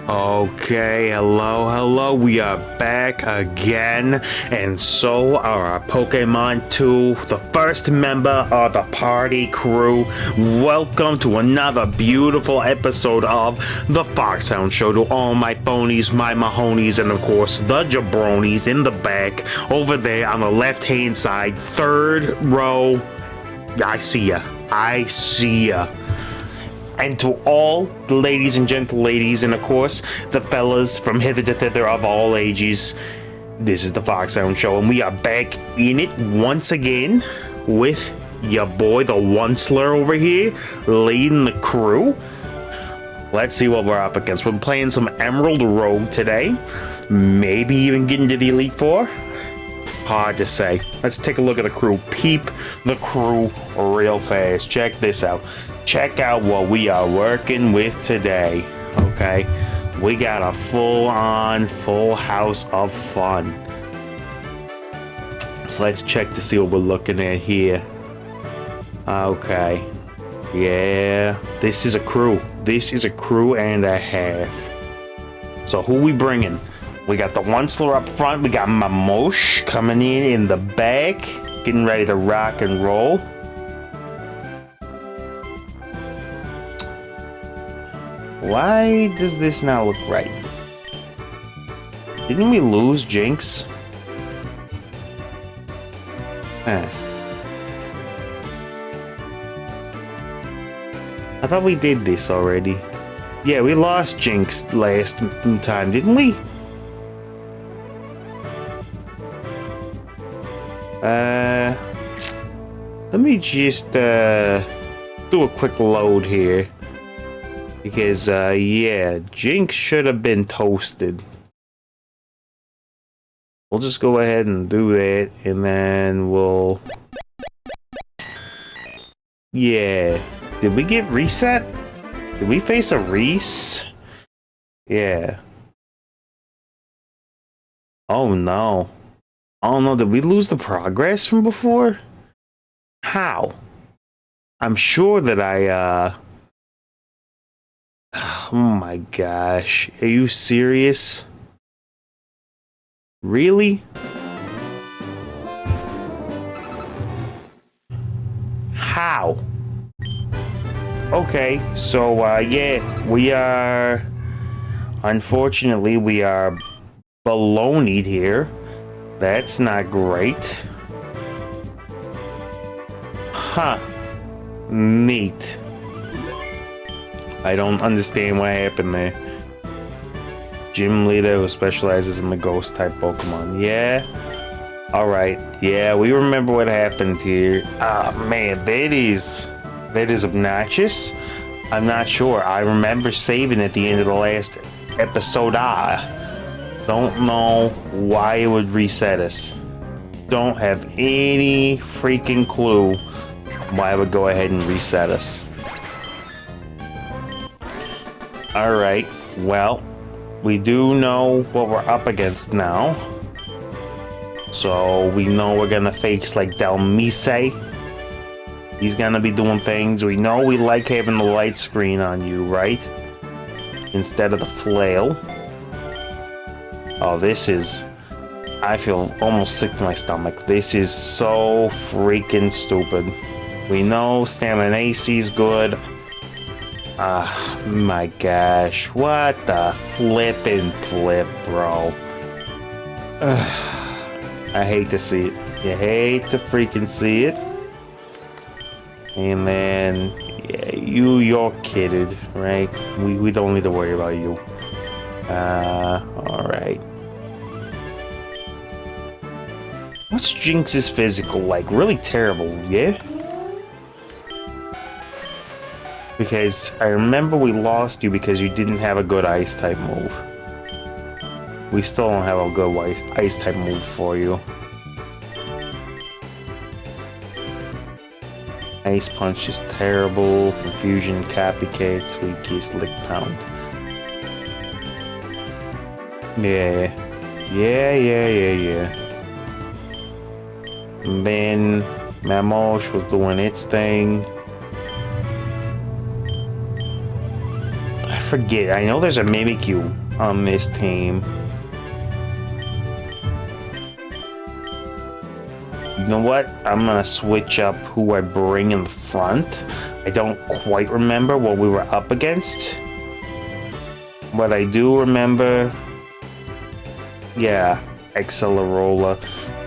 Okay, hello, we are back again, and so are our Pokemon 2, the first member of the party crew. Welcome to another beautiful episode of the Foxhound Show. To all my phonies, my Mahonies, and of course the jabronis in the back, over there on the left-hand side, third row. I see ya. And to all the ladies and gentle ladies, and of course, the fellas from hither to thither of all ages, this is the Foxhound Show, and we are back in it once again with your boy, the Onceler over here, leading the crew. Let's see what we're up against. We're playing some Emerald Rogue today, maybe even getting to the Elite Four. Hard to say. Let's take a look at the crew. Peep the crew real fast. Check this out. Check out what we are working with today. Okay, we got a full house of fun. So let's check to see what we're looking at here. Okay, yeah, this is a crew. This is a crew and a half. So who we bringing? We got the Onceler up front. We got Mamosh coming in the back, getting ready to rock and roll. Why does this not look right? Didn't we lose Jinx? I thought we did this already. Yeah, we lost Jinx last time, didn't we? Let me just do a quick load here. Because, yeah, Jinx should have been toasted. We'll just go ahead and do that, and then we'll... Yeah. Did we get reset? Did we face a Reese? Yeah. Oh, no. Oh, no, did we lose the progress from before? How? I'm sure that Oh my gosh. Are you serious? Really? How? Okay, so yeah, we are... Unfortunately, we are baloneyed here. That's not great. Huh. Neat. I don't understand what happened there. Gym leader who specializes in the ghost type Pokemon. Yeah. Alright. Yeah, we remember what happened here. Ah, man, that is obnoxious. I'm not sure. I remember saving at the end of the last episode. Don't know why it would reset us. Don't have any freaking clue why it would go ahead and reset us. Alright, well, we do know what we're up against now. So we know we're gonna face like Delmise. He's gonna be doing things. We know we like having the light screen on you, right? Instead of the flail. Oh, this is... I feel almost sick to my stomach. This is so freaking stupid. We know Staminace is good. Ah, my gosh. What the flippin' flip, bro. I hate to see it. You hate to freaking see it. And then, yeah, you're kidded, right? We don't need to worry about you. Alright. What's Jinx's physical like? Really terrible, yeah? Because I remember we lost you because you didn't have a good ice type move. We still don't have a good ice type move for you. Ice Punch is terrible. Confusion, Copycat, Sweet Kiss, Lick Pound. Yeah. And then Mamosh was doing its thing. forget. I know there's a Mimikyu on this team. You know what? I'm gonna switch up who I bring in the front. I don't quite remember what we were up against. But I do remember... Yeah, Accelerola.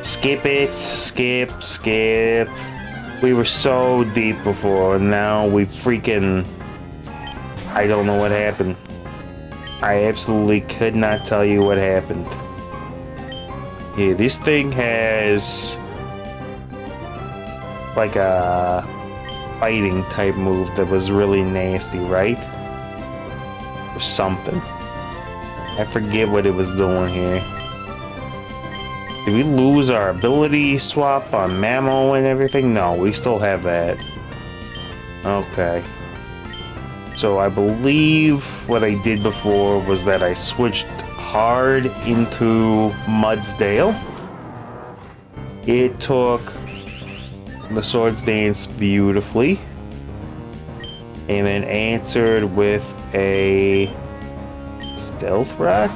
Skip it, skip. We were so deep before, and now we freaking... I don't know what happened. I absolutely could not tell you what happened. Yeah, this thing has... like a fighting type move that was really nasty, right? Or something. I forget what it was doing here. Did we lose our ability swap on Mamo and everything? No, we still have that. Okay. So I believe what I did before was that I switched hard into Mudsdale. It took the Swords Dance beautifully. And then answered with a Stealth Rock.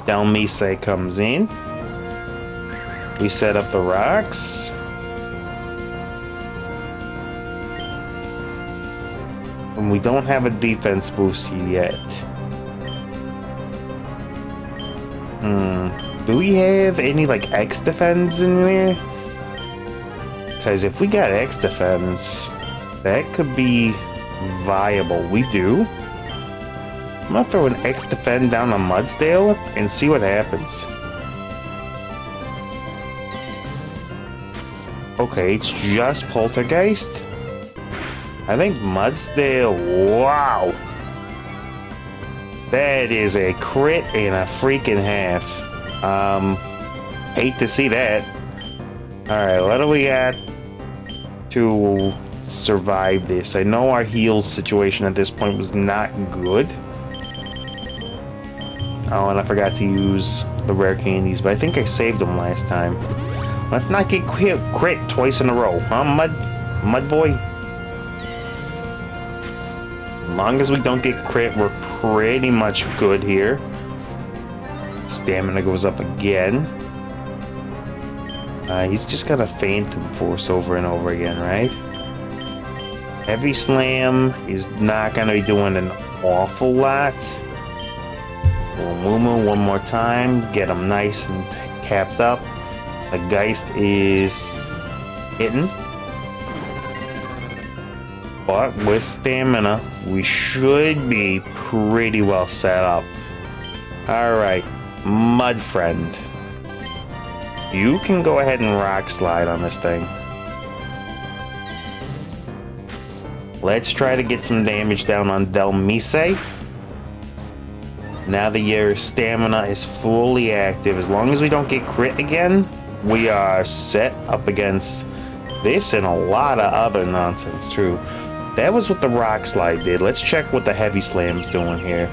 Delmise comes in. We set up the rocks. And we don't have a defense boost yet. Do we have any like X defense in there? Because if we got X defense, that could be viable. We do. I'm gonna throw an X defend down on Mudsdale and see what happens. Okay, it's just Poltergeist. I think Mudsdale, wow. That is a crit and a freaking half. Hate to see that. Alright, what do we got to survive this? I know our heals situation at this point was not good. Oh, and I forgot to use the rare candies, but I think I saved them last time. Let's not get crit twice in a row, huh, Mud Boy? As long as we don't get crit, we're pretty much good here. Stamina goes up again. He's just got a Phantom Force over and over again, right? Heavy Slam is not going to be doing an awful lot. Mumu one more time, get him nice and capped up. The Geist is hitting. But with stamina, we should be pretty well set up. Alright, Mud Friend. You can go ahead and Rock Slide on this thing. Let's try to get some damage down on Delmise. Now that your stamina is fully active, as long as we don't get crit again, we are set up against this and a lot of other nonsense too. That was what the Rock Slide did. Let's check what the Heavy Slam's doing here.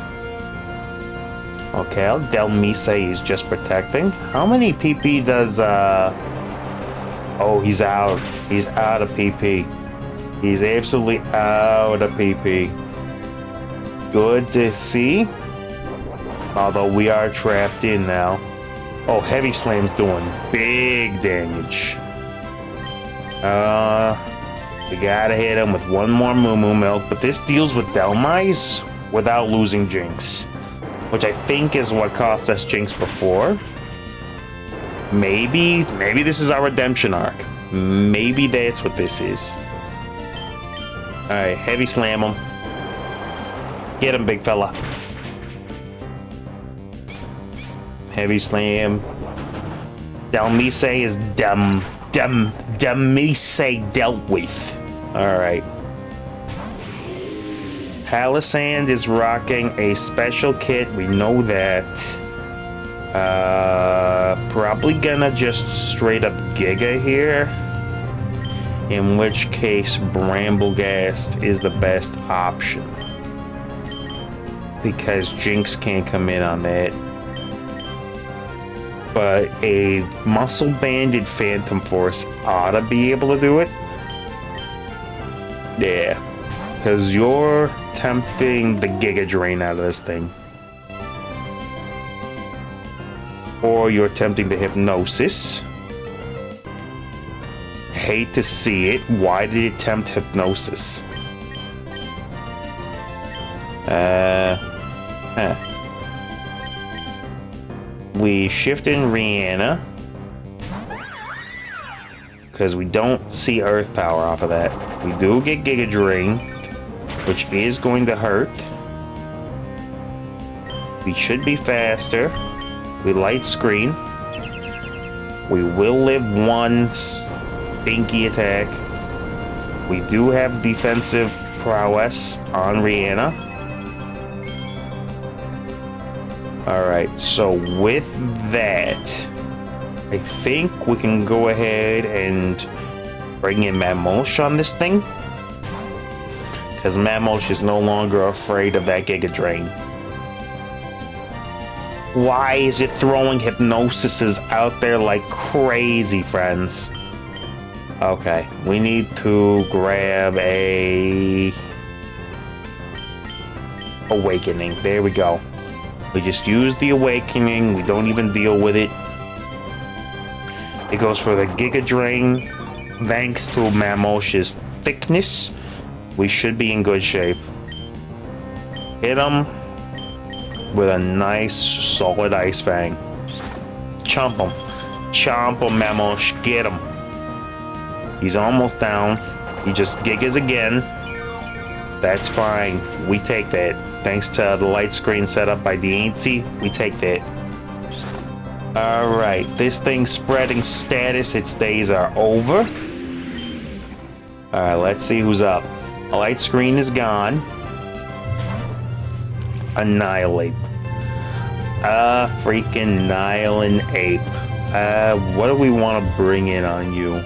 Okay, Delmise is just protecting. How many PP does, oh, he's out. He's out of PP. He's absolutely out of PP. Good to see. Although we are trapped in now. Oh, Heavy Slam's doing big damage. We gotta hit him with one more Moo Milk, but this deals with Delmise without losing Jinx. Which I think is what cost us Jinx before. Maybe this is our redemption arc. Maybe that's what this is. Alright, Heavy Slam him. Get him, big fella. Heavy Slam. Delmise is Delmise dealt with. Alright. Palisand is rocking a special kit. We know that. Probably gonna just straight up Giga here. In which case, Bramblegast is the best option. Because Jinx can't come in on that. But a muscle-banded Phantom Force ought to be able to do it. Yeah. because you're tempting the Giga Drain out of this thing. Or you're tempting the Hypnosis. Hate to see it. Why did it tempt Hypnosis? We shift in Rihanna. Because we don't see Earth Power off of that. We do get Giga Drained, which is going to hurt. We should be faster. We light screen. We will live one stinky attack. We do have defensive prowess on Rihanna. Alright, so with that, I think we can go ahead and bring in Mamosh on this thing. Because Mamosh is no longer afraid of that Giga Drain. Why is it throwing Hypnosises out there like crazy, friends? Okay, we need to grab a Awakening. There we go. We just use the Awakening. We don't even deal with it. It goes for the Giga Drain. Thanks to Mamosh's thickness, we should be in good shape. Hit him with a nice solid Ice Fang. Chomp him. Chomp him, Mamosh. Get him. He's almost down. He just gigas again. That's fine. We take that. Thanks to the light screen set up by Diancie, we take that. Alright, this thing's spreading status. Its days are over. Alright, let's see who's up. The light screen is gone. Annihilate. Freaking Ape. What do we want to bring in on you?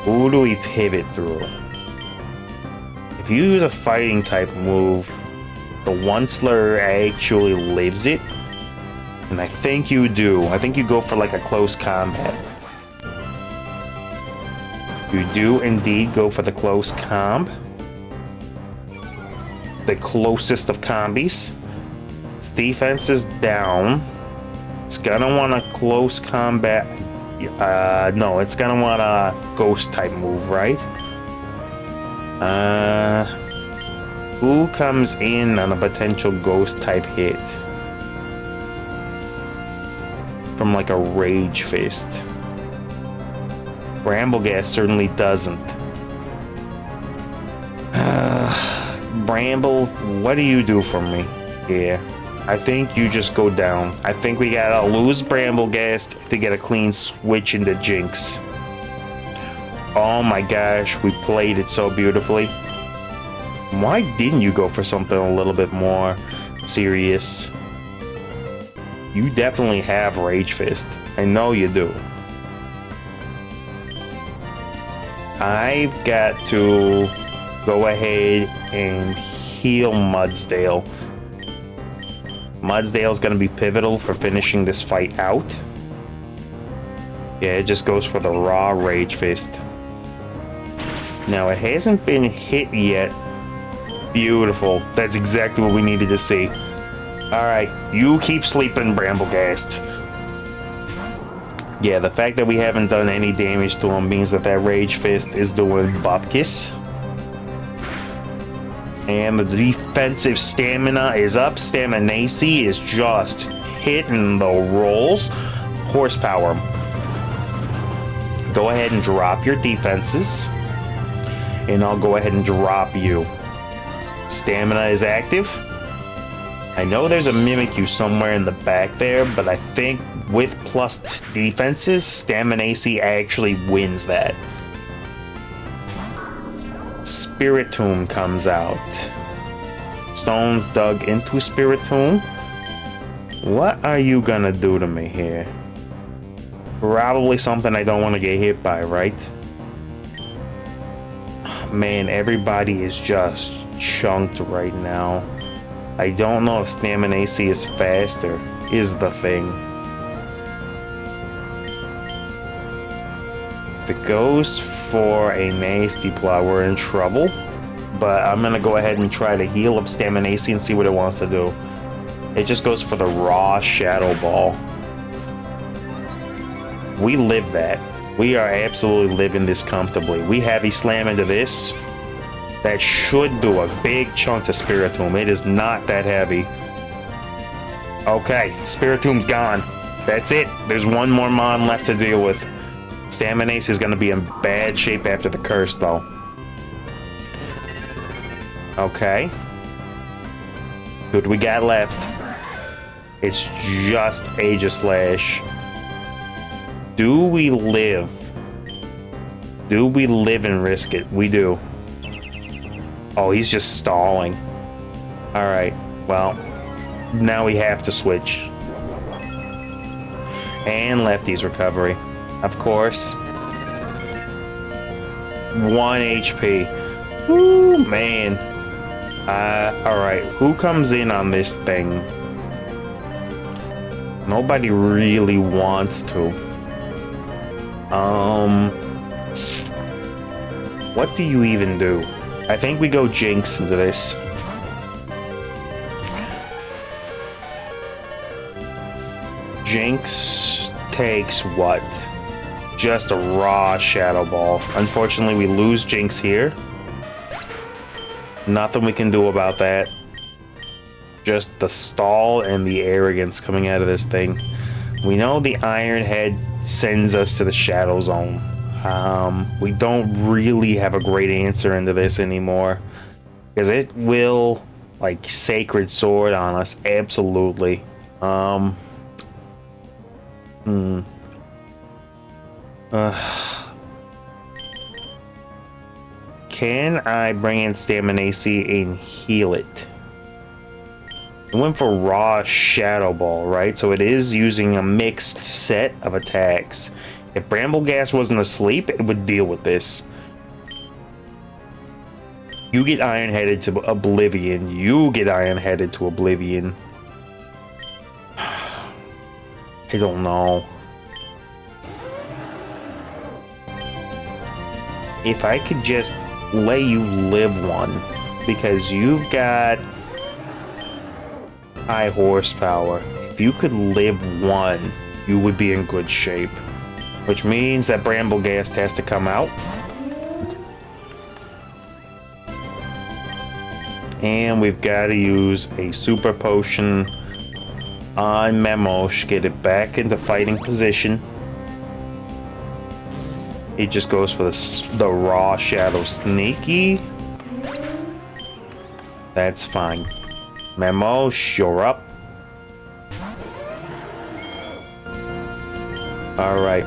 Who do we pivot through? If you use a fighting type move, the Onceler actually lives it. And I think you do. I think you go for like a close combat. You do indeed go for the close comb. The closest of combis. Its defense is down. It's gonna want a close combat. No, it's gonna want a ghost type move, right? Who comes in on a potential ghost type hit? From like a Rage Fist. Brambleghast certainly doesn't. Bramble, what do you do for me? Yeah, I think you just go down. I think we gotta lose Brambleghast to get a clean switch into Jinx. Oh my gosh, we played it so beautifully. Why didn't you go for something a little bit more serious? You definitely have Rage Fist. I know you do. I've got to go ahead and heal Mudsdale. Mudsdale's going to be pivotal for finishing this fight out. Yeah, it just goes for the raw Rage Fist. Now, it hasn't been hit yet. Beautiful. That's exactly what we needed to see. Alright, you keep sleeping, Brambleghast. Yeah, the fact that we haven't done any damage to him means that that Rage Fist is doing Bupkis. And the defensive stamina is up. Staminacy is just hitting the rolls. Horsepower. Go ahead and drop your defenses. And I'll go ahead and drop you. Stamina is active. I know there's a Mimikyu somewhere in the back there, but I think with plus defenses, Staminacy actually wins that. Spiritomb comes out. Stones dug into Spiritomb. What are you gonna do to me here? Probably something I don't want to get hit by, right? Man, everybody is just chunked right now. I don't know if Staminacy is faster, is the thing. If it goes for a Nasty Plot, we're in trouble. but I'm gonna go ahead and try to heal up Staminacy and see what it wants to do. It just goes for the raw Shadow Ball. We live that. We are absolutely living this comfortably. We heavy slam into this. That should do a big chunk to Spiritomb. It is not that heavy. Okay, Spiritomb's gone. That's it. There's one more Mon left to deal with. Staminace is going to be in bad shape after the curse, though. Okay. Who do we got left? It's just Aegislash. Do we live? Do we live and risk it? We do. Oh, he's just stalling. Alright, well, now we have to switch. And Lefty's recovery. Of course. 1 HP. Ooh, man. Alright, who comes in on this thing? Nobody really wants to. What do you even do? I think we go Jinx into this. Jinx takes what? Just a raw Shadow Ball. Unfortunately, we lose Jinx here. Nothing we can do about that. Just the stall and the arrogance coming out of this thing. We know the Iron Head sends us to the Shadow Zone. We don't really have a great answer into this anymore. Because it will, like, Sacred Sword on us. Absolutely. Can I bring in Staminacy and heal it? It went for raw Shadow Ball, right? So it is using a mixed set of attacks. If Brambleghast wasn't asleep, it would deal with this. You get Iron-Headed to Oblivion. You get Iron-Headed to Oblivion. I don't know. If I could just let you live one, because you've got high horsepower. If you could live one, you would be in good shape. Which means that Brambleghast has to come out. And we've got to use a Super Potion on Memosh, get it back into fighting position. It just goes for the raw Shadow Sneaky. That's fine. Memosh, you're up. Alright.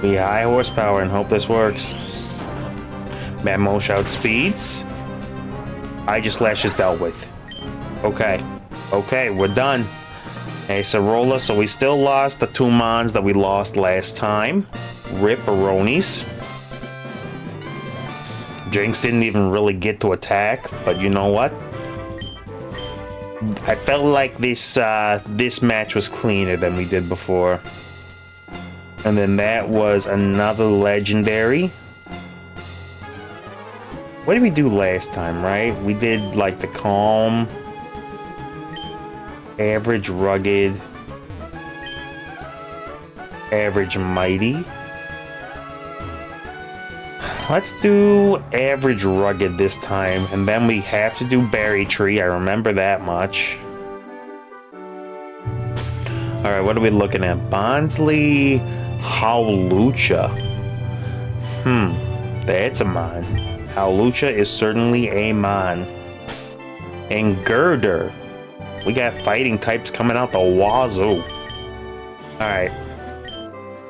We high horsepower and hope this works. Memosh outspeeds. Aegislash is dealt with. Okay. Okay, we're done. Acerola, so we still lost the 2 Mons that we lost last time. Rip-a-ronies. Jinx didn't even really get to attack, but you know what? I felt like this match was cleaner than we did before. And then that was another legendary. What did we do last time, right? We did like the calm, average rugged, average mighty. Let's do average rugged this time, and then we have to do berry tree. I remember that much. All right, what are we looking at? Bonsly, Howlucha. That's a mon. Howlucha is certainly a mon. And Girder. We got fighting types coming out the wazoo. All right.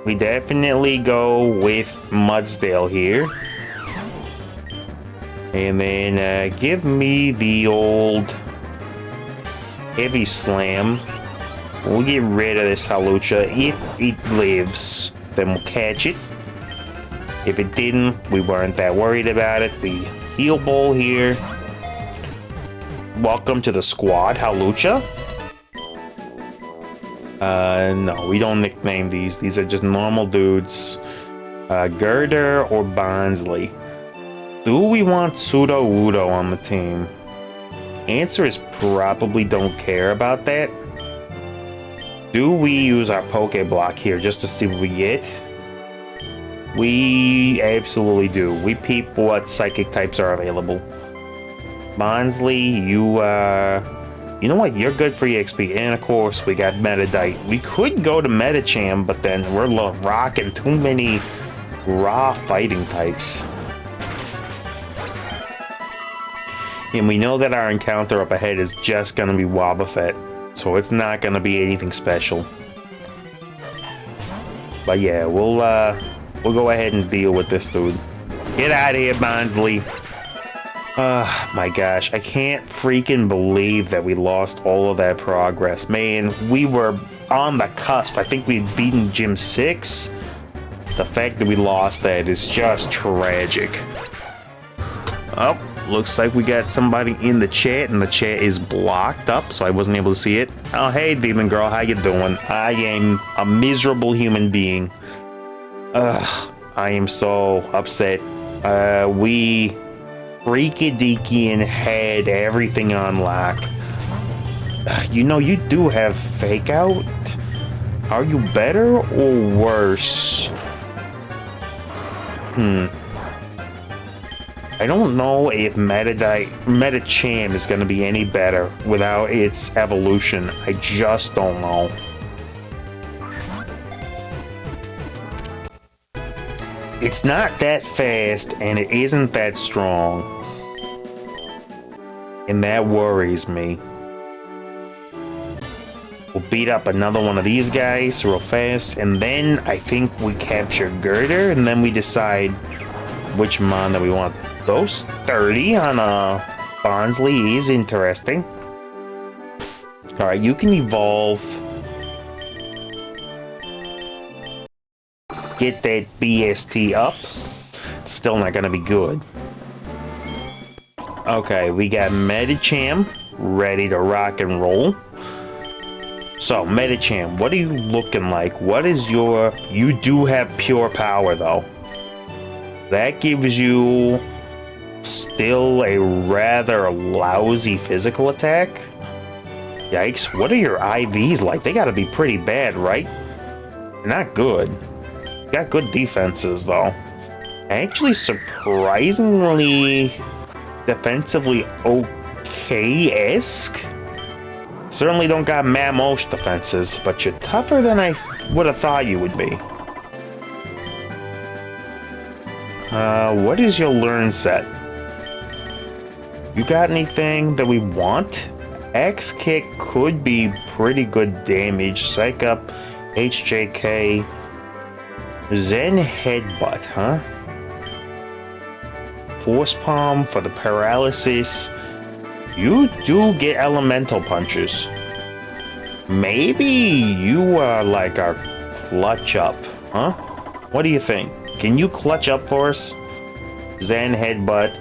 We definitely go with Mudsdale here. And then give me the old Heavy Slam. We'll get rid of this Howlucha. If it lives, then we'll catch it. If it didn't, we weren't that worried about it. We heal bowl here. Welcome to the squad, Howlucha. No, we don't nickname these. These are just normal dudes. Girder or Bonsly. Do we want Pseudo Wudo on the team? Answer is probably don't care about that. Do we use our Pokeblock here just to see what we get? We absolutely do. We peep what psychic types are available. Bonsley, you know what? You're good for EXP. And of course, we got Metadite. We could go to Metacham, but then we're rocking too many raw fighting types. And we know that our encounter up ahead is just going to be Wobbuffet, so it's not going to be anything special. But yeah, we'll go ahead and deal with this dude. Get out of here, Bonsley. My gosh, I can't freaking believe that we lost all of that progress. Man, we were on the cusp. I think we'd beaten Gym 6. The fact that we lost that is just tragic. Oh. Looks like we got somebody in the chat, and the chat is blocked up, so I wasn't able to see it. Oh, hey, Demon Girl, how you doing? I am a miserable human being. I am so upset. We freaky-deaky and had everything on lock. You know, you do have Fake Out. Are you better or worse? I don't know if Metacham is going to be any better without its evolution. I just don't know. It's not that fast, and it isn't that strong. And that worries me. We'll beat up another one of these guys real fast, and then I think we capture Girder, and then we decide which mon that we want. Those 30 on Bonsley is interesting. Alright, you can evolve. Get that BST up. It's still not gonna be good. Okay, we got Metacham ready to rock and roll. So, Metacham, what are you looking like? What is your... You do have pure power, though. That gives you still a rather lousy physical attack. Yikes, what are your IVs like? They gotta be pretty bad, right? Not good. Got good defenses, though. Actually, surprisingly defensively okay-esque. Certainly don't got Mamosh defenses, but you're tougher than I would have thought you would be. What is your learn set? You got anything that we want? X kick could be pretty good damage. Psych up, HJK, Zen headbutt, huh? Force palm for the paralysis. You do get elemental punches. Maybe you are like our clutch up, huh? What do you think? Can you clutch up for us? Zen headbutt.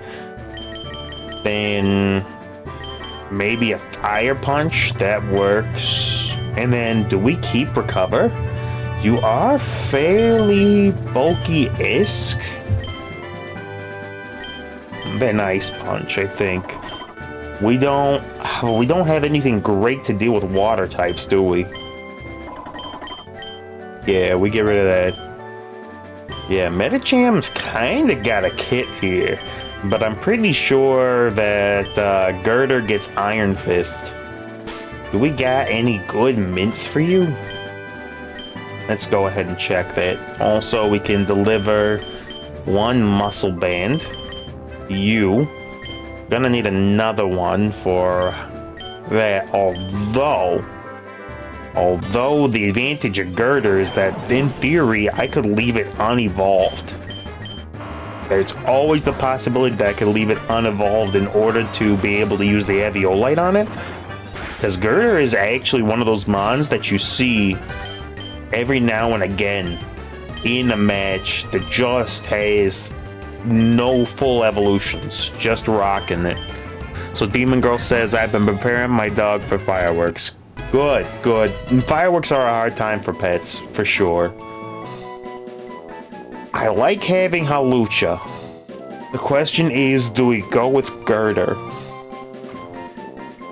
Then maybe a fire punch. That works. And then do we keep recover? You are fairly bulky-esque. Then ice punch, I think. We don't have anything great to deal with water types, do we? Yeah, we get rid of that. Yeah, Metacham's kinda got a kit here, but I'm pretty sure that Girder gets Iron Fist. Do we got any good mints for you? Let's go ahead and check that. Also, we can deliver one muscle band. You. Gonna need another one for that, although the advantage of Girder is that in theory I could leave it unevolved. There's always the possibility that I could leave it unevolved in order to be able to use the Aviolite on it, because Girder is actually one of those mons that you see every now and again in a match that just has no full evolutions, just rocking it. So Demon Girl says, I've been preparing my dog for fireworks. Good, good. And fireworks are a hard time for pets, for sure. I like having Halucha. The question is, do we go with Girder?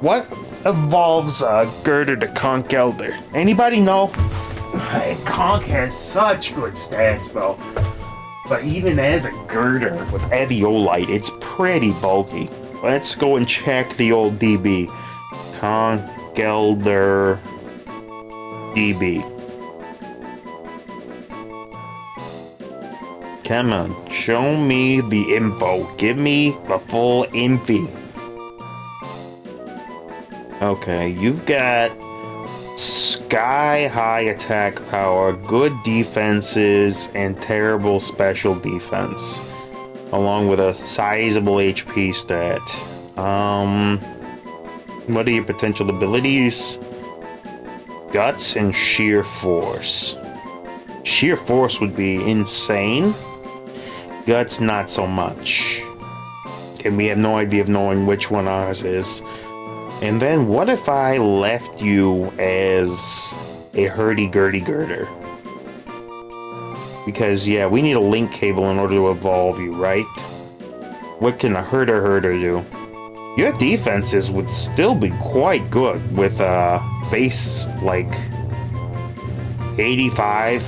What evolves Girder to Conch Elder? Anybody know? Conch has such good stats though. But even as a Girder with Eviolite, it's pretty bulky. Let's go and check the old DB. Conch Elder DB. Come on, show me the info. Give me the full info. Okay, you've got sky high attack power, good defenses, and terrible special defense, along with a sizable HP stat. What are your potential abilities? Guts and sheer force. Sheer force would be insane. Guts, not so much. And we have no idea of knowing which one ours is. And then what if I left you as a hurdy-gurdy girder? Because, yeah, we need a link cable in order to evolve you, right? What can a herder do? Your defenses would still be quite good with base, like, 85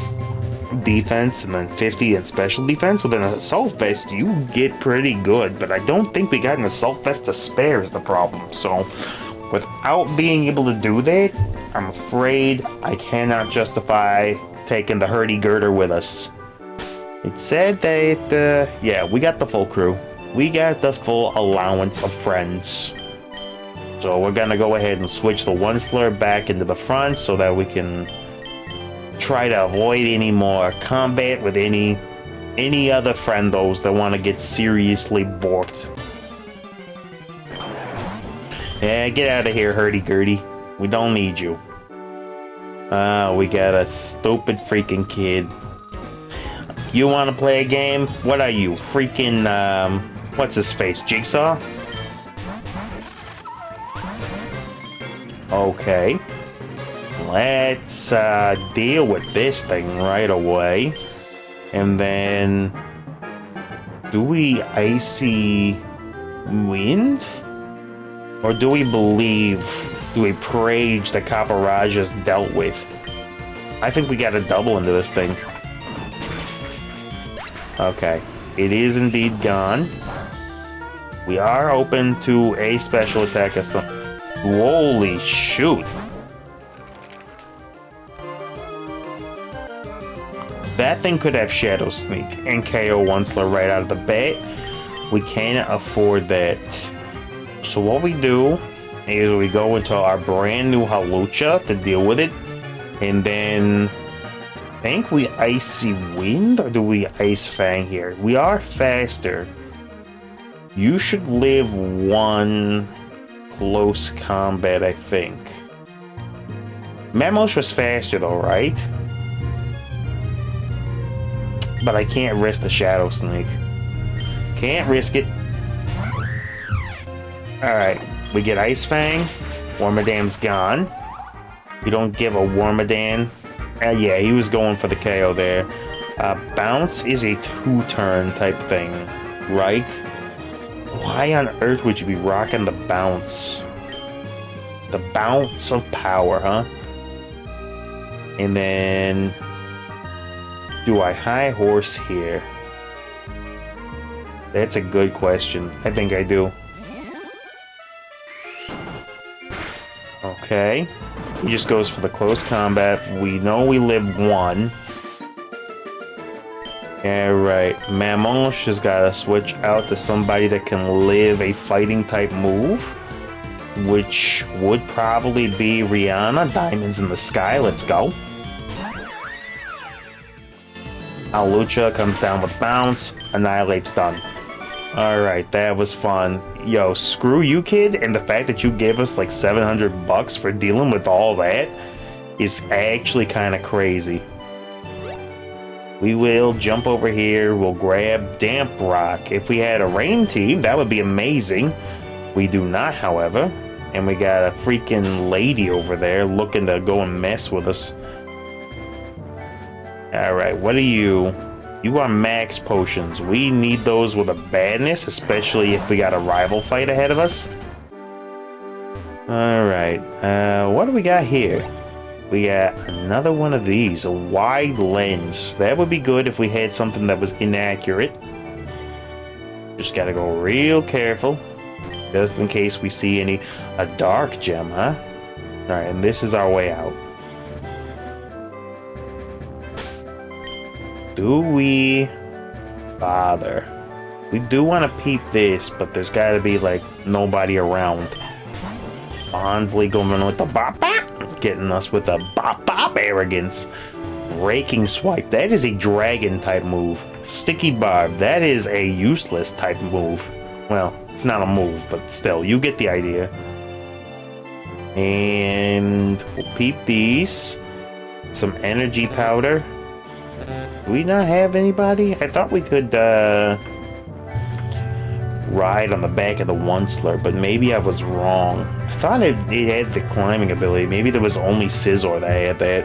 defense and then 50 in special defense. With an assault vest, you get pretty good, but I don't think we got an assault vest to spare is the problem. So, without being able to do that, I'm afraid I cannot justify taking the hurdy-gurder with us. It said that, yeah, we got the full crew. We got the full allowance of friends. So we're gonna go ahead and switch the Onceler back into the front so that we can try to avoid any more combat with any other friendos that want to get seriously borked. Yeah, get out of here, hurdy-gurdy. We don't need you. We got a stupid freaking kid. You want to play a game? What are you, freaking, what's his face, Jigsaw? Okay. Let's deal with this thing right away. And then, do we Icy Wind? Or do we Prage that Kappa just dealt with? I think we got a double into this thing. Okay, it is indeed gone. We are open to a special attack of some... Holy shoot! That thing could have Shadow Sneak and KO Onceler right out of the bat. We can't afford that. So what we do is we go into our brand new Halucha to deal with it. And then... I think we Icy Wind, or do we Ice Fang here? We are faster. You should live one close combat, I think. Mamos was faster though, right? But I can't risk the Shadow Sneak. Can't risk it. Alright, we get Ice Fang. Wormadam's gone. We don't give a Wormadam. Yeah, he was going for the KO there. Bounce is a 2-turn type thing, right? Why on earth would you be rocking the Bounce? The Bounce of power, huh? And then... do I High Horse here? That's a good question. I think I do. Okay. He just goes for the close combat. We know we live one. Alright, Mamosh has got to switch out to somebody that can live a fighting type move, which would probably be Rihanna. Diamonds in the Sky, let's go. Alucha comes down with Bounce, Annihilate's done. Alright, that was fun. Yo, screw you, kid, and the fact that you gave us like $700 for dealing with all that is actually kind of crazy. We will jump over here, we'll grab Damp Rock. If we had a rain team, that would be amazing. We do not, however, and we got a freaking lady over there looking to go and mess with us. Alright, what are you? You are max potions. We need those with a badness, especially if we got a rival fight ahead of us. Alright, what do we got here? We got another one of these, a wide lens. That would be good if we had something that was inaccurate. Just gotta go real careful, just in case we see a dark gem, huh? Alright, and this is our way out. Do we bother? We do want to peep this, but there's got to be like nobody around. Bondsley going with the bop bop, getting us with the bop bop arrogance. Breaking swipe, that is a dragon type move. Sticky barb, that is a useless type move. Well, it's not a move, but still, you get the idea. And we'll peep these. Some energy powder. Do we not have anybody? I thought we could ride on the back of the Onceler, but maybe I was wrong. I thought it had the climbing ability. Maybe there was only Scizor that had that.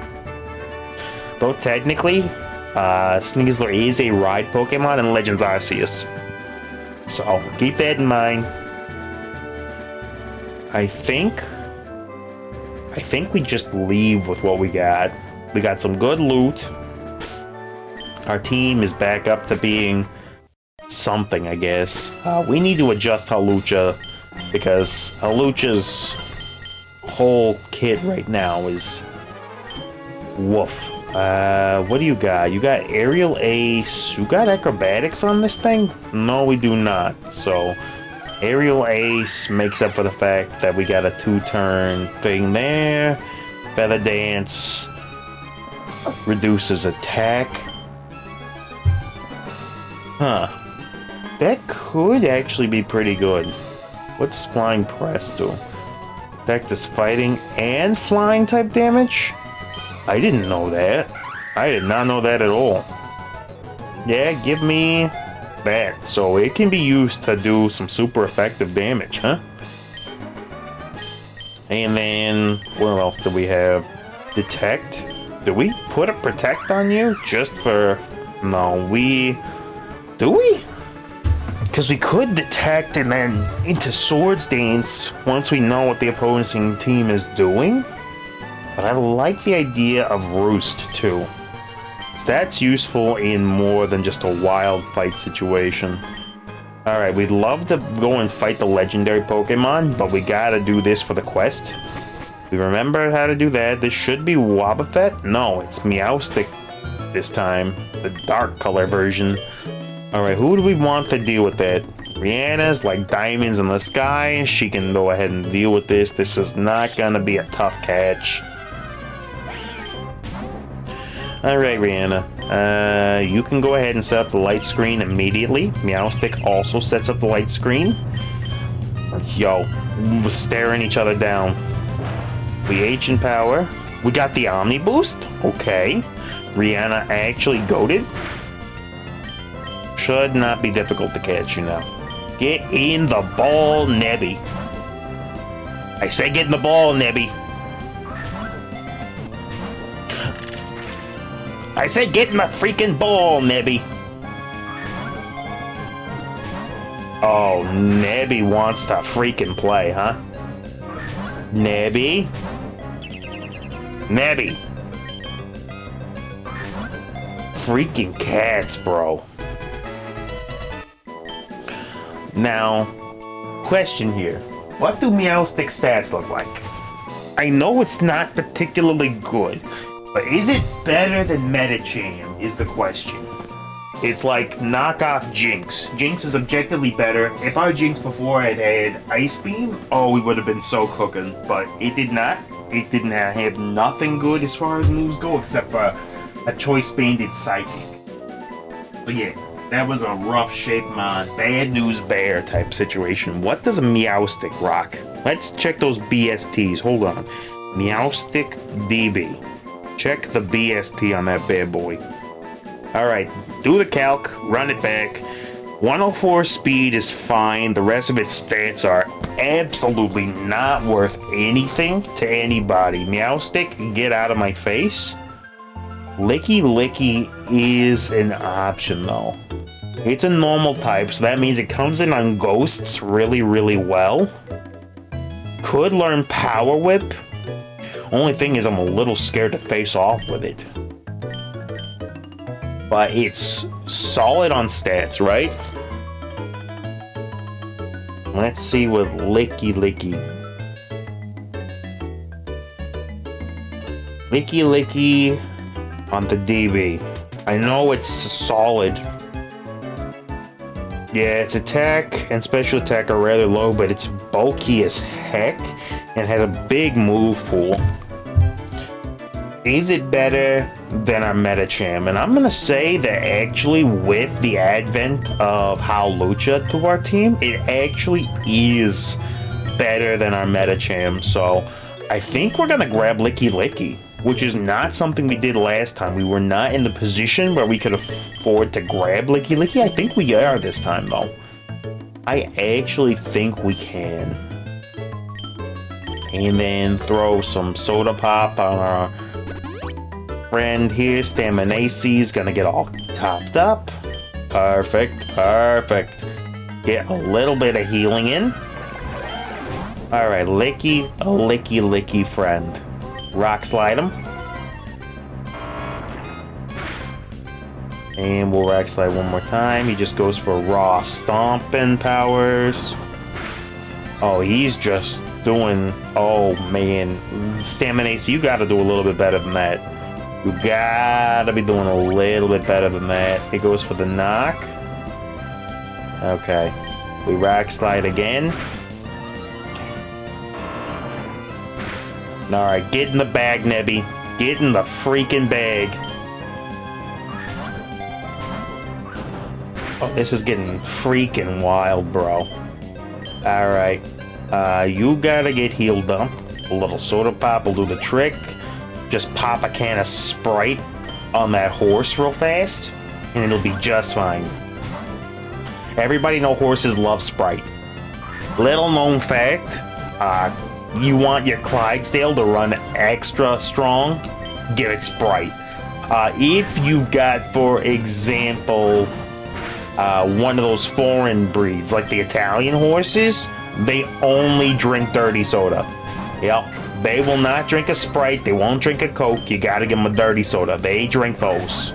Though technically, Sneasler is a ride Pokemon in Legends Arceus. So keep that in mind. I think we just leave with what we got. We got some good loot. Our team is back up to being something, I guess. We need to adjust Hawlucha, because Hawlucha's whole kit right now is woof. What do you got? You got Aerial Ace. You got Acrobatics on this thing? No, we do not. So, Aerial Ace makes up for the fact that we got a 2-turn thing there. Feather Dance reduces attack. Huh. That could actually be pretty good. What does Flying Press do? Attack is fighting and flying type damage? I didn't know that. I did not know that at all. Yeah, give me that. So it can be used to do some super effective damage, huh? And then, what else do we have? Detect? Do we put a Protect on you? Just for... No, we... Do we? Because we could Detect and then into Swords Dance once we know what the opposing team is doing. But I like the idea of Roost too. So that's useful in more than just a wild fight situation. Alright, we'd love to go and fight the legendary Pokemon, but we gotta do this for the quest. We remember how to do that. This should be Wobbuffet? No, it's Meowstic this time. The dark color version. Alright, who do we want to deal with that? Rihanna's like diamonds in the sky. She can go ahead and deal with this. This is not gonna be a tough catch. Alright, Rihanna. You can go ahead and set up the light screen immediately. Meowstic also sets up the light screen. Yo, we're staring each other down. We H in power. We got the Omni Boost. Okay. Rihanna actually goated. Should not be difficult to catch, you know. Get in the ball, Nebby. I say get in the ball, Nebby. I said get in the freaking ball, Nebby. Oh, Nebby wants to freaking play, huh? Nebby? Nebby. Freaking cats, bro. Now, question here. What do Meowstic stats look like? I know it's not particularly good, but is it better than Medicham is the question. It's like knockoff Jinx. Jinx is objectively better. If our Jinx before had had Ice Beam, oh, we would have been so cooking, but it did not. It didn't have nothing good as far as moves go, except for a Choice Banded Psychic. But yeah. That was a rough shape mod, bad news bear type situation. What does a Meowstic rock? Let's check those BSTs. Hold on. Meowstic DB. Check the BST on that bad boy. Alright, do the calc, run it back. 104 speed is fine. The rest of its stats are absolutely not worth anything to anybody. Meowstic, get out of my face. Licky Licky is an option though. It's a normal type, so that means it comes in on ghosts really, really well. Could learn Power Whip. Only thing is I'm a little scared to face off with it. But it's solid on stats, right? Let's see what Licky Licky. Licky Licky on the DB. I know it's solid. Yeah, its attack and special attack are rather low, but it's bulky as heck and has a big move pool. Is it better than our Medicham? And I'm gonna say that actually with the advent of Howlucha to our team, it actually is better than our Medicham. So I think we're gonna grab Licky Licky, which is not something we did last time. We were not in the position where we could afford to grab Licky Licky. I think we are this time though. I actually think we can. And then throw some Soda Pop on our friend here. Staminacy is gonna get all topped up. Perfect, perfect. Get a little bit of healing in. Alright, Licky, a Licky Licky friend. Rock Slide him. And we'll Rock Slide one more time. He just goes for raw stomping powers. Oh, he's just doing... Oh, man. Staminacy, you gotta do a little bit better than that. You gotta be doing a little bit better than that. He goes for the knock. Okay. We Rock Slide again. Alright, get in the bag, Nebby. Get in the freaking bag. Oh, this is getting freaking wild, bro. Alright. You gotta get healed up. A little Soda Pop will do the trick. Just pop a can of Sprite on that horse real fast, and it'll be just fine. Everybody know horses love Sprite. Little known fact, you want your Clydesdale to run extra strong, give it Sprite. If you've got, for example, one of those foreign breeds, like the Italian horses, they only drink dirty soda. Yep. They will not drink a Sprite. They won't drink a Coke. You gotta give them a dirty soda. They drink those.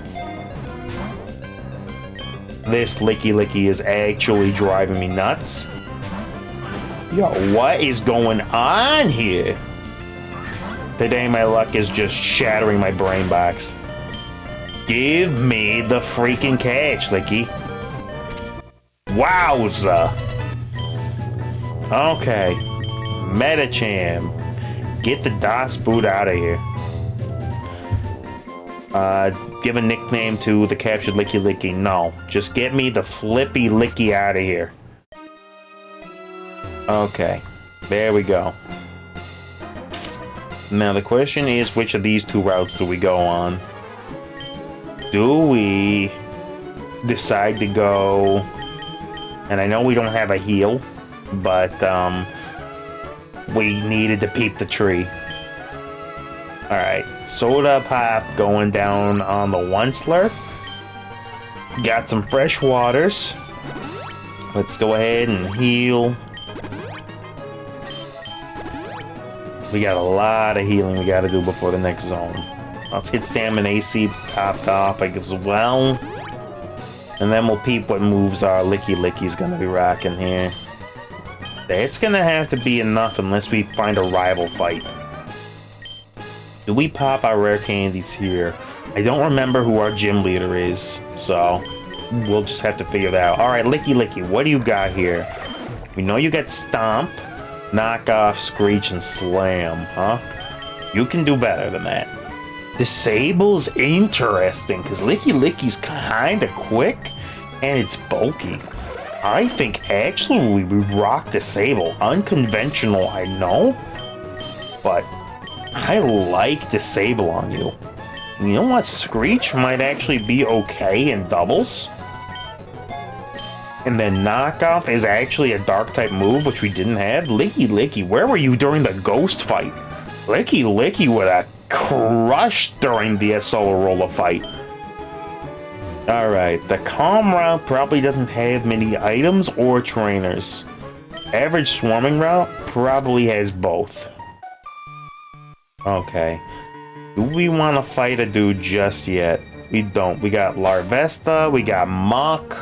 This Licky Licky is actually driving me nuts. Yo, what is going on here? Today my luck is just shattering my brain box. Give me the freaking catch, Licky. Wowza. Okay. Medicham. Get the DOS boot out of here. Give a nickname to the captured Licky Licky. No, just get me the Flippy Licky out of here. Okay, there we go. Now the question is, which of these two routes do we go on? Do we decide to go... And I know we don't have a heal, but we needed to peep the tree. Alright, Soda Pop going down on the one slurp. Got some fresh waters. Let's go ahead and heal. We got a lot of healing we gotta do before the next zone. Let's get Staminacy topped off as well. And then we'll peep what moves our Licky Licky's gonna be rocking here. It's gonna have to be enough unless we find a rival fight. Do we pop our rare candies here? I don't remember who our gym leader is, so we'll just have to figure that out. Alright, Licky Licky, what do you got here? We know you got Stomp, Knock Off, Screech, and Slam, huh? You can do better than that. Disable's interesting, because Licky Licky's kinda quick, and it's bulky. I think actually we rock Disable. Unconventional, I know, but I like Disable on you. And you know what? Screech might actually be okay in doubles. And then Knockoff is actually a dark type move, which we didn't have. Licky Licky, where were you during the ghost fight? Licky Licky with a crushed during the Solar Roller fight. Alright, the Calm route probably doesn't have many items or trainers. Average Swarming route probably has both. Okay. Do we want to fight a dude just yet? We don't. We got Larvesta, we got Muck.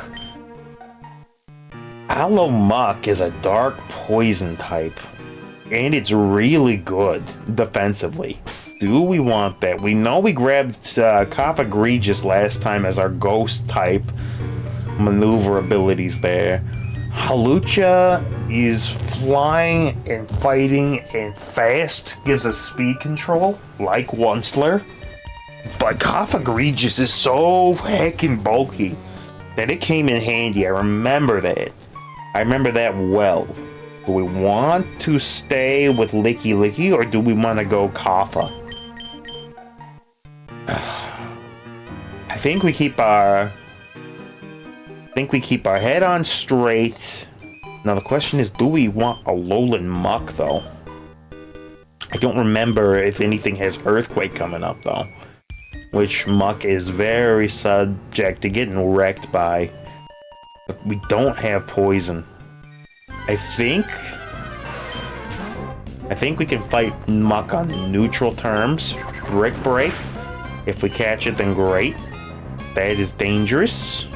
Aloe Muck is a dark poison type. And it's really good defensively. Do we want that? We know we grabbed Cop Egregious last time as our ghost type maneuver abilities there. Halucha is flying and fighting and fast, gives us speed control, like Onceler. But Cop Egregious is so heckin' bulky that it came in handy. I remember that. I remember that well. Do we want to stay with Licky Licky or do we want to go Kappa? I think we keep our head on straight. Now the question is, do we want a Lowland Muck though? I don't remember if anything has Earthquake coming up though, which Muck is very subject to getting wrecked by. But we don't have poison. I think we can fight Muck on neutral terms. Brick Break. If we catch it, then great. That is dangerous.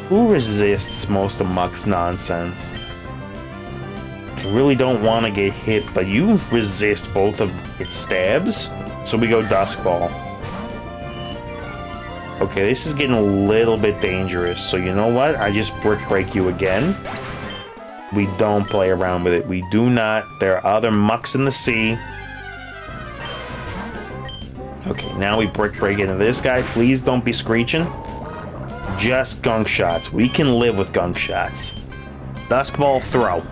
Who resists most of Muck's nonsense? I really don't want to get hit, but you resist both of its stabs. So we go Dusk Ball. Okay, this is getting a little bit dangerous. So you know what? I just Brick Break you again. We don't play around with it. We do not. There are other Mucks in the sea. Okay, now we Brick Break into this guy. Please don't be screeching. Just Gunk Shots. We can live with Gunk Shots. Dusk Ball, throw.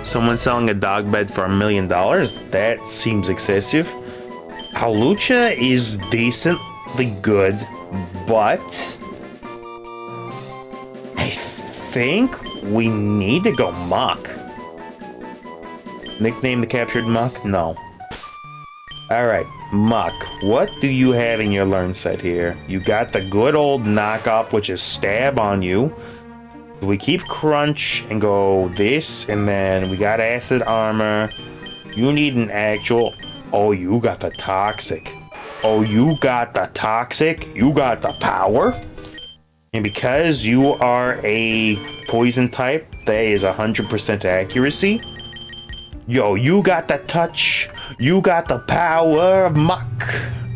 Someone selling a dog bed for $1 million? That seems excessive. Halucha is decently good, but I think we need to go Muck. Nickname the captured Muck? No. Alright, Muck, what do you have in your learn set here? You got the good old knock-up, which is stab on you. Do we keep Crunch and go this, and then we got acid armor. You need an actual... Oh, you got the toxic. Oh, you got the toxic. You got the power. And because you are a poison type, that is 100% accuracy. Yo, you got the touch. You got the power of Muck.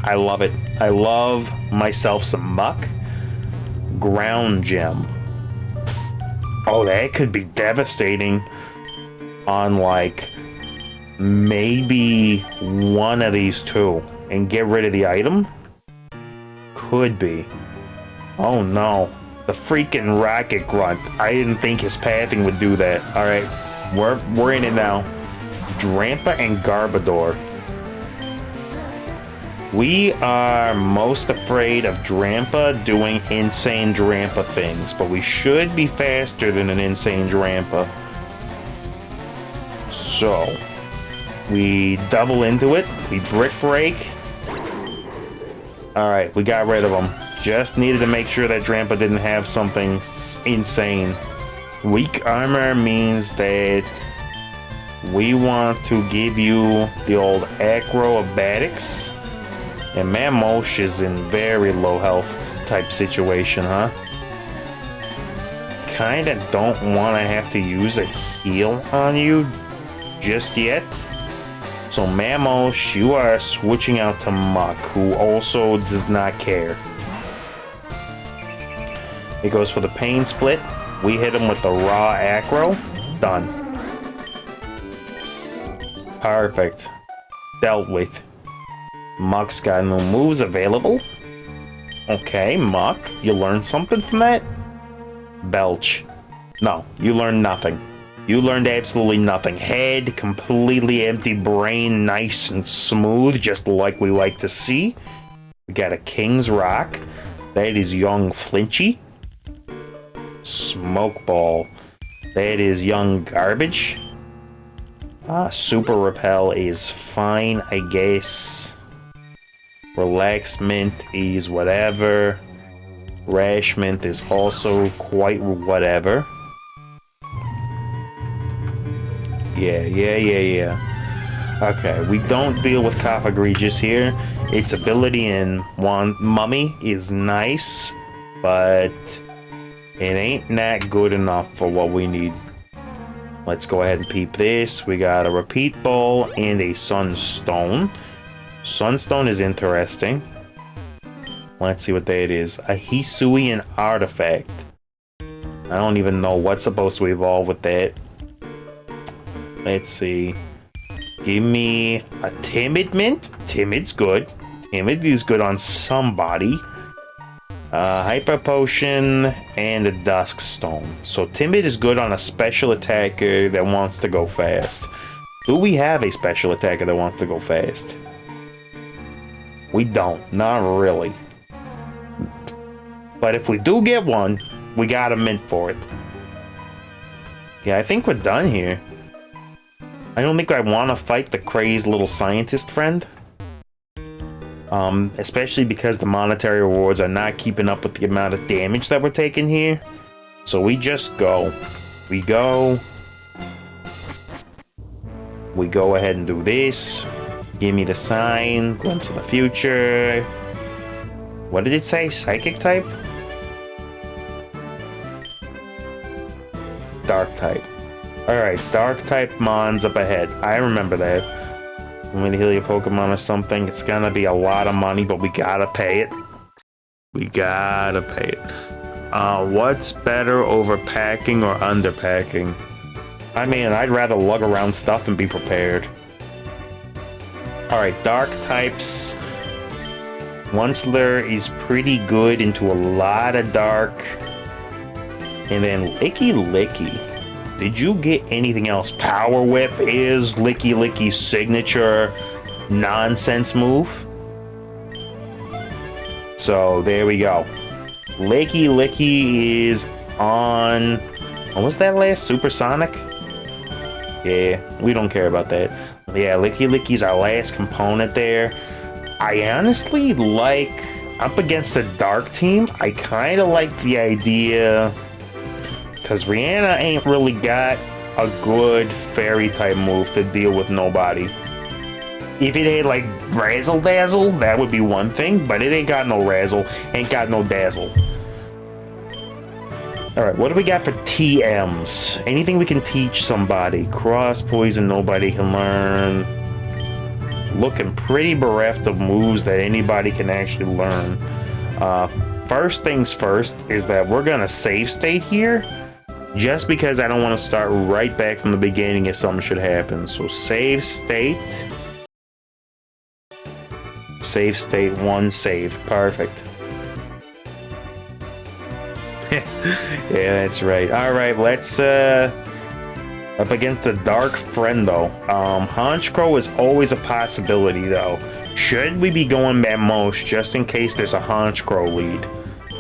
I love it. I love myself some Muck. Ground Gem. Oh, that could be devastating on, like, maybe one of these two. And get rid of the item? Could be. Oh, no. The freaking Rocket Grunt. I didn't think his pathing would do that. Alright, we're in it now. Drampa and Garbodor. We are most afraid of Drampa doing insane Drampa things, but we should be faster than an insane Drampa. So, we double into it, we Brick Break. Alright, we got rid of him. Just needed to make sure that Drampa didn't have something insane. Weak armor means that we want to give you the old Acrobatics. And Mamosh is in very low health type situation, huh? Kinda don't want to have to use a heal on you just yet. So Mamosh, you are switching out to Muck, who also does not care. It goes for the Pain Split. We hit him with the raw Acro. Done. Perfect. Dealt with. Muck's got no moves available. Okay, Muck, you learned something from that? Belch. No, you learned nothing. You learned absolutely nothing. Head, completely empty, brain nice and smooth, just like we like to see. We got a King's Rock. That is young Flinchy. Smoke Ball. That is young Garbage. Super Repel is fine, I guess. Relaxment is whatever. Rashment is also quite whatever. Yeah. Okay, we don't deal with Cop Egregious here. Its ability in Mummy is nice, but it ain't that good enough for what we need. Let's go ahead and peep this. We got a Repeat Ball and a Sunstone. Sunstone is interesting. Let's see what that is. A Hisuian artifact. I don't even know what's supposed to evolve with that. Let's see. Give me a Timid Mint. Timid's good. Timid is good on somebody. Hyper Potion and a Dusk Stone. So Timid is good on a special attacker that wants to go fast. Do we have a special attacker that wants to go fast? We don't. Not really. But if we do get one, we got a mint for it. Yeah, I think we're done here. I don't think I want to fight the crazed little scientist friend. Especially because the monetary rewards are not keeping up with the amount of damage that we're taking here. So we just go. We go ahead and do this. Give me the sign. Glimpse of the future. What did it say? Psychic type? Dark type. Alright, Dark type Mon's up ahead. I remember that. I'm gonna heal your Pokemon or something. It's gonna be a lot of money, but we gotta pay it. We gotta pay it. What's better, overpacking or underpacking? I mean, I'd rather lug around stuff and be prepared. Alright, Dark types. Onceler is pretty good into a lot of Dark. And then Licky. Did you get anything else? Power Whip is Licky's signature nonsense move. So there we go. Licky is on... What was that last? Supersonic? Yeah, we don't care about that. Yeah, Licky's our last component there. I honestly like... Up against the Dark team, I kind of like the idea... Because Rihanna ain't really got a good fairy type move to deal with nobody. If it had like Razzle Dazzle, that would be one thing, but it ain't got no Razzle, ain't got no Dazzle. Alright, what do we got for TMs? Anything we can teach somebody? Cross Poison, nobody can learn. Looking pretty bereft of moves that anybody can actually learn. First things first is that we're gonna save state here. Just because I don't want to start right back from the beginning if something should happen. So save state. Save state 1 saved. Perfect. Yeah, that's right. Alright, let's up against the Dark Friendo. Honchkrow is always a possibility though. Should we be going Mamosh just in case there's a Honchkrow lead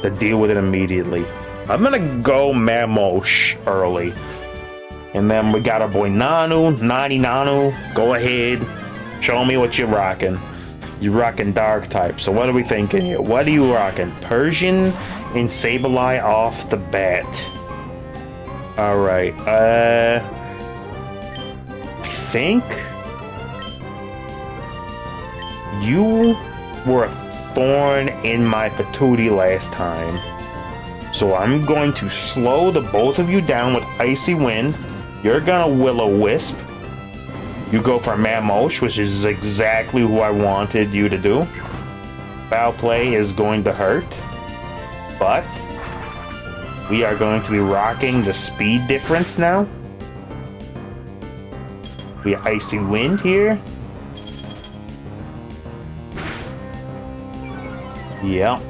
to deal with it immediately? I'm gonna go Mamosh early. And then we got our boy Nanu. Go ahead. Show me what you're rocking. You're rocking Dark type. So what are we thinking here? What are you rocking? Persian and Sableye off the bat. Alright. I think you were a thorn in my patootie last time. So I'm going to slow the both of you down with Icy Wind. You're gonna Will-O-Wisp. You go for Mamosh, which is exactly who I wanted you to do. Foul Play is going to hurt. But we are going to be rocking the speed difference now. We have Icy Wind here. Yep.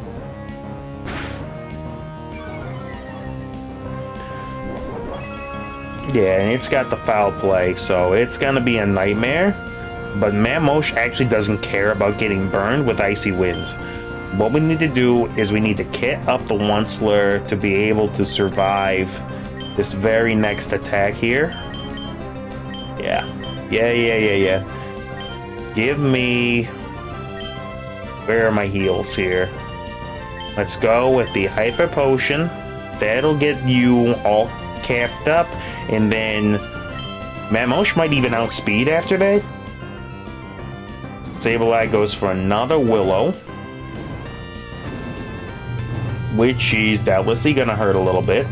Yeah, and it's got the Foul Play, so it's gonna be a nightmare. But Mamosh actually doesn't care about getting burned with Icy Winds. What we need to do is we need to kit up the Onceler to be able to survive this very next attack here. Yeah. Yeah. Give me... Where are my heals here? Let's go with the Hyper Potion. That'll get you all capped up. And then... Mamosh might even outspeed after that. Sableye goes for another Willow. Which is doubtlessly gonna hurt a little bit.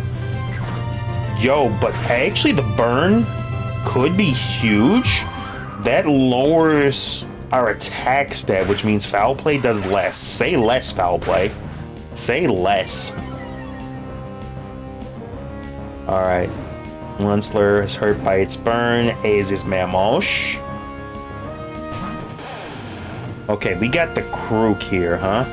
Yo, but actually the burn could be huge. That lowers our attack stat, which means foul play does less. Say less, foul play. Say less. Alright. Lunsler is hurt by its burn, as is Mamosh. Okay, we got the Krook here, huh?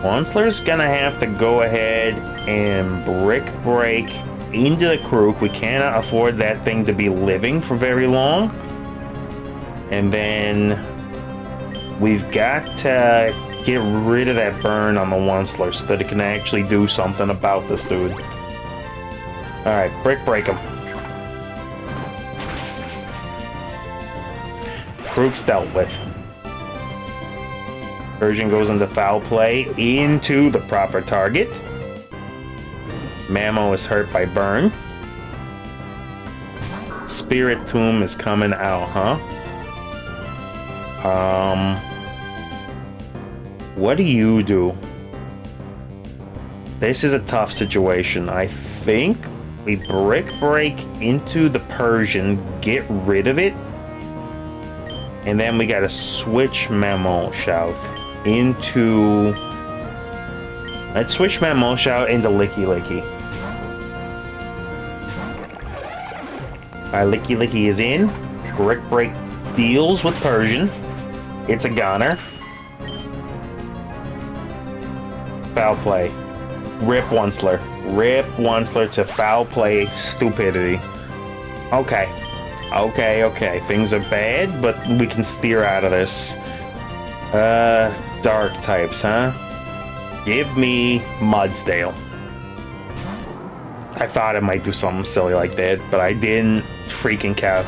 Lunsler's gonna have to go ahead and Brick Break into the Krook. We cannot afford that thing to be living for very long. And then we've got to get rid of that burn on the Lunsler so that it can actually do something about this dude. Alright, Brick Break him. Krook's dealt with. Persian goes into foul play into the proper target. Mamo is hurt by burn. Spirit Tomb is coming out, huh? What do you do? This is a tough situation. I think we Brick Break into the Persian, get rid of it, and then we gotta switch Mamosh out into... Let's switch Mamosh out into Licky Licky. Alright, Licky Licky is in. Brick Break deals with Persian. It's a goner. Foul play. Rip Lunsler. Rip Lunsler to foul play stupidity. Okay. Okay. Things are bad, but we can steer out of this. Dark types, huh? Give me Mudsdale. I thought it might do something silly like that, but I didn't freaking calc.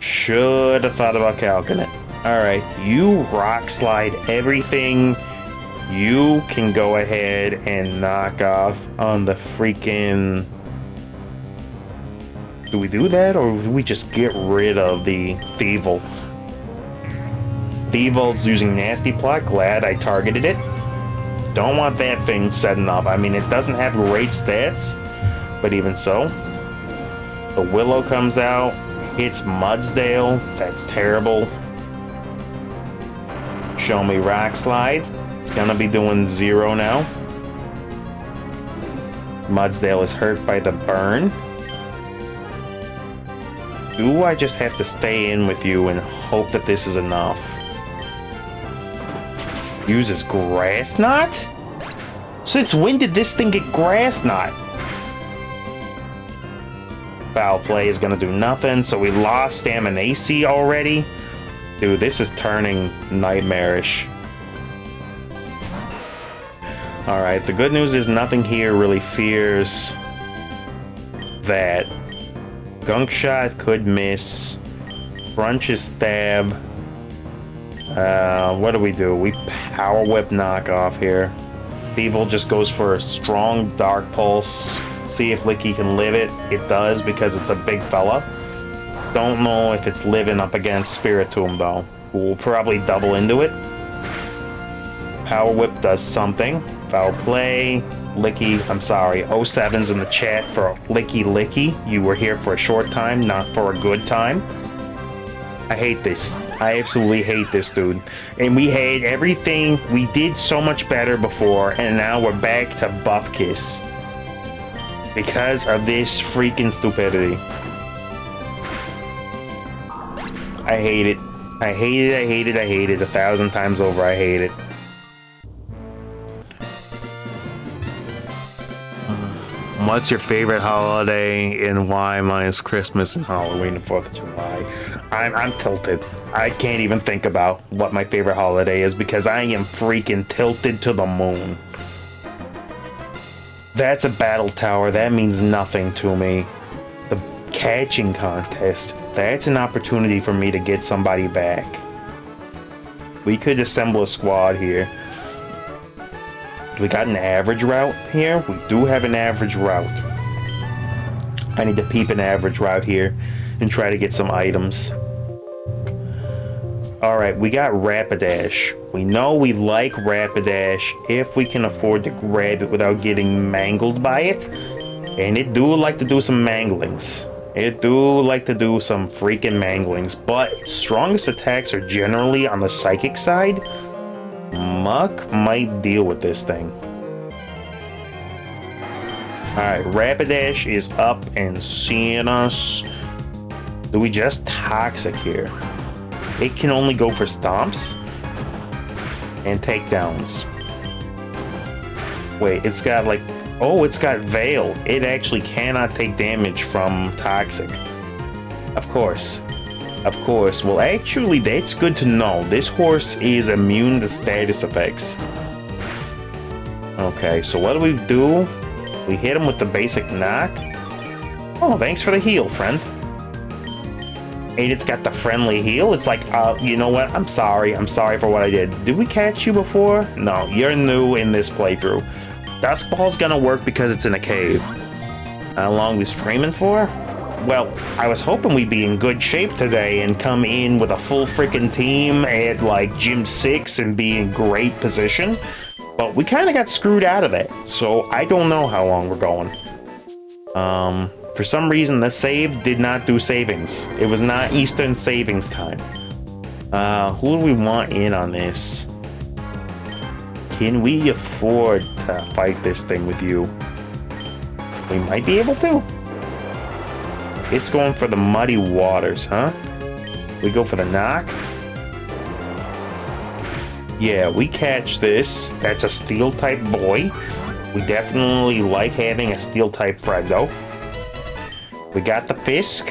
Should have thought about calcing it. Alright, you Rock Slide everything you can go ahead and knock off on the freaking... Do we do that, or do we just get rid of the Thievul? Thievel's using Nasty Plot. Glad I targeted it. Don't want that thing setting up. I mean, it doesn't have great stats, but even so. The Willow comes out, hits Mudsdale. That's terrible. Show me Rock Slide. It's gonna be doing 0 now. Mudsdale is hurt by the burn. Do I just have to stay in with you and hope that this is enough? Uses Grass Knot? Since when did this thing get Grass Knot? Foul play is gonna do nothing, so we lost Staminacy already. Dude, this is turning nightmarish. Alright, the good news is nothing here really fears that. Gunk Shot could miss. Crunch's Stab. What do? We Power Whip knockoff here. Thievul just goes for a strong Dark Pulse. See if Licky can live it. It does because it's a big fella. Don't know if it's living up against Spiritomb though. We'll probably double into it. Power Whip does something. Foul play. Licky, I'm sorry. 07's in the chat for Licky Licky. You were here for a short time, not for a good time. I hate this. I absolutely hate this, dude. And we had everything. We did so much better before, and now we're back to Bupkis. Because of this freaking stupidity. I hate it. I hate it 1,000 times over. I hate it. What's your favorite holiday and why? Mine is Christmas and Halloween and 4th of July. I'm tilted. I can't even think about what my favorite holiday is because I am freaking tilted to the moon. That's a battle tower. That means nothing to me. The catching contest. That's an opportunity for me to get somebody back. We could assemble a squad here. We got an average route here. We do have an average route. I need to peep an average route here and try to get some items. Alright, we got Rapidash. We know we like Rapidash if we can afford to grab it without getting mangled by it. And it do like to do some manglings. It do like to do some freaking manglings. But its strongest attacks are generally on the psychic side. Muck might deal with this thing. Alright, Rapidash is up and seeing us. Do we just Toxic here? It can only go for stomps and takedowns. Wait, it's got like... Oh, it's got Veil. It actually cannot take damage from Toxic. Of course. Of course. Well, actually, that's good to know. This horse is immune to status effects. Okay, so what do? We hit him with the basic knock. Oh, thanks for the heal, friend. And it's got the friendly heal. It's like, you know what? I'm sorry. I'm sorry for what I did. Did we catch you before? No, you're new in this playthrough. Duskball's gonna work because it's in a cave. How long we streaming for? Well, I was hoping we'd be in good shape today and come in with a full freaking team at like Gym 6 and be in great position. But we kind of got screwed out of that. So I don't know how long we're going. For some reason, the save did not do savings. It was not Eastern savings time. Who do we want in on this? Can we afford to fight this thing with you? We might be able to. It's going for the muddy waters, huh? We go for the knock. Yeah, we catch this. That's a steel type boy. We definitely like having a steel type friendo. We got the Fisk.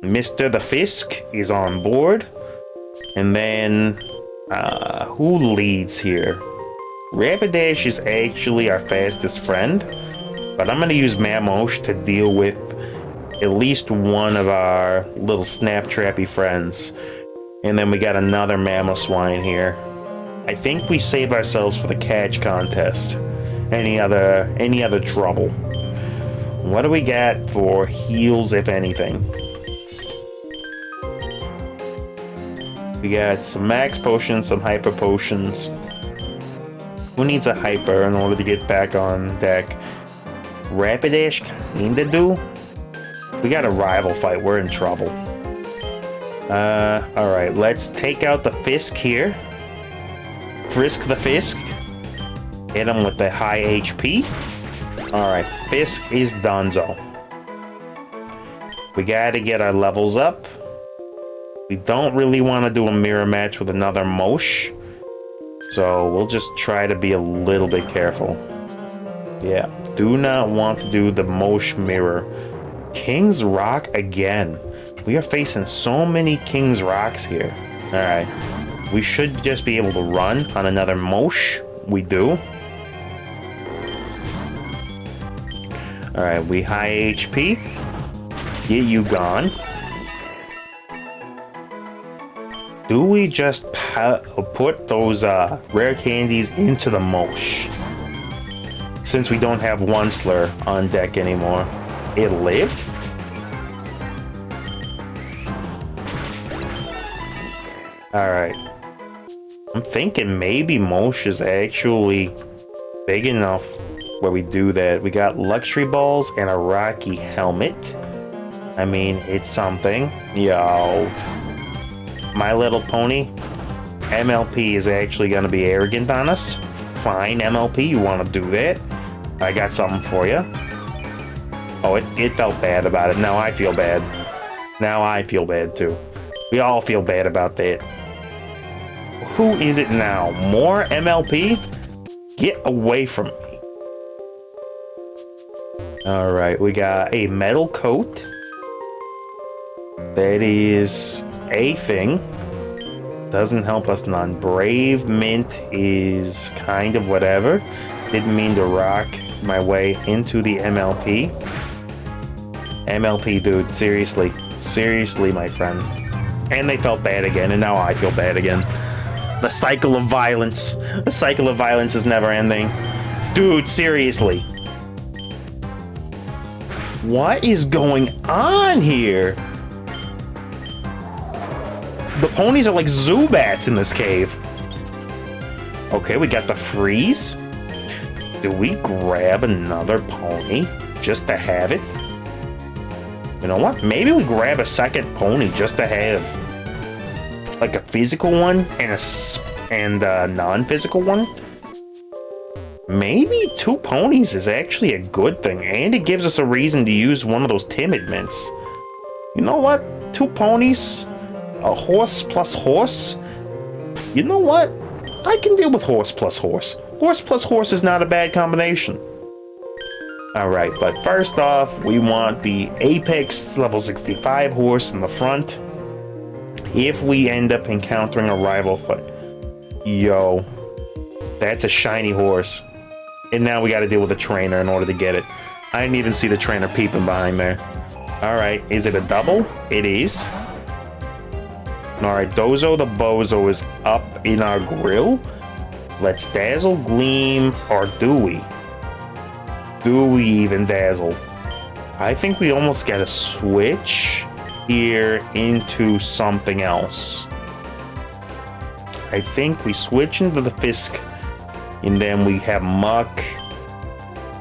Mr. the Fisk is on board. And then, who leads here? Rapidash is actually our fastest friend, but I'm going to use Mamosh to deal with at least one of our little snap trappy friends. And then we got another Mamoswine here. I think we save ourselves for the catch contest. Any other trouble. What do we got for heals, if anything? We got some max potions, some hyper potions. Who needs a hyper in order to get back on deck? Rapidash kinda do. We got a rival fight, we're in trouble. Alright, let's take out the Fisk here. Frisk the Fisk. Hit him with the high HP. Alright, Fisk is donezo. We gotta get our levels up. We don't really want to do a mirror match with another Mosh. So we'll just try to be a little bit careful. Yeah, do not want to do the Mosh mirror. King's Rock again. We are facing so many King's Rocks here. Alright. We should just be able to run on another Mosh. We do. Alright, we high HP. Get you gone. Do we just put those rare candies into the Mosh? Since we don't have Onceler on deck anymore. It lived? Alright. I'm thinking maybe Mosh is actually big enough where we do that. We got luxury balls and a Rocky helmet. I mean, it's something. Yo. My Little Pony. MLP is actually going to be arrogant on us. Fine, MLP, you want to do that? I got something for you. Oh, it felt bad about it. Now I feel bad. Now I feel bad too. We all feel bad about that. Who is it now? More MLP? Get away from me. Alright, we got a metal coat. That is a thing. Doesn't help us none. Brave Mint is kind of whatever. Didn't mean to rock my way into the MLP. MLP, dude. Seriously. Seriously, my friend. And they felt bad again, and now I feel bad again. The cycle of violence. The cycle of violence is never ending. Dude, seriously. What is going on here? The ponies are like Zubats in this cave. Okay, we got the freeze. Do we grab another pony just to have it? You know what? Maybe we grab a second pony just to have like a physical one and a non-physical one. Maybe 2 ponies is actually a good thing, and it gives us a reason to use one of those timid mints. You know what? 2 ponies, a horse plus horse. You know what? I can deal with horse plus horse. Horse plus horse is not a bad combination. Alright, but first off, we want the Apex level 65 horse in the front. If we end up encountering a rival fight. Yo, that's a shiny horse. And now we gotta deal with a trainer in order to get it. I didn't even see the trainer peeping behind there. Alright, is it a double? It is. Alright, Dozo the Bozo is up in our grill. Let's Dazzle Gleam, or do we? Do we even Dazzle? I think we almost gotta switch here into something else. I think we switch into the Fisk, and then we have Muck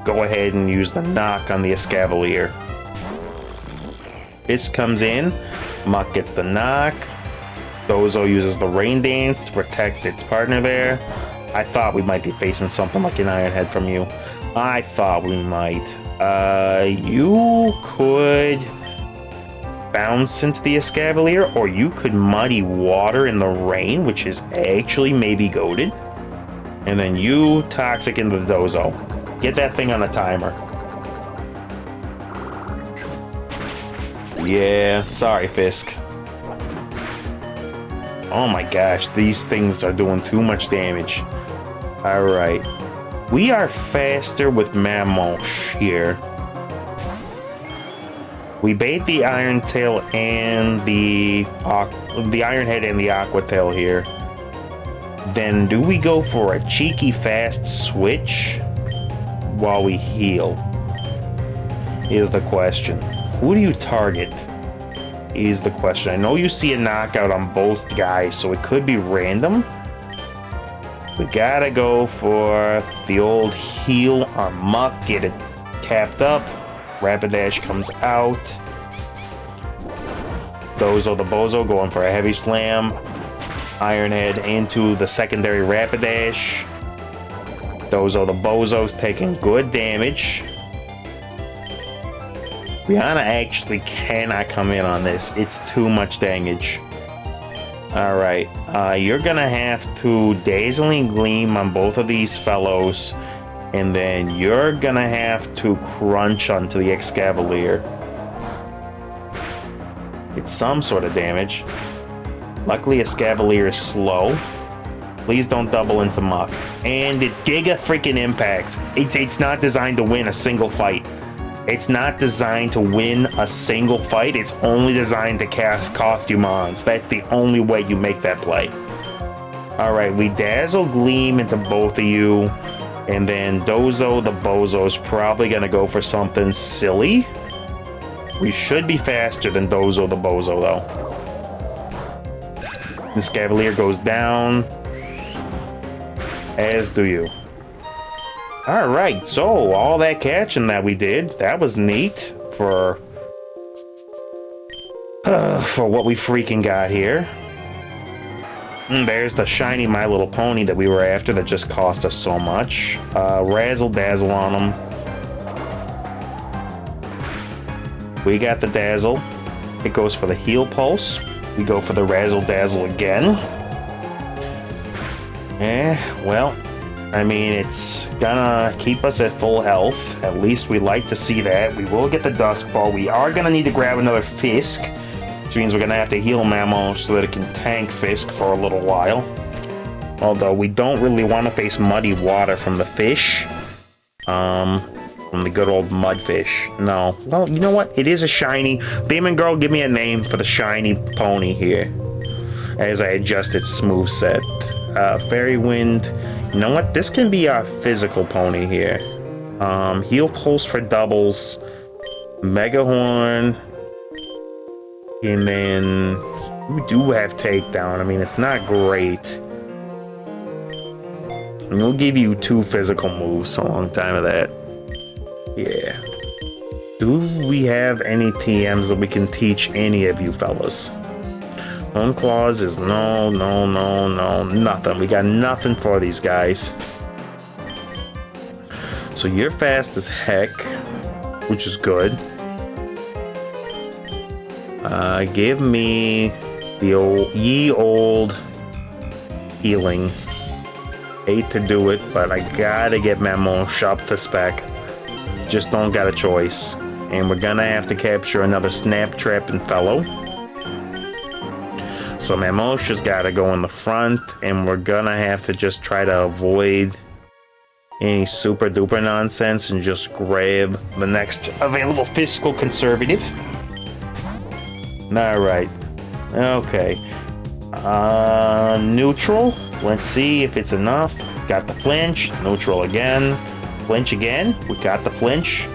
go ahead and use the knock on the Escavalier. Fisk comes in, Muck gets the knock. Dozo uses the Rain Dance to protect its partner there. I thought we might be facing something like an Iron Head from you. I thought we might. You could bounce into the Escavalier, or you could Muddy Water in the rain, which is actually maybe goated. And then you Toxic into the Dozo. Get that thing on a timer. Yeah, sorry, Fisk. Oh my gosh, these things are doing too much damage. Alright. We are faster with Mamosh here. We bait the Iron Tail and the Iron Head and the Aqua Tail here. Then do we go for a cheeky fast switch while we heal? Is the question. Who do you target? Is the question. I know you see a knockout on both guys, so it could be random. We gotta go for the old heal on Muck, get it capped up. Rapidash comes out. Dozo the Bozo going for a heavy slam. Iron Head into the secondary Rapidash. Dozo the Bozo's taking good damage. Rihanna actually cannot come in on this. It's too much damage. Alright, you're gonna have to Dazzling Gleam on both of these fellows, and then you're gonna have to crunch onto the Escavalier. It's some sort of damage. Luckily, Escavalier is slow. Please don't double into Muck. And it Giga freaking impacts. It's not designed to win a single fight. It's not designed to win a single fight. It's only designed to cost you mons. That's the only way you make that play. Alright, we Dazzle Gleam into both of you. And then Dozo the Bozo is probably going to go for something silly. We should be faster than Dozo the Bozo, though. This Cavalier goes down. As do you. Alright, so all that catching that we did, that was neat for what we freaking got here. And there's the shiny My Little Pony that we were after that just cost us so much. Razzle Dazzle on them. We got the Dazzle. It goes for the Heal Pulse. We go for the Razzle Dazzle again. Well, I mean, it's gonna keep us at full health. At least we like to see that. We will get the Dusk Ball. We are gonna need to grab another Fisk, which means we're gonna have to heal Mamo so that it can tank Fisk for a little while. Although we don't really want to face Muddy Water from the fish. From the good old mudfish. No. Well, you know what? It is a shiny. Demon Girl, give me a name for the shiny pony here. As I adjust its smooth set. Fairy Wind. You know what? This can be our physical pony here. Heal Pulse for doubles. Mega Horn. And then we do have Takedown. I mean, it's not great. And we'll give you 2 physical moves, so a long time of that. Yeah. Do we have any TMs that we can teach any of you fellas? Bone Claws is no, nothing. We got nothing for these guys. So you're fast as heck, which is good. Give me the old healing. Hate to do it, but I gotta get Mamosh up to spec. Just don't got a choice. And we're gonna have to capture another Snap Trap and Fellow. So Mamosh has gotta go in the front, and we're gonna have to just try to avoid any super duper nonsense and just grab the next available fiscal conservative. Alright. Okay. Neutral. Let's see if it's enough. Got the flinch. Neutral again. Flinch again. We got the flinch.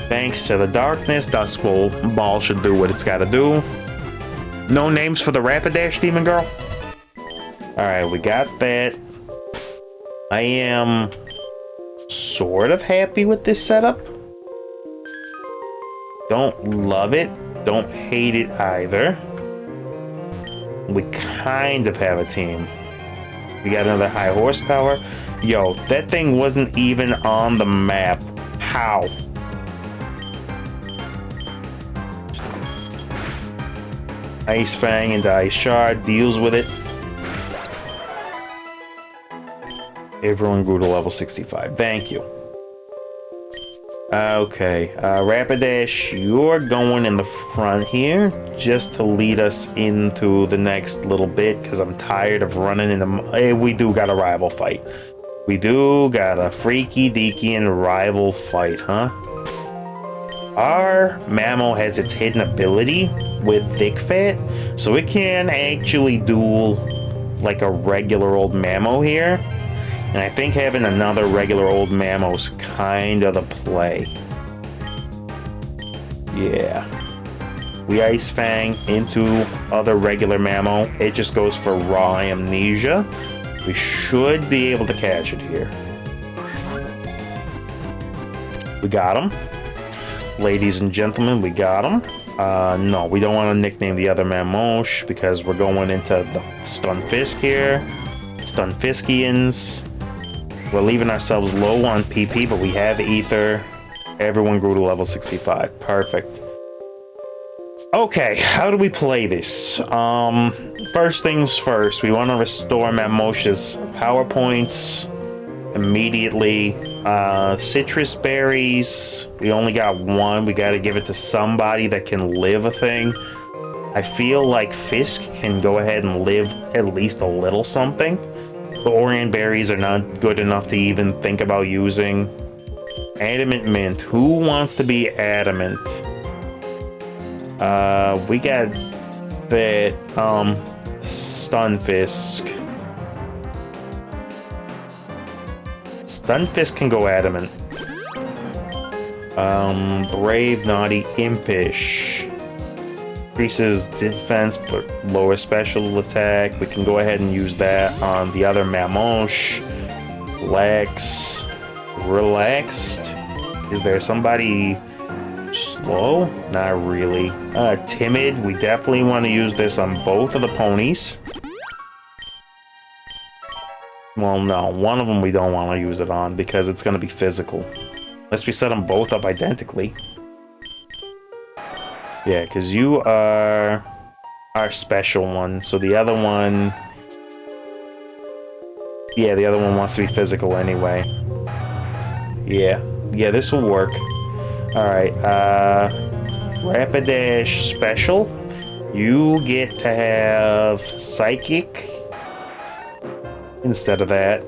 Thanks to the darkness, Dust Ball should do what it's got to do. No names for the Rapidash, Demon Girl? Alright, we got that. I am sort of happy with this setup. Don't love it. Don't hate it either. We kind of have a team. We got another high horsepower. Yo, that thing wasn't even on the map. How? Ice Fang into Ice Shard deals with it. Everyone grew to level 65. Thank you. Okay, Rapidash, you're going in the front here just to lead us into the next little bit because I'm tired of running into. Hey, we do got a rival fight. We do got a freaky deaky and rival fight, huh? Our Mamo has its hidden ability with Thick Fat, so it can actually duel like a regular old Mamo here. And I think having another regular old Mamo's kind of the play. Yeah. We Ice Fang into other regular Mamo. It just goes for raw amnesia. We should be able to catch it here. We got him. Ladies and gentlemen, we got him. No, we don't want to nickname the other Mamosh because we're going into the Stunfisk here. Stunfiskians. We're leaving ourselves low on PP, but we have Ether. Everyone grew to level 65. Perfect. Okay, how do we play this? First things first, we want to restore Mamosh's power points immediately. Citrus berries, we only got 1. We got to give it to somebody that can live a thing. I feel like Fisk can go ahead and live at least a little something. The Orion berries are not good enough to even think about using. Adamant Mint. Who wants to be adamant? We got that Stunfisk. Stunfisk can go adamant. Brave, naughty, impish. Increases defense but lower special attack. We can go ahead and use that on the other Mamosh. Relaxed. Is there somebody slow? Not really. Timid. We definitely want to use this on both of the ponies. Well, no, one of them we don't want to use it on because it's going to be physical. Unless we set them both up identically. Yeah, because you are our special one, so the other one... Yeah, the other one wants to be physical anyway. Yeah, this will work. Alright, Rapidash Special. You get to have Psychic instead of that.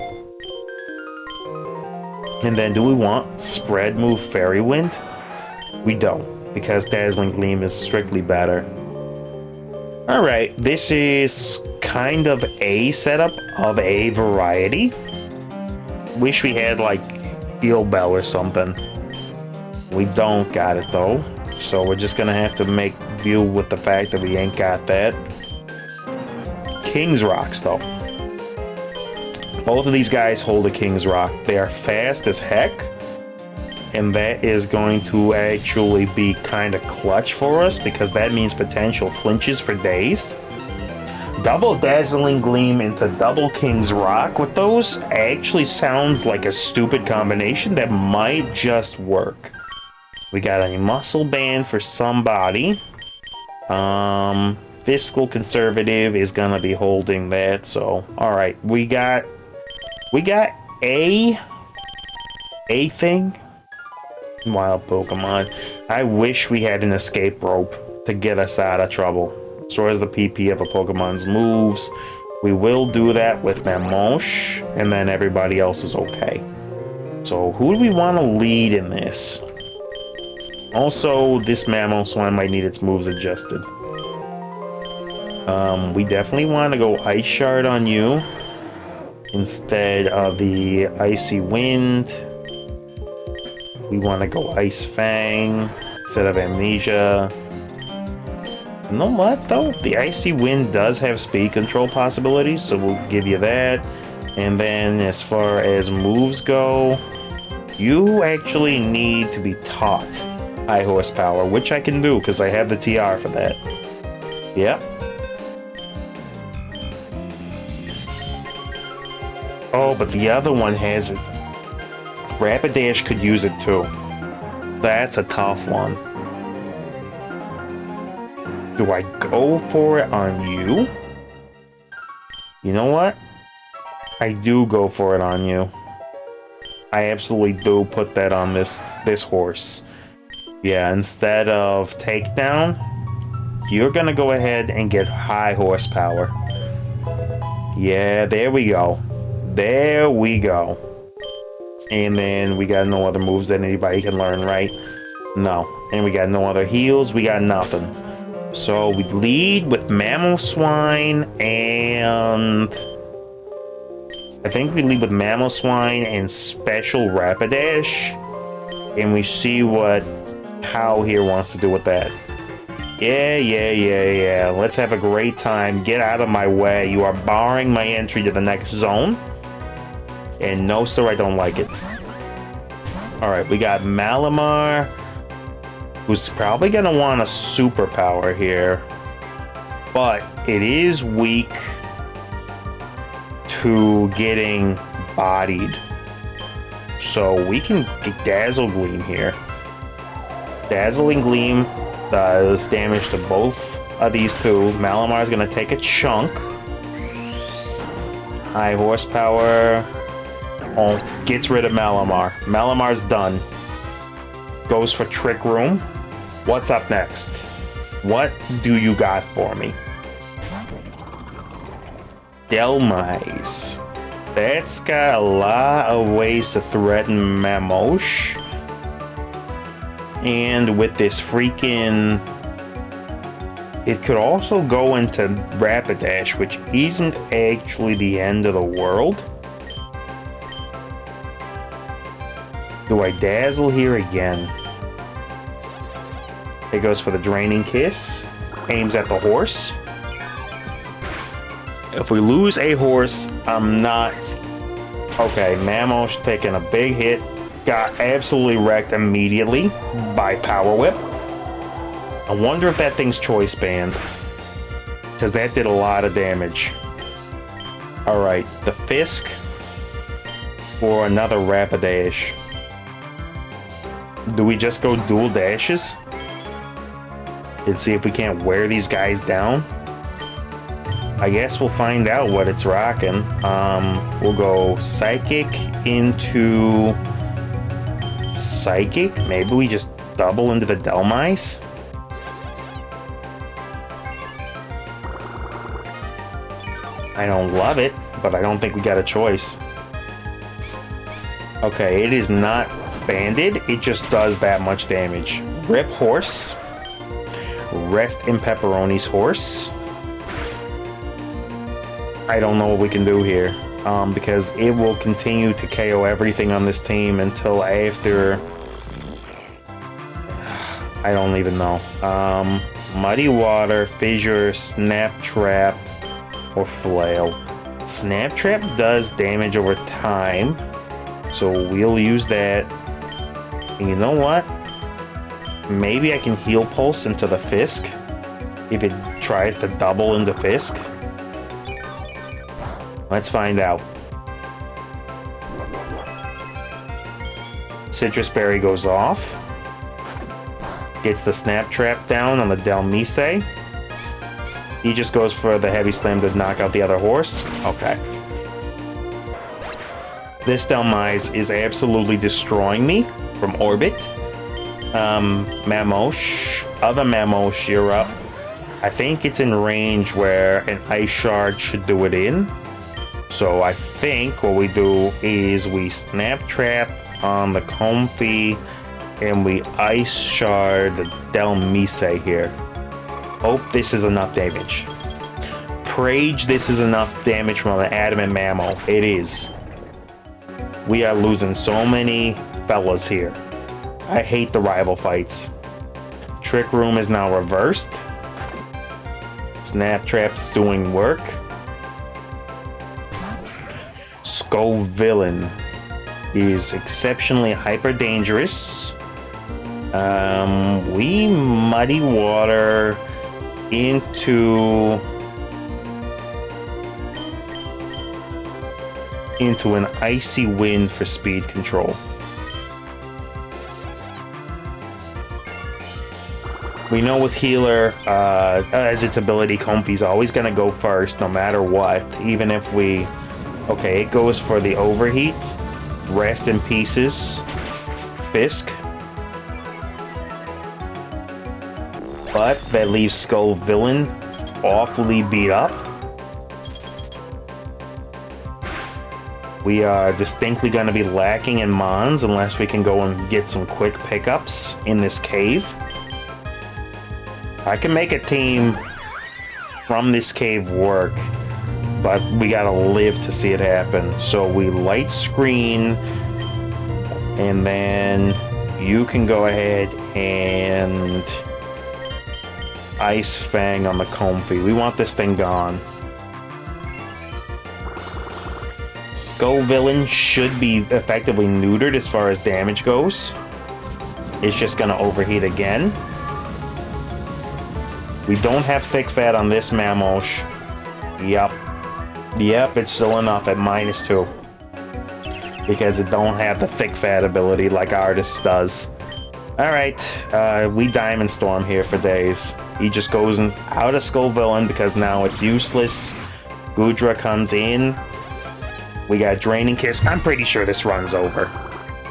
And then do we want spread move Fairy Wind? We don't, because Dazzling Gleam is strictly better. Alright, this is kind of a setup of a variety. Wish we had like Heal Bell or something. We don't got it though, so we're just gonna have to make deal with the fact that we ain't got that. King's Rocks though. Both of these guys hold a King's Rock. They are fast as heck, and that is going to actually be kind of clutch for us because that means potential flinches for days. Double Dazzling Gleam into double King's Rock with those actually sounds like a stupid combination that might just work. We got a Muscle Band for somebody. Fiscal Conservative is gonna be holding that, so alright, we got a thing. Wild Pokemon. I wish we had an escape rope to get us out of trouble. Destroys the PP of a Pokemon's moves. We will do that with Mamosh, and then everybody else is okay. So who do we want to lead in this? Also, this Mamoswine might need its moves adjusted. We definitely want to go Ice Shard on you instead of the Icy Wind. We want to go Ice Fang instead of Amnesia. You know what, though? The Icy Wind does have speed control possibilities, so we'll give you that. And then as far as moves go, you actually need to be taught High Horsepower, which I can do because I have the TR for that. Yep. Oh, but the other one has it. Rapidash could use it too. That's a tough one. Do I go for it on you? You know what? I do go for it on you. I absolutely do put that on this horse. Yeah, instead of takedown, you're gonna go ahead and get High Horsepower. Yeah, there we go. There we go. And then we got no other moves that anybody can learn, right? No. And we got no other heals. We got nothing. So we lead with Mamoswine and... I think we lead with Mamoswine and Special Rapidash. And we see what How here wants to do with that. Yeah. Let's have a great time. Get out of my way. You are barring my entry to the next zone. And no, sir, I don't like it. Alright, we got Malamar, who's probably going to want a superpower here. But it is weak to getting bodied. So we can get Dazzle Gleam here. Dazzling Gleam does damage to both of these two. Malamar's going to take a chunk. High Horsepower. Oh, gets rid of Malamar. Malamar's done. Goes for Trick Room. What's up next? What do you got for me? Delmise. That's got a lot of ways to threaten Mamosh. And with this freaking... It could also go into Rapidash, which isn't actually the end of the world. Do I Dazzle here again? It goes for the Draining Kiss. Aims at the horse. If we lose a horse, I'm not... Okay, Mamosh taking a big hit. Got absolutely wrecked immediately by Power Whip. I wonder if that thing's Choice Band. Because that did a lot of damage. Alright, the Fisk. Or another Rapidash. Do we just go dual dashes? And see if we can't wear these guys down? I guess we'll find out what it's rocking. We'll go Psychic into Psychic. Maybe we just double into the Delmise. I don't love it, but I don't think we got a choice. Okay, it is not banded. It just does that much damage. Rip Horse. Rest in Pepperoni's Horse. I don't know what we can do here. Because it will continue to KO everything on this team until after... I don't even know. Muddy Water, Fissure, Snap Trap, or Flail. Snap Trap does damage over time, so we'll use that. And you know what? Maybe I can Heal Pulse into the Fisk if it tries to double into Fisk. Let's find out. Citrus Berry goes off. Gets the Snap Trap down on the Delmise. He just goes for the Heavy Slam to knock out the other horse. Okay. This Delmise is absolutely destroying me from orbit. Mamosh. Other Mamosh, you're up. I think it's in range where an Ice Shard should do it in. So I think what we do is we Snap Trap on the Comfey and we Ice Shard the Delmise here. Hope this is enough damage. Prage, this is enough damage from the Adamant Mammo. It is. We are losing so many fellas here. I hate the rival fights. Trick Room is now reversed. Snap Trap's doing work. Villain is exceptionally hyper dangerous. We Muddy Water into an Icy Wind for speed control. We know with Healer, as its ability, Comfey's always going to go first no matter what, even if we... Okay, it goes for the Overheat, Rest in Pieces, Fisk. But that leaves Skull Villain awfully beat up. We are distinctly going to be lacking in Mons unless we can go and get some quick pickups in this cave. I can make a team from this cave work, but we gotta live to see it happen. So we Light Screen, and then you can go ahead and Ice Fang on the Comfey. We want this thing gone. Skull Villain should be effectively neutered as far as damage goes. It's just gonna overheat again. We don't have Thick Fat on this Mamosh. Yep, it's still enough at -2. Because it don't have the Thick Fat ability like Artist does. Alright, we Diamond Storm here for days. He just goes out of Skull Villain because now it's useless. Goodra comes in. We got Draining Kiss. I'm pretty sure this run's over.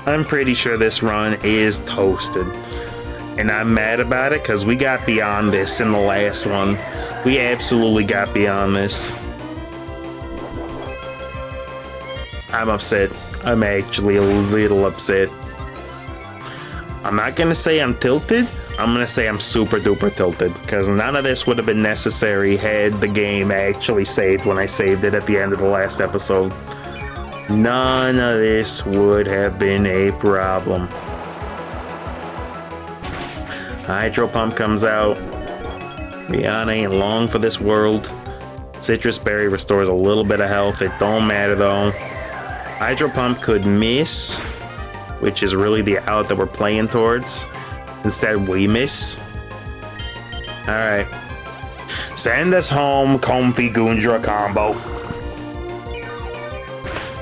I'm pretty sure this run is toasted. And I'm mad about it because we got beyond this in the last one. We absolutely got beyond this. I'm upset. I'm actually a little upset. I'm not gonna say I'm tilted. I'm gonna say I'm super duper tilted because none of this would have been necessary had the game actually saved when I saved it at the end of the last episode. None of this would have been a problem. Hydro Pump comes out. Rihanna ain't long for this world. Citrus Berry restores a little bit of health. It don't matter though. Hydro Pump could miss, which is really the out that we're playing towards. Instead, we miss. Alright. Send us home, Comfey Goondra combo.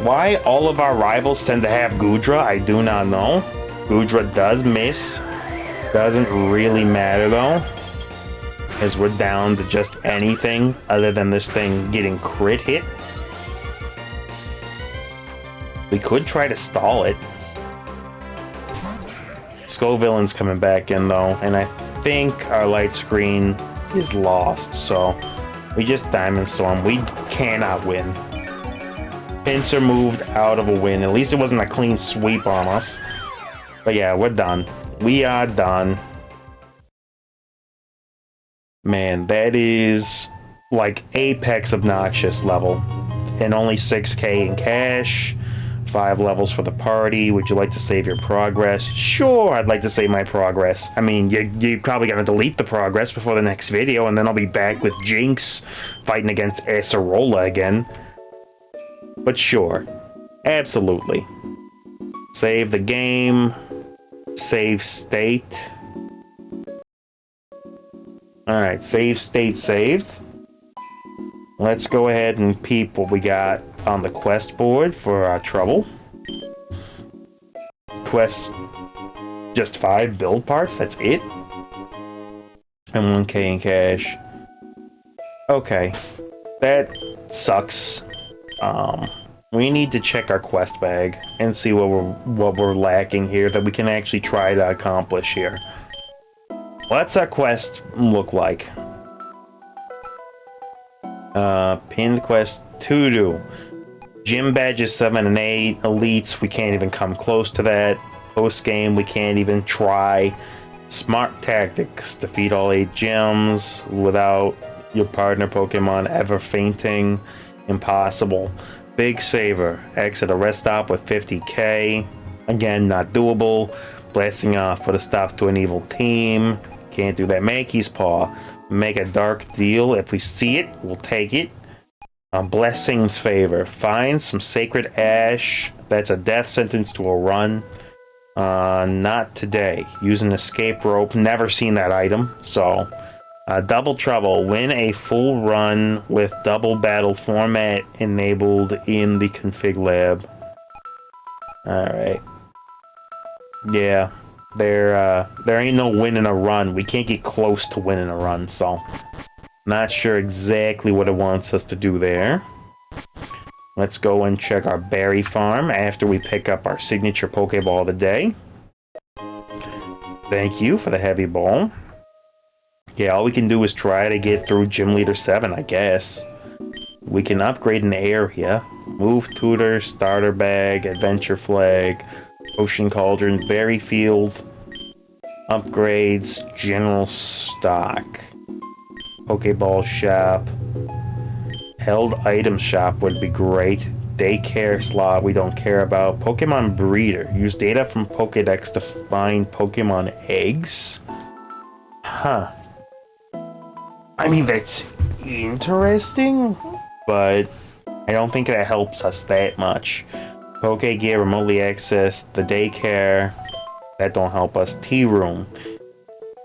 Why all of our rivals tend to have Goodra, I do not know. Goodra does miss. Doesn't really matter though, as we're down to just anything other than this thing getting crit hit. We could try to stall it. Skull Villain's coming back in though, and I think our Light Screen is lost, so we just Diamond Storm. We cannot win. Pincer moved out of a win. At least it wasn't a clean sweep on us. But yeah, we're done. We are done. Man, that is like apex obnoxious level. And only 6k in cash. 5 levels for the party. Would you like to save your progress? Sure, I'd like to save my progress. I mean, you're probably going to delete the progress before the next video, and then I'll be back with Jinx fighting against Acerola again. But sure, absolutely. Save the game. Save state. Alright, save state saved. Let's go ahead and peep what we got on the quest board for our trouble. Quest, just 5 build parts, that's it? And 1k in cash. Okay, that sucks. We need to check our quest bag and see what we're lacking here that we can actually try to accomplish here. What's our quest look like? Pinned quest to do. Gym badges 7 and 8. Elites, we can't even come close to that. Post game, we can't even try. Smart tactics. Defeat all 8 gyms without your partner Pokemon ever fainting. Impossible. Big saver. Exit a rest stop with 50k. Again, not doable. Blasting off for the stops to an evil team. Can't do that. Mankey's Paw. Make a dark deal. If we see it, we'll take it. Blessing's Favor. Find some Sacred Ash. That's a death sentence to a run. Not today. Use an escape rope. Never seen that item. So, Double Trouble. Win a full run with double battle format enabled in the config lab. Alright. Yeah. There ain't no winning a run. We can't get close to winning a run, so not sure exactly what it wants us to do there. Let's go and check our berry farm after we pick up our signature Pokeball of the day. Thank you for the heavy ball. Yeah, all we can do is try to get through Gym Leader 7, I guess. We can upgrade an area. Move Tutor, Starter Bag, Adventure Flag, Ocean Cauldron, Berry Field, Upgrades, General Stock, Pokeball Shop, Held Item Shop would be great. Daycare slot we don't care about. Pokemon Breeder. Use data from Pokedex to find Pokemon eggs? Huh. I mean, that's interesting, but I don't think that helps us that much. Pokegear, remotely access the daycare. That don't help us. Tea room.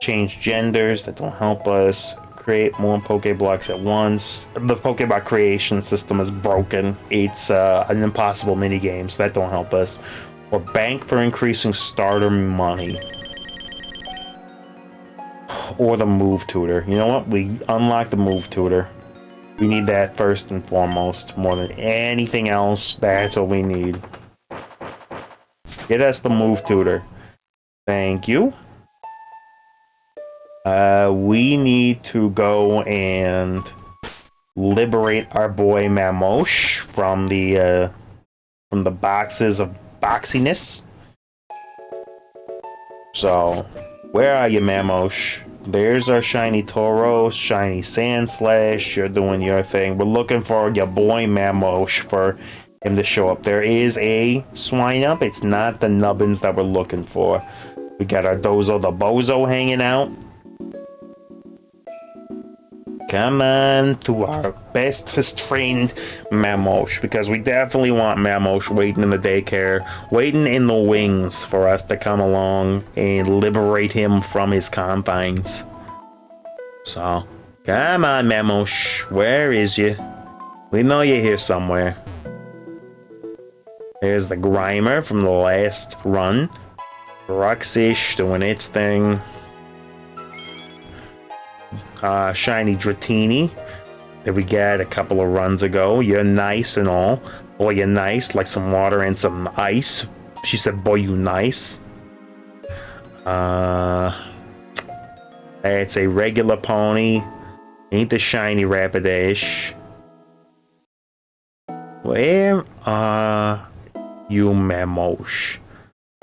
Change genders. That don't help us. Create more Pokeblocks at once. The Pokeblock creation system is broken. It's an impossible minigame, so that don't help us. Or bank for increasing starter money. Or the move tutor. You know what? We unlock the move tutor. We need that first and foremost. More than anything else, that's what we need. Get us the move tutor. Thank you. We need to go and liberate our boy Mamosh from the boxes of boxiness. So, where are you, Mamosh? There's our shiny Tauros, shiny Sandslash. You're doing your thing. We're looking for your boy Mamosh for him to show up. There is a Swinub. It's not the nubbins that we're looking for. We got our Dozo the Bozo hanging out. Come on to our bestest friend, Mamosh, because we definitely want Mamosh waiting in the daycare, waiting in the wings for us to come along and liberate him from his confines. So, come on, Mamosh, where is you? We know you're here somewhere. There's the Grimer from the last run. Roxish doing its thing. Shiny Dratini that we got a couple of runs ago. You're nice and all. Boy, you're nice. Like some water and some ice. She said, boy, you nice. It's a regular pony. Ain't the shiny Rapidash. Where are you, Mamosh?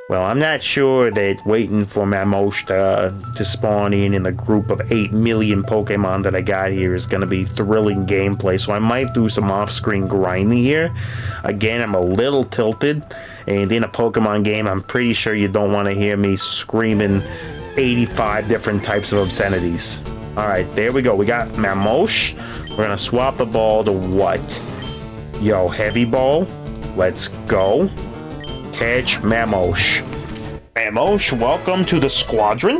Well, I'm not sure that waiting for Mamosh to spawn in the group of 8 million Pokemon that I got here is going to be thrilling gameplay, so I might do some off-screen grinding here. Again, I'm a little tilted, and in a Pokemon game, I'm pretty sure you don't want to hear me screaming 85 different types of obscenities. Alright, there we go. We got Mamosh. We're going to swap the ball to what? Yo, Heavy Ball. Let's go. Catch Mamosh. Mamosh, welcome to the squadron.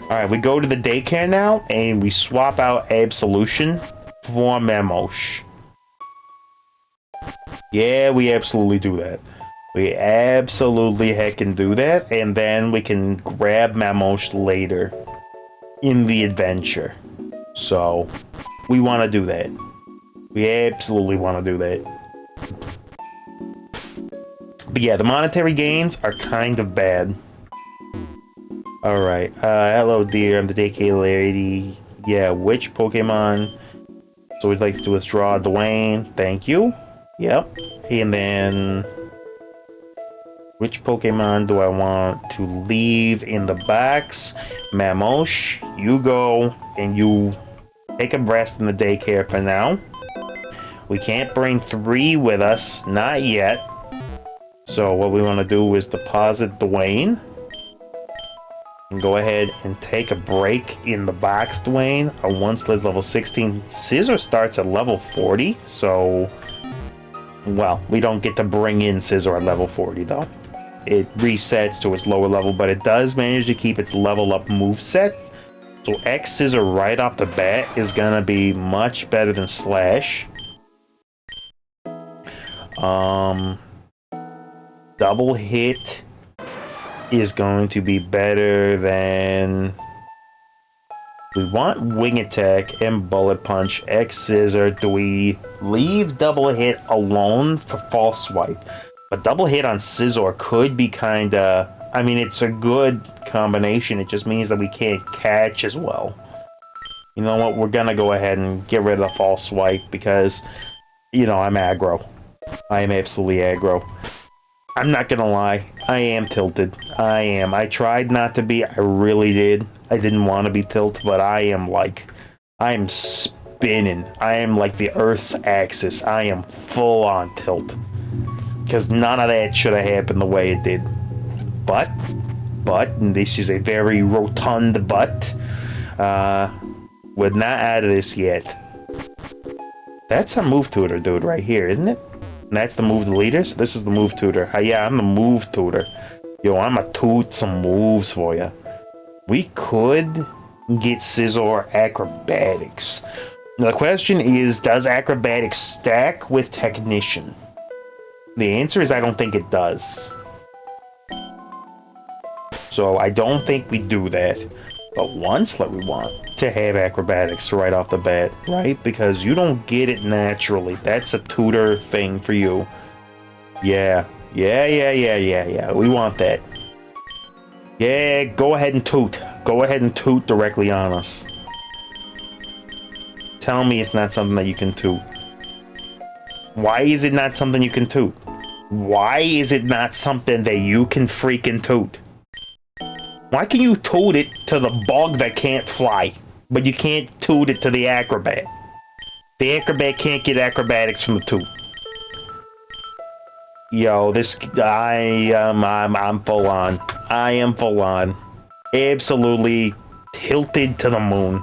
Alright, we go to the daycare now, and we swap out Absolution for Mamosh. Yeah, we absolutely do that. We absolutely heckin' do that, and then we can grab Mamosh later in the adventure. So, we want to do that. We absolutely want to do that. But yeah, the monetary gains are kind of bad. Alright, hello dear, I'm the daycare lady. Yeah, which Pokemon? So we'd like to withdraw Dwayne, thank you. Yep, and then... which Pokemon do I want to leave in the box? Mamosh, you go, and you take a rest in the daycare for now. We can't bring 3 with us, not yet. So what we want to do is deposit Dwayne. And go ahead and take a break in the box, Dwayne. Our one-sliz level 16. Scissor starts at level 40, so... well, we don't get to bring in Scissor at level 40, though. It resets to its lower level, but it does manage to keep its level up moveset. So X Scissor right off the bat is gonna be much better than Slash. Double hit is going to be better than... we want Wing Attack and Bullet Punch, X Scissor. Do we leave double hit alone for False Swipe? But double hit on Scizor could be kinda... I mean, it's a good combination. It just means that we can't catch as well. You know what? We're gonna go ahead and get rid of the False Swipe because, you know, I'm aggro. I am absolutely aggro. I'm not gonna lie. I am tilted. I am. I tried not to be. I really did. I didn't want to be tilted, but I am like... I am spinning. I am like the Earth's axis. I am full on tilt. Because none of that should have happened the way it did. But, and this is a very rotund but, we're not out of this yet. That's a move tutor dude right here, isn't it? And that's the move leader, so this is the move tutor. Yeah, I'm the move tutor. Yo, I'ma toot some moves for you. We could get Scizor Acrobatics. Now, the question is, does Acrobatics stack with Technician? The answer is I don't think it does. So I don't think we do that. But once, like, we want to have Acrobatics right off the bat, right? Because you don't get it naturally. That's a tutor thing for you. Yeah. We want that. Yeah, go ahead and toot. Go ahead and toot directly on us. Tell me it's not something that you can toot. Why is it not something you can toot? Why is it not something that you can freaking toot? Why can you toot it to the bug that can't fly, but you can't toot it to the acrobat? The acrobat can't get acrobatics from the toot. Yo, this... I'm full on. I am full on. Absolutely tilted to the moon.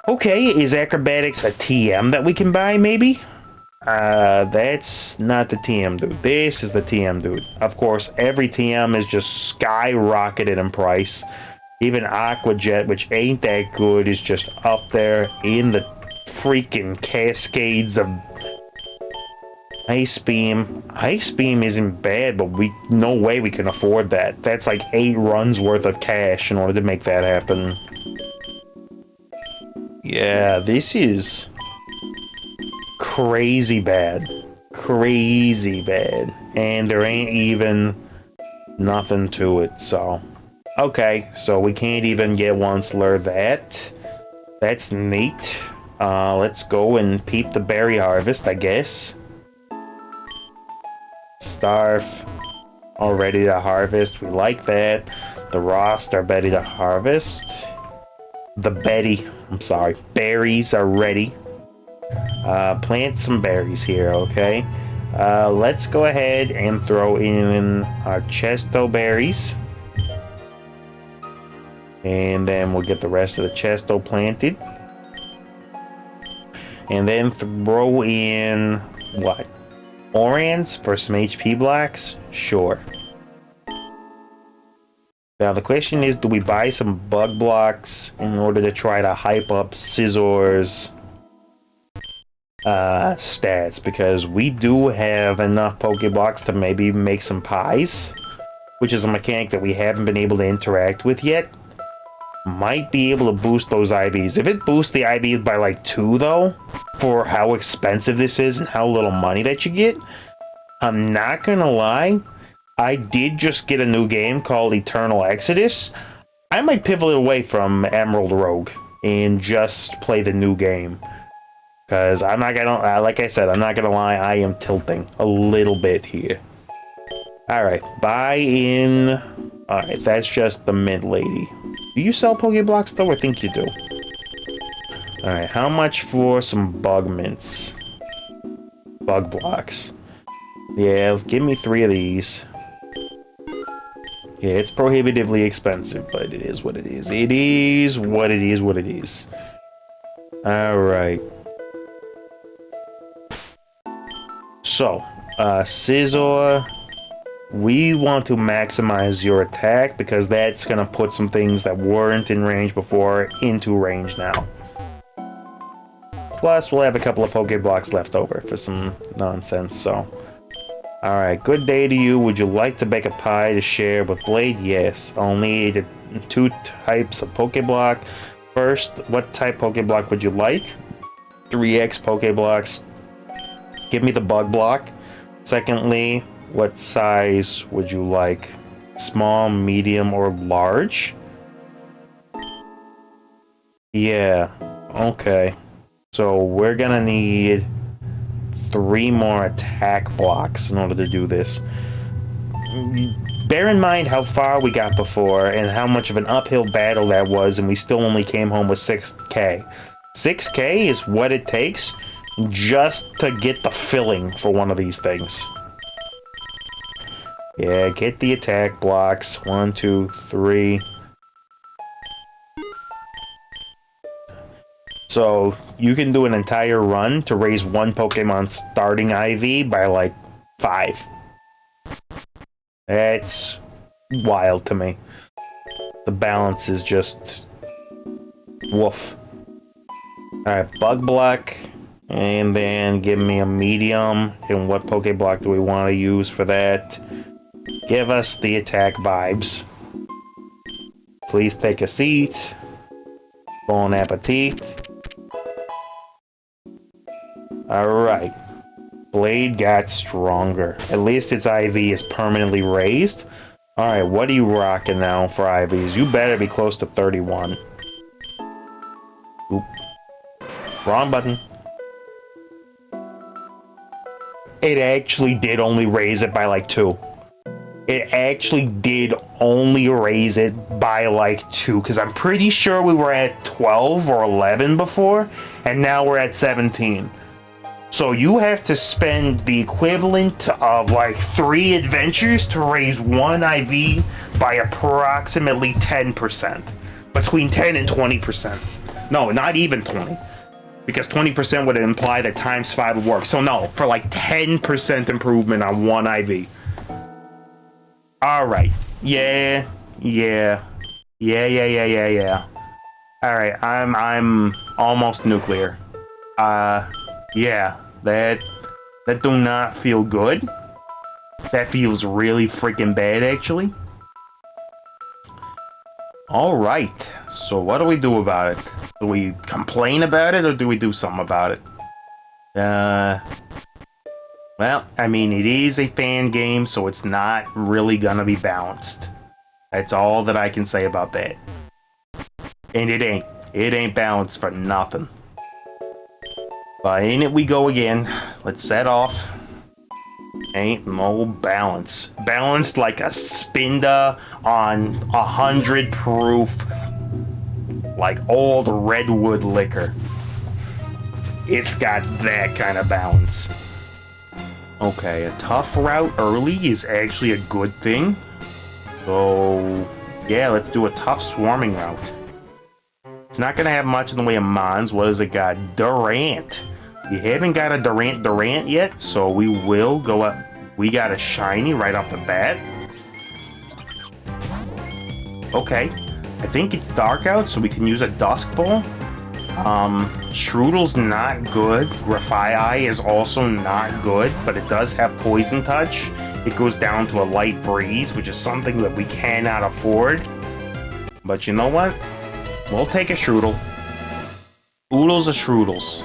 Okay, is acrobatics a TM that we can buy, maybe? That's not the TM dude. This is the TM dude. Of course, every TM is just skyrocketed in price. Even Aqua Jet, which ain't that good, is just up there in the freaking cascades of Ice Beam. Ice Beam isn't bad, but no way we can afford that. That's like 8 runs worth of cash in order to make that happen. Yeah, this is crazy bad. Crazy bad. And there ain't even nothing to it, so... Okay, so we can't even get one slur that. That's neat. let's go and peep the berry harvest, I guess. Starve. All ready to harvest. We like that. The Rost are ready to harvest. Berries are ready. Plant some berries here, okay? Let's go ahead and throw in our chesto berries. And then we'll get the rest of the chesto planted. And then throw in, what? Orans for some HP blocks? Sure. Now the question is, do we buy some bug blocks in order to try to hype up Scissor's stats? Because we do have enough Pokeblocks to maybe make some pies, which is a mechanic that we haven't been able to interact with yet. Might be able to boost those IVs. If it boosts the IVs by like 2 though, for how expensive this is and how little money that you get, I'm not gonna lie, I did just get a new game called Eternal Exodus. I might pivot away from Emerald Rogue and just play the new game. Because I'm not gonna, like I said, I'm not gonna lie, I am tilting a little bit here. Alright, buy in. Alright, that's just the mint lady. Do you sell Pokeblocks though? I think you do. Alright, how much for some bug mints? Bug blocks. Yeah, give me 3 of these. Yeah, it's prohibitively expensive, but it is what it is. It is what it is what it is. Alright. So, Scizor, we want to maximize your attack because that's going to put some things that weren't in range before into range now. Plus, we'll have a couple of Pokeblocks left over for some nonsense, so... Alright, good day to you. Would you like to bake a pie to share with Blade? Yes. I'll need 2 types of Pokeblock. First, what type Pokeblock would you like? 3x Pokeblocks. Give me the bug block. Secondly, what size would you like? Small, medium, or large? Yeah, okay. So we're gonna need 3 more attack blocks in order to do this. Bear in mind how far we got before and how much of an uphill battle that was, and we still only came home with 6k. 6k is what it takes just to get the filling for one of these things. Yeah, get the attack blocks. 1, 2, 3. So you can do an entire run to raise 1 Pokemon starting IV by like 5. That's wild to me. The balance is just woof. Alright, bug block. And then give me a medium. And what Pokeblock do we want to use for that? Give us the attack vibes. Please take a seat. Bon appetit. Alright. Blade got stronger. At least its IV is permanently raised. Alright, what are you rocking now for IVs? You better be close to 31. Oop. Wrong button. It actually did only raise it by like 2. It actually did only raise it by like 2, because I'm pretty sure we were at 12 or 11 before, and now we're at 17. So you have to spend the equivalent of like 3 adventures to raise 1 IV by approximately 10%. Between 10 and 20%. No, not even 20. Because 20% would imply that times 5 would work. So no, for like 10% improvement on 1 IV. Alright. Yeah. Alright, I'm almost nuclear. Yeah. That do not feel good. That feels really freaking bad, actually. Alright, so what do we do about it? Do we complain about it, or do we do something about it? Well, I mean, it is a fan game, so it's not really gonna be balanced. That's all that I can say about that. And it ain't. It ain't balanced for nothing. But in it we go again. Let's set off. Ain't no balance. Balanced like a Spinda on 100 proof, like old redwood liquor. It's got that kind of balance. Okay, a tough route early is actually a good thing. So, yeah, let's do a tough swarming route. It's not gonna have much in the way of mons. What has it got? Durant. You haven't got a Durant yet, so we will go up. We got a shiny right off the bat. Okay, I think it's dark out, so we can use a Dusk Ball. Shroodle's not good. Grafai is also not good, but it does have Poison Touch. It goes down to a Light Breeze, which is something that we cannot afford. But you know what? We'll take a Shroodle. Oodles are Shroodles.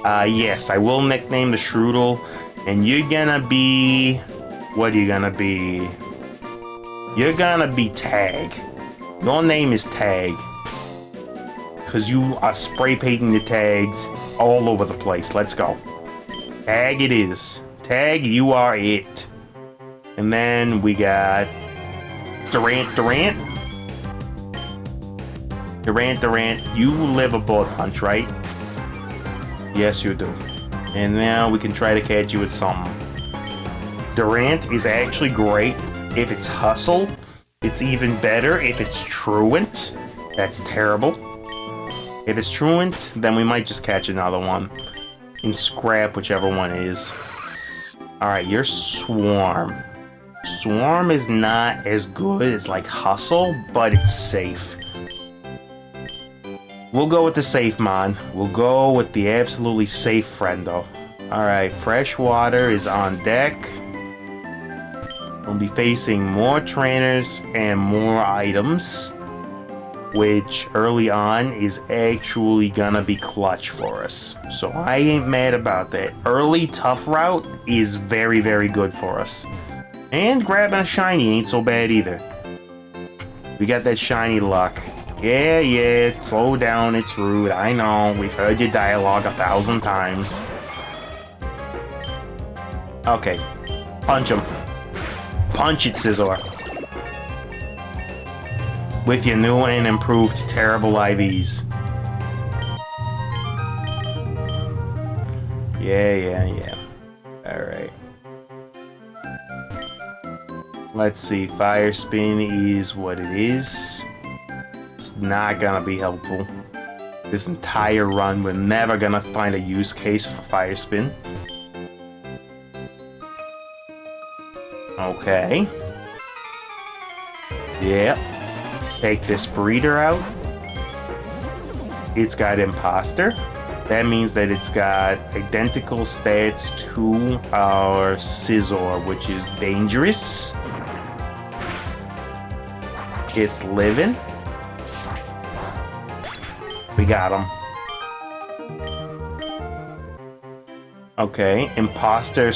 Yes, I will nickname the Shroodle, and you're gonna be... What are you gonna be? You're gonna be Tag. Your name is Tag. Because you are spray painting the tags all over the place. Let's go. Tag it is. Tag, you are it. And then we got... Durant. You live a Bullet Punch, right? Yes, you do. And now we can try to catch you with something. Durant is actually great if it's Hustle. It's even better if it's Truant. That's terrible. If it's Truant, then we might just catch another one. And scrap whichever one it is. Alright, you're Swarm. Swarm is not as good as like Hustle, but it's safe. We'll go with the safe mon. We'll go with the absolutely safe friendo. Alright, Freshwater is on deck. We'll be facing more trainers and more items, which early on is actually gonna be clutch for us. So I ain't mad about that. Early tough route is very, very good for us. And grabbing a shiny ain't so bad either. We got that shiny luck. Yeah, slow down, it's rude. I know, we've heard your dialogue 1,000 times. Okay, punch him. Punch it, Scizor. With your new and improved terrible IVs. Yeah. Alright. Let's see, Fire Spin is what it is. It's not gonna be helpful. This entire run, we're never gonna find a use case for Fire Spin. Okay. Yep. Take this breeder out. It's got Imposter. That means that it's got identical stats to our Scizor, which is dangerous. It's living. We got him. Okay, Imposter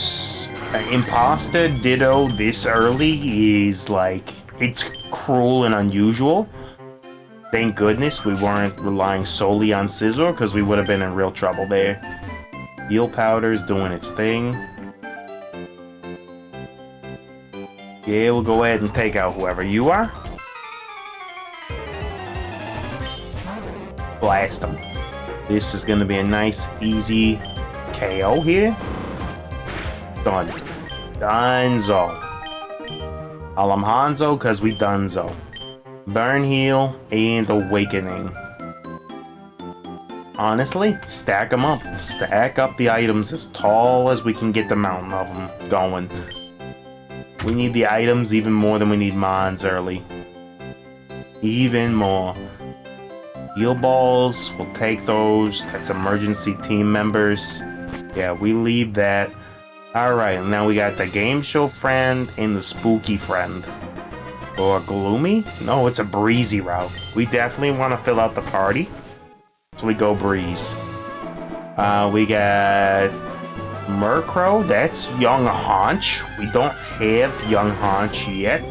Ditto this early is like, it's cruel and unusual. Thank goodness we weren't relying solely on Scizor, because we would have been in real trouble there. Heal Powder's doing its thing. Yeah, we'll go ahead and take out whoever you are. Blast them. This is going to be a nice, easy KO here. Done. Dunzo. Alhamhanzo, because we dunzo. Burn Heal and Awakening. Honestly, stack them up. Stack up the items as tall as we can get the mountain of them going. We need the items even more than we need mons early. Even more. Heal balls, we'll take those. That's emergency team members. Yeah, we leave that. Alright, now we got the game show friend and the spooky friend. Or gloomy? No, it's a breezy route. We definitely want to fill out the party. So we go breeze. We got Murkrow, that's Young Haunch. We don't have Young Haunch yet.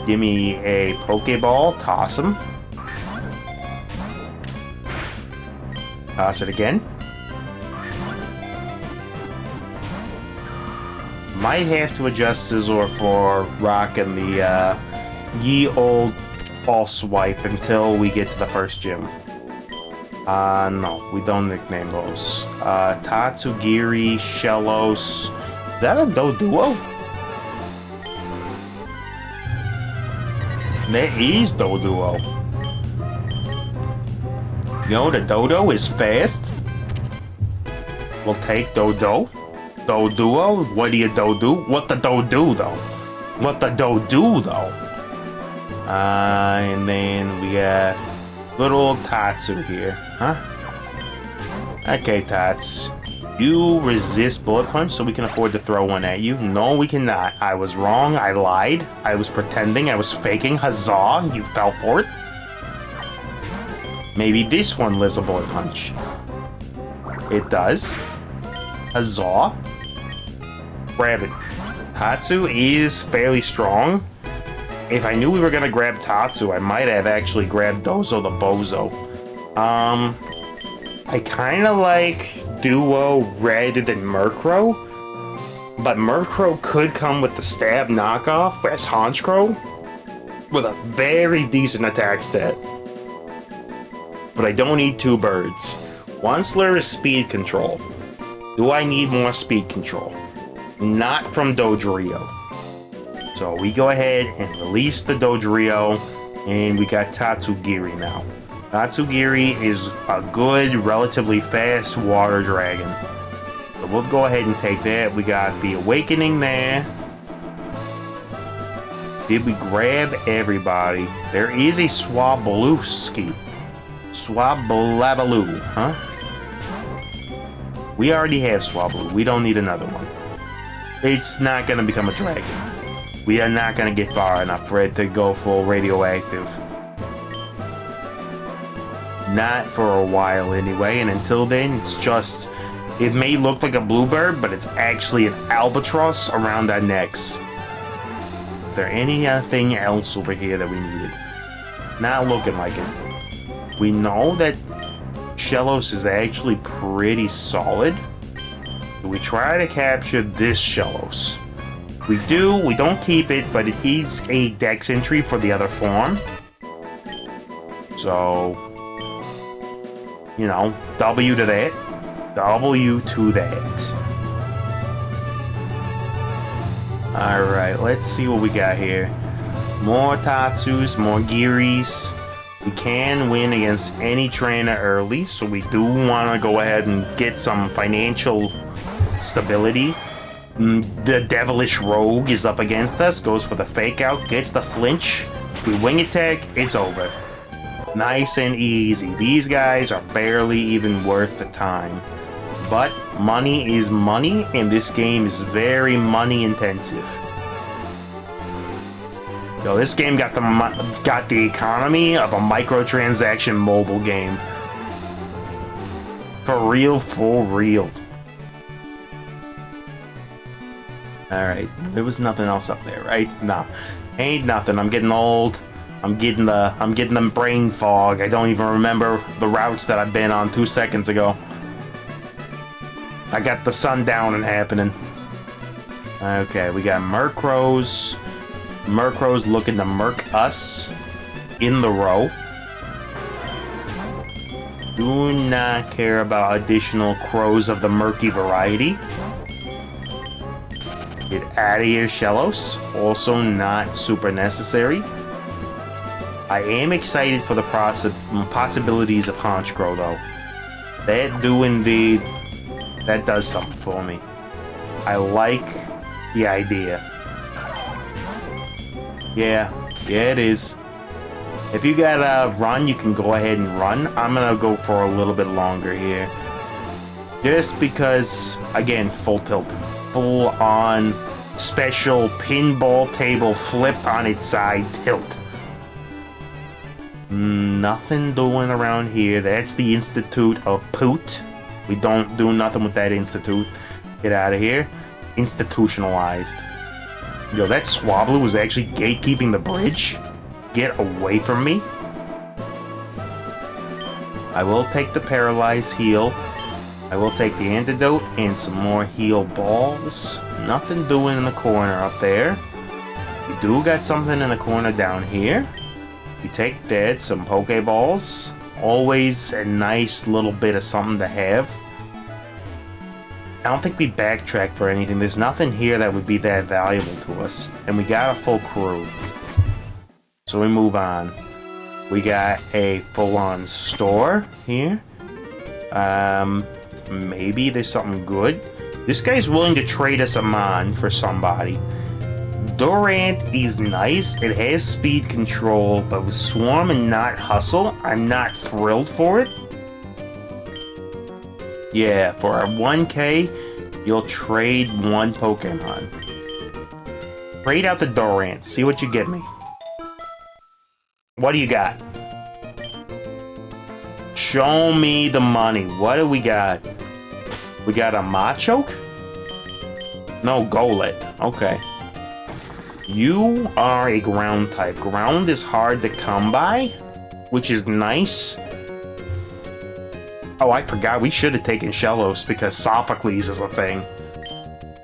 Give me a Pokeball, toss him. Toss it again. Might have to adjust Scizor for rocking the ye old false swipe until we get to the first gym. No, we don't nickname those. Tatsugiri, Shellos. Is that a Doduo? That is Doduo. You know, the Dodo is fast. We'll take Dodo. Doduo? What do you do? What the do though? What the do though? And then we got good old Tatsu here, huh? Okay, Tats. You resist Bullet Punch, so we can afford to throw one at you. No, we cannot. I was wrong. I lied. I was pretending. I was faking. Huzzah! You fell for it. Maybe this one lives a Bullet Punch. It does. Huzzah! Grab it. Tatsu is fairly strong. If I knew we were gonna grab Tatsu, I might have actually grabbed Dozo the Bozo. I kinda like Duo rather than Murkrow, but Murkrow could come with the stab knockoff as Honchkrow with a very decent attack stat. But I don't need two birds. One slur is speed control. Do I need more speed control? Not from Dodrio. So we go ahead and release the Dodrio, and we got Tatsugiri now. Tatsugiri is a good, relatively fast water dragon. So we'll go ahead and take that. We got the Awakening there. Did we grab everybody? There is a Swabluski. Swablabaloo, huh? We already have Swablu. We don't need another one. It's not going to become a dragon. We are not going to get far enough for it to go full radioactive. Not for a while anyway, and until then, it's just... It may look like a bluebird, but it's actually an albatross around our necks. Is there anything else over here that we needed? Not looking like it. We know that Shellos is actually pretty solid. We try to capture this Shellos. We do, we don't keep it, but it is a dex entry for the other form. So, you know, W to that. W to that. Alright, let's see what we got here. More Tatsus, more Giris. We can win against any trainer early, so we do want to go ahead and get some financial stability. The Devilish Rogue is up against us, goes for the fake out, gets the flinch. We wing attack, it's over. Nice and easy. These guys are barely even worth the time. But money is money, and this game is very money intensive. Yo, this game got the economy of a microtransaction mobile game. For real, for real. Alright, there was nothing else up there, right? Nah, ain't nothing. I'm getting old. I'm getting the brain fog. I don't even remember the routes that I've been on 2 seconds ago. I got the sundowning happening. Okay, we got Murkrows. Murkrows looking to murk us in the row. Do not care about additional crows of the murky variety. Get out of here, Shellos. Also not super necessary. I am excited for the possibilities of Honchkrow, though. That does something for me. I like the idea. Yeah, it is. If you gotta run, you can go ahead and run. I'm gonna go for a little bit longer here. Just because, again, full tilt. Full on special pinball table flip on its side tilt. Nothing doing around here. That's the Institute of Poot. We don't do nothing with that institute. Get out of here. Institutionalized. Yo, that Swablu was actually gatekeeping the bridge. Get away from me. I will take the paralyzed heal. I will take the antidote and some more heal balls. Nothing doing in the corner up there. We do got something in the corner down here. We take that, some Pokeballs. Always a nice little bit of something to have. I don't think we backtrack for anything. There's nothing here that would be that valuable to us. And we got a full crew. So we move on. We got a full-on store here. Maybe there's something good. This guy's willing to trade us a Mon for somebody. Durant is nice. It has speed control, but with Swarm and not Hustle, I'm not thrilled for it. Yeah, for our 1K, you'll trade one Pokemon. Trade out the Durant. See what you get me. What do you got? Show me the money. What do we got? We got a Machoke? No, Golett. Okay. You are a ground type. Ground is hard to come by, which is nice. Oh, I forgot. We should have taken Shellos because Sophocles is a thing.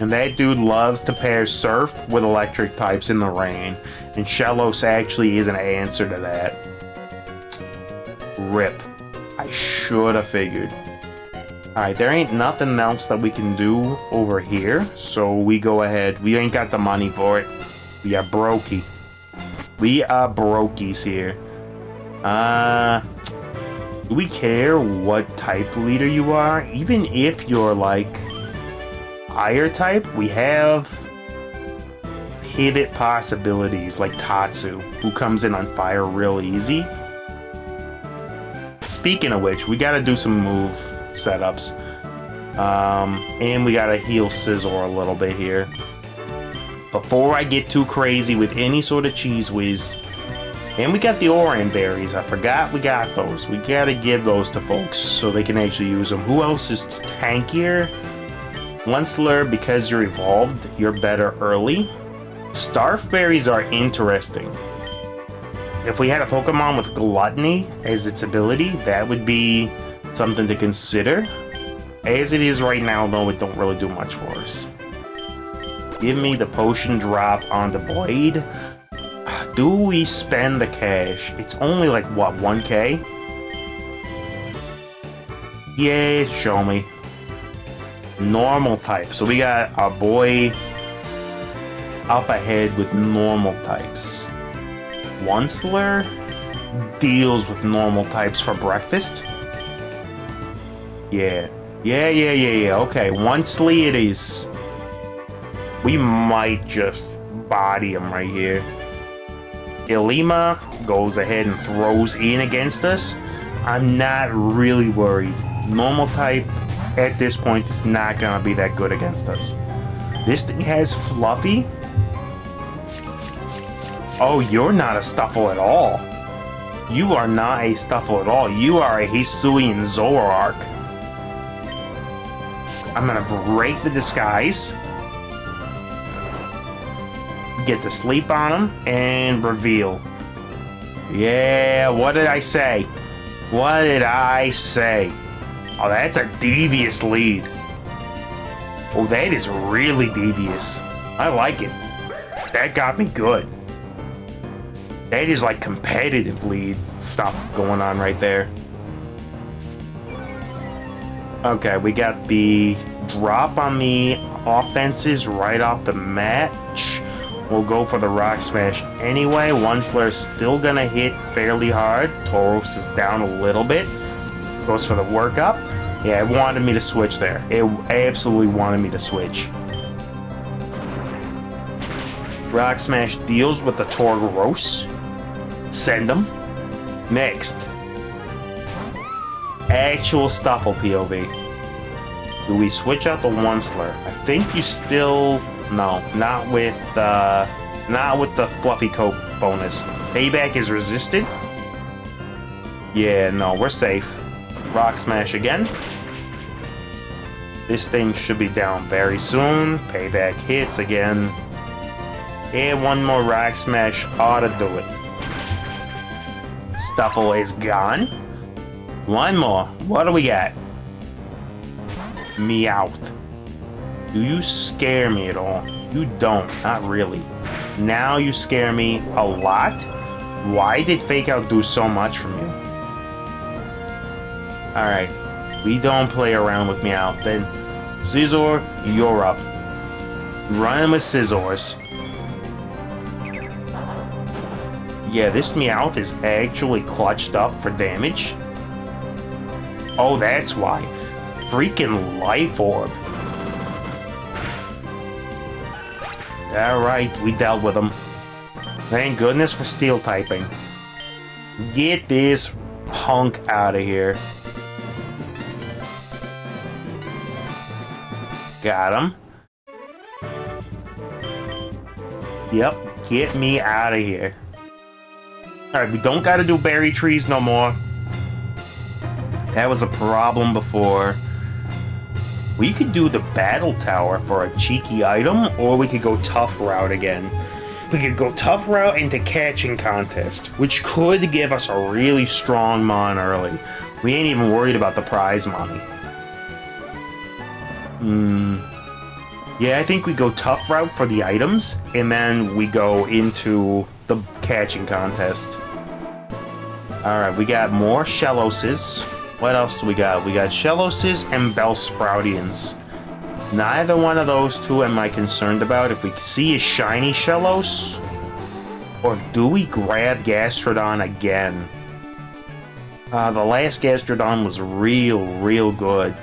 And that dude loves to pair Surf with electric types in the rain. And Shellos actually is an answer to that. Rip. I should have figured. Alright, there ain't nothing else that we can do over here. So we go ahead. We ain't got the money for it. We are brokey. We are brokies here. Do we care what type leader you are? Even if you're like fire type, we have pivot possibilities like Tatsu, who comes in on fire real easy. Speaking of which, we gotta do some move setups. And we gotta heal Scizor a little bit here. Before I get too crazy with any sort of Cheese Whiz. And we got the Oran Berries. I forgot we got those. We gotta give those to folks so they can actually use them. Who else is tankier? Onslur, because you're evolved, you're better early. Starf Berries are interesting. If we had a Pokemon with Gluttony as its ability, that would be something to consider. As it is right now, though, it don't really do much for us. Give me the potion drop on the Blade. Do we spend the cash? It's only like, what, 1K? Yeah, show me. Normal type. So we got our boy up ahead with normal types. Onslur deals with normal types for breakfast. Yeah. Yeah. Okay, Onsley it is. We might just body him right here. Ilima goes ahead and throws in against us. I'm not really worried. Normal type at this point is not gonna be that good against us. This thing has Fluffy. Oh, you're not a Stuffle at all. You are not a Stuffle at all. You are a Hisuian Zoroark. I'm gonna break the disguise. Get to sleep on him and reveal. Yeah, what did I say? What did I say? Oh, that's a devious lead. Oh, that is really devious. I like it. That got me good. That is like competitive lead stuff going on right there. Okay, we got the drop on the offenses right off the match. We'll go for the Rock Smash anyway. Onslur's still gonna hit fairly hard. Tauros is down a little bit. Goes for the workup. Yeah, it wanted me to switch there. It absolutely wanted me to switch. Rock Smash deals with the Tauros. Send him. Next. Actual Stuffle POV. Do we switch out the Onslur? I think you still... No, not with the Fluffy Coat bonus. Payback is resisted. Yeah, no, we're safe. Rock Smash again. This thing should be down very soon. Payback hits again. And one more Rock Smash ought to do it. Stuffle is gone. One more. What do we got? Meowth. Do you scare me at all? You don't. Not really. Now you scare me a lot. Why did Fake Out do so much from you? Alright. We don't play around with Meowth. Then, Scizor, you're up. Running with Scizors. Yeah, this Meowth is actually clutched up for damage. Oh, that's why. Freaking Life Orb. Alright, we dealt with him. Thank goodness for Steel typing. Get this hunk out of here. Got him. Yep, get me out of here. Alright, we don't gotta do berry trees no more. That was a problem before. We could do the battle tower for a cheeky item, or we could go tough route again. We could go tough route into catching contest, which could give us a really strong mon early. We ain't even worried about the prize money. Yeah, I think we go tough route for the items, and then we go into the catching contest. Alright, we got more Shelloses. What else do we got? We got Shelloses and Bellsproudians. Neither one of those two am I concerned about. If we see a shiny Shellos, or do we grab Gastrodon again? The last Gastrodon was real good.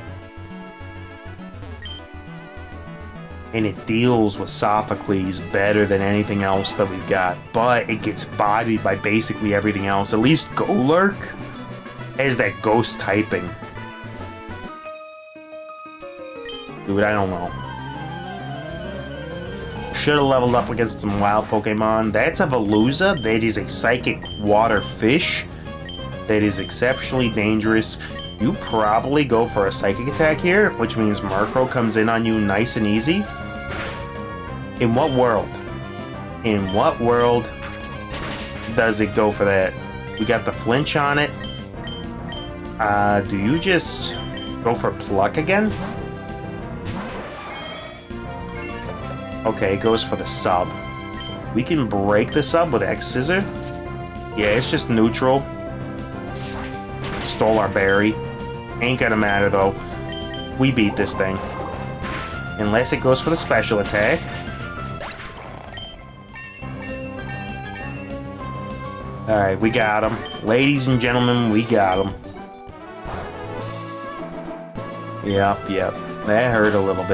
And it deals with Sophocles better than anything else that we've got. But it gets bodied by basically everything else. At least Golurk has that ghost typing. Dude, I don't know. Should have leveled up against some wild Pokemon. That's a Veluza. That is a psychic water fish. That is exceptionally dangerous. You probably go for a psychic attack here, which means Murkrow comes in on you nice and easy. In what world? In what world does it go for that? We got the flinch on it. Do you just go for Pluck again? Okay, it goes for the sub. We can break the sub with X Scissor. Yeah, it's just neutral. Stole our berry. Ain't gonna matter though. We beat this thing. Unless it goes for the special attack. Alright, we got him. Ladies and gentlemen, we got him. Yep. That hurt a little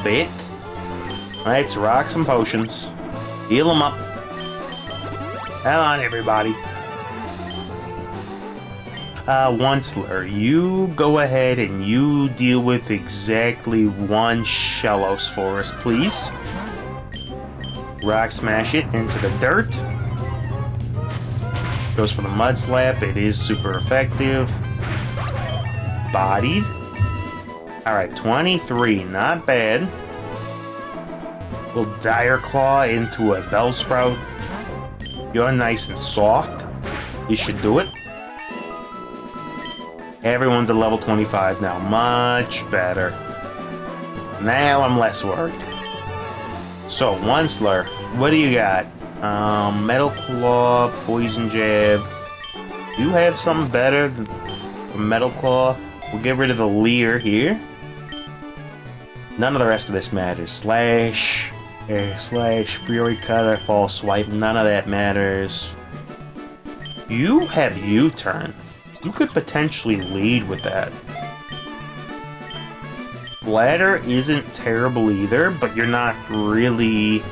bit. Let's rock some potions. Heal them up. Come on, everybody. Onceler, you go ahead and you deal with exactly one Shellos for us, please. Rock smash it into the dirt. Goes for the Mud Slap. It is super effective. Bodied. Alright, 23. Not bad. We'll Dire Claw into a Bellsprout. You're nice and soft. You should do it. Everyone's at level 25 now. Much better. Now I'm less worried. So, Onceler, what do you got? Metal Claw, Poison Jab. Do you have something better than Metal Claw? We'll get rid of the Leer here. None of the rest of this matters. Slash, Fury Cutter, False Swipe. None of that matters. You have U-Turn. You could potentially lead with that. Bladder isn't terrible either, but you're not really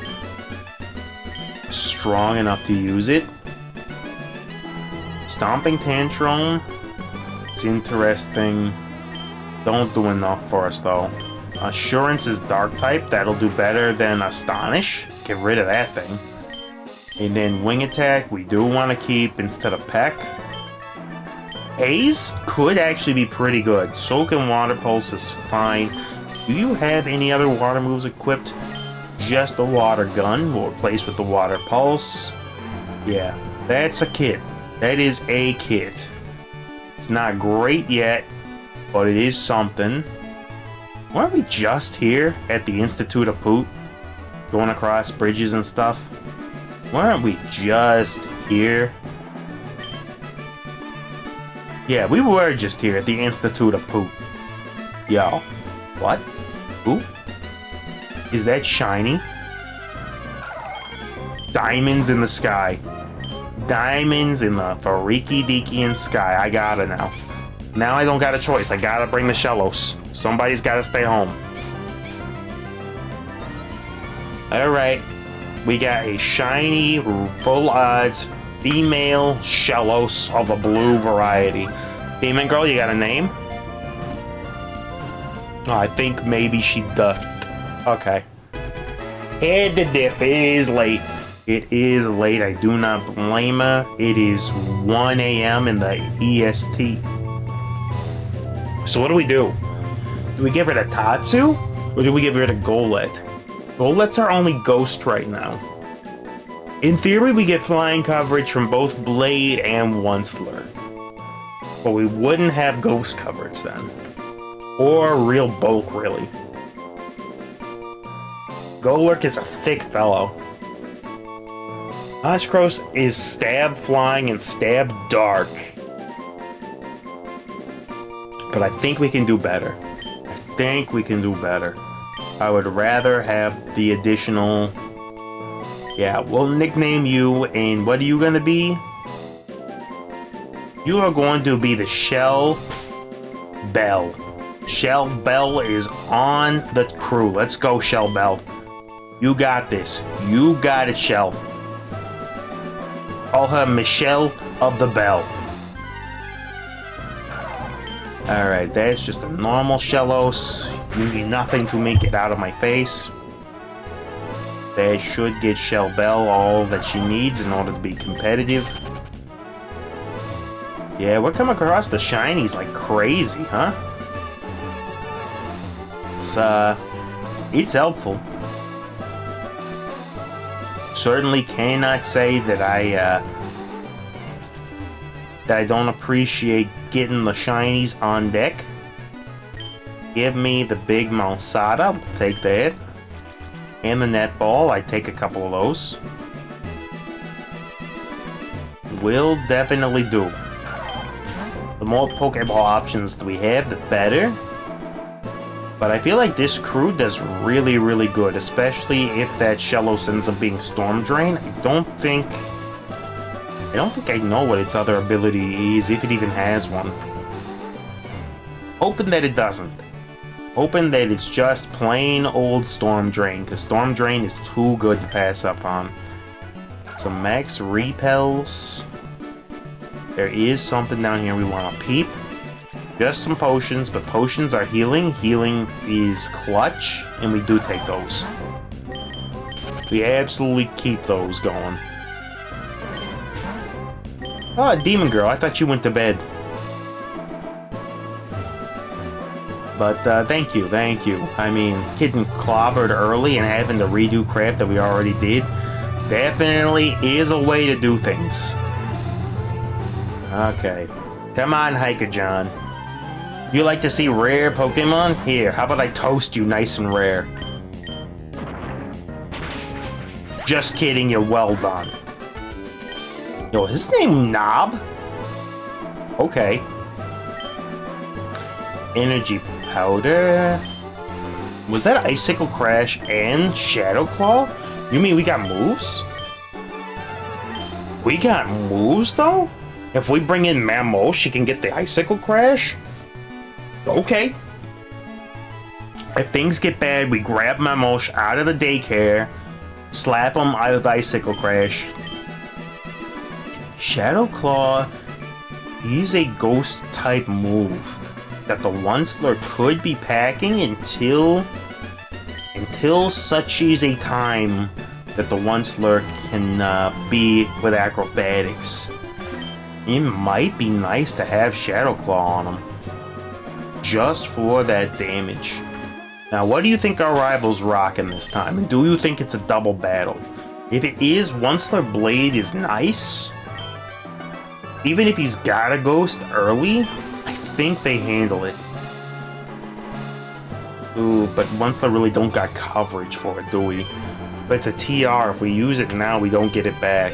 strong enough to use it. Stomping Tantrum, it's interesting. Don't do enough for us though. Assurance is Dark type, that'll do better than Astonish. Get rid of that thing. And then Wing Attack, we do want to keep instead of Peck. Haze could actually be pretty good. Soak and Water Pulse is fine. Do you have any other water moves equipped? Just the Water Gun will replace with the Water Pulse. Yeah, that's a kit. That is a kit. It's not great yet, but it is something. Weren't we just here at the Institute of Poot? Going across bridges and stuff? Weren't we just here? Yeah, we were just here at the Institute of Poot. Yo. What? Who? Is that shiny? Diamonds in the sky. Diamonds in the freaky-deaky sky. I gotta now. Now I don't got a choice. I gotta bring the Shellos. Somebody's gotta stay home. Alright. We got a shiny, full odds, female Shellos of a blue variety. Demon Girl, you got a name? Oh, I think maybe she ducked. Okay. Had to dip. It is late. It is late. I do not blame her. It is 1 a.m. in the EST. So what do we do? Do we give her to Tatsu? Or do we give her to Golett? Golets are only ghost right now. In theory, we get flying coverage from both Blade and Onceler. But we wouldn't have ghost coverage then. Or real bulk, really. Golurk is a thick fellow. Oshkros is stab flying and stab dark. But I think we can do better. I would rather have the additional... Yeah, we'll nickname you, and what are you gonna be? You are going to be the Shell Bell. Shell Bell is on the crew. Let's go, Shell Bell. You got this. You got it, Shell. Call her Michelle of the Bell. Alright, that's just a normal Shellos. You need nothing to make it out of my face. That should get Shell Bell all that she needs in order to be competitive. Yeah, we're coming across the shinies like crazy, huh? It's helpful. Certainly cannot say that I don't appreciate getting the shinies on deck. Give me the big Mausada, we'll take that. And the netball, I take a couple of those. Will definitely do. The more Pokeball options we have, the better. But I feel like this crew does really, really good, especially if that Shellos ends up being Storm Drain. I don't think I know what its other ability is, if it even has one. Hoping that it doesn't. Hoping that it's just plain old Storm Drain, because Storm Drain is too good to pass up on. Some max repels. There is something down here we want to peep. Just some potions, but potions are healing. Healing is clutch, and we do take those. We absolutely keep those going. Oh, Demon Girl, I thought you went to bed. But thank you. I mean, getting clobbered early and having to redo crap that we already did definitely is a way to do things. Okay. Come on, Hiker-John. You like to see rare Pokemon? Here, how about I toast you nice and rare? Just kidding, you're well done. Yo, is his name Knob? Okay. Energy Powder. Was that Icicle Crash and Shadow Claw? You mean we got moves? We got moves, though? If we bring in Mammo, she can get the Icicle Crash? Okay. If things get bad, we grab Mamosh out of the daycare, slap him out of Icicle Crash. Shadow Claw is a ghost type move that the Onceler could be packing until such is a time that the Onceler can be with acrobatics. It might be nice to have Shadow Claw on him. Just for that damage. Now, what do you think our rival's rocking this time? And do you think it's a double battle? If it is, Onceler Blade is nice. even if he's got a ghost early, I think they handle it. Ooh, but Onceler really don't got coverage for it, do we? But it's a TR. If we use it now, we don't get it back.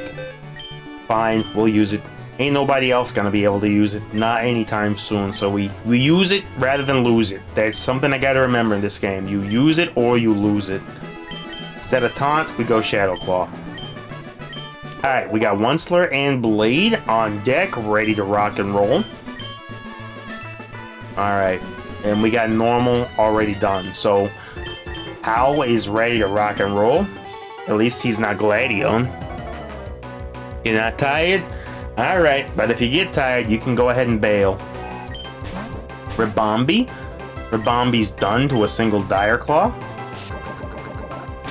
Fine, we'll use it. Ain't nobody else gonna be able to use it. Not anytime soon, so we use it rather than lose it. That's something I gotta remember in this game. You use it or you lose it. Instead of Taunt, we go Shadow Claw. Alright, we got Onceler and Blade on deck, ready to rock and roll. Alright, and we got Normal already done, so Owl is ready to rock and roll. At least he's not Gladion. You're not tired? Alright, but if you get tired, you can go ahead and bail. Ribombee. Ribombee's done to a single Dire Claw.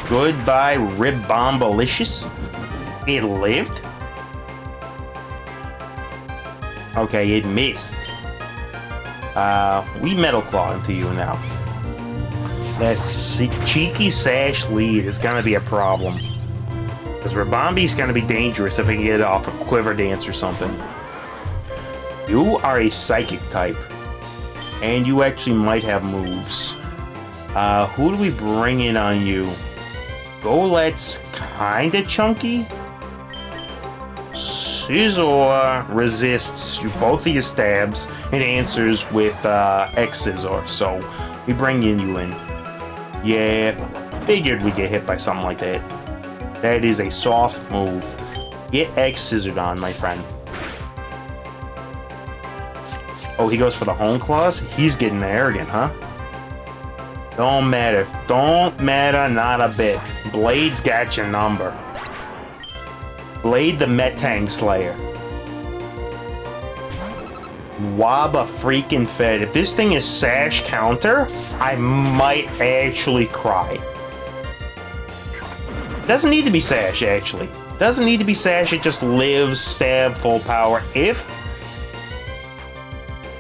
Goodbye, Ribombalicious. It lived? Okay, it missed. We Metal Claw into you now. That cheeky Sash lead is gonna be a problem. Because Ribombee's gonna be dangerous if I can get it off a Quiver Dance or something. You are a Psychic type. And you actually might have moves. Who do we bring in on you? Golet's kinda chunky. Scizor resists both of your stabs and answers with X Scizor, so we bring you in. Yeah, figured we'd get hit by something like that. That is a soft move. Get X Scissored on, my friend. Oh, he goes for the Hone Claws? He's getting arrogant, huh? Don't matter. Don't matter, not a bit. Blade's got your number. Blade the Metang Slayer. Wabba freaking fed. If this thing is Sash counter, I might actually cry. Doesn't need to be Sash, actually. Doesn't need to be Sash, it just lives, stab, full power. If...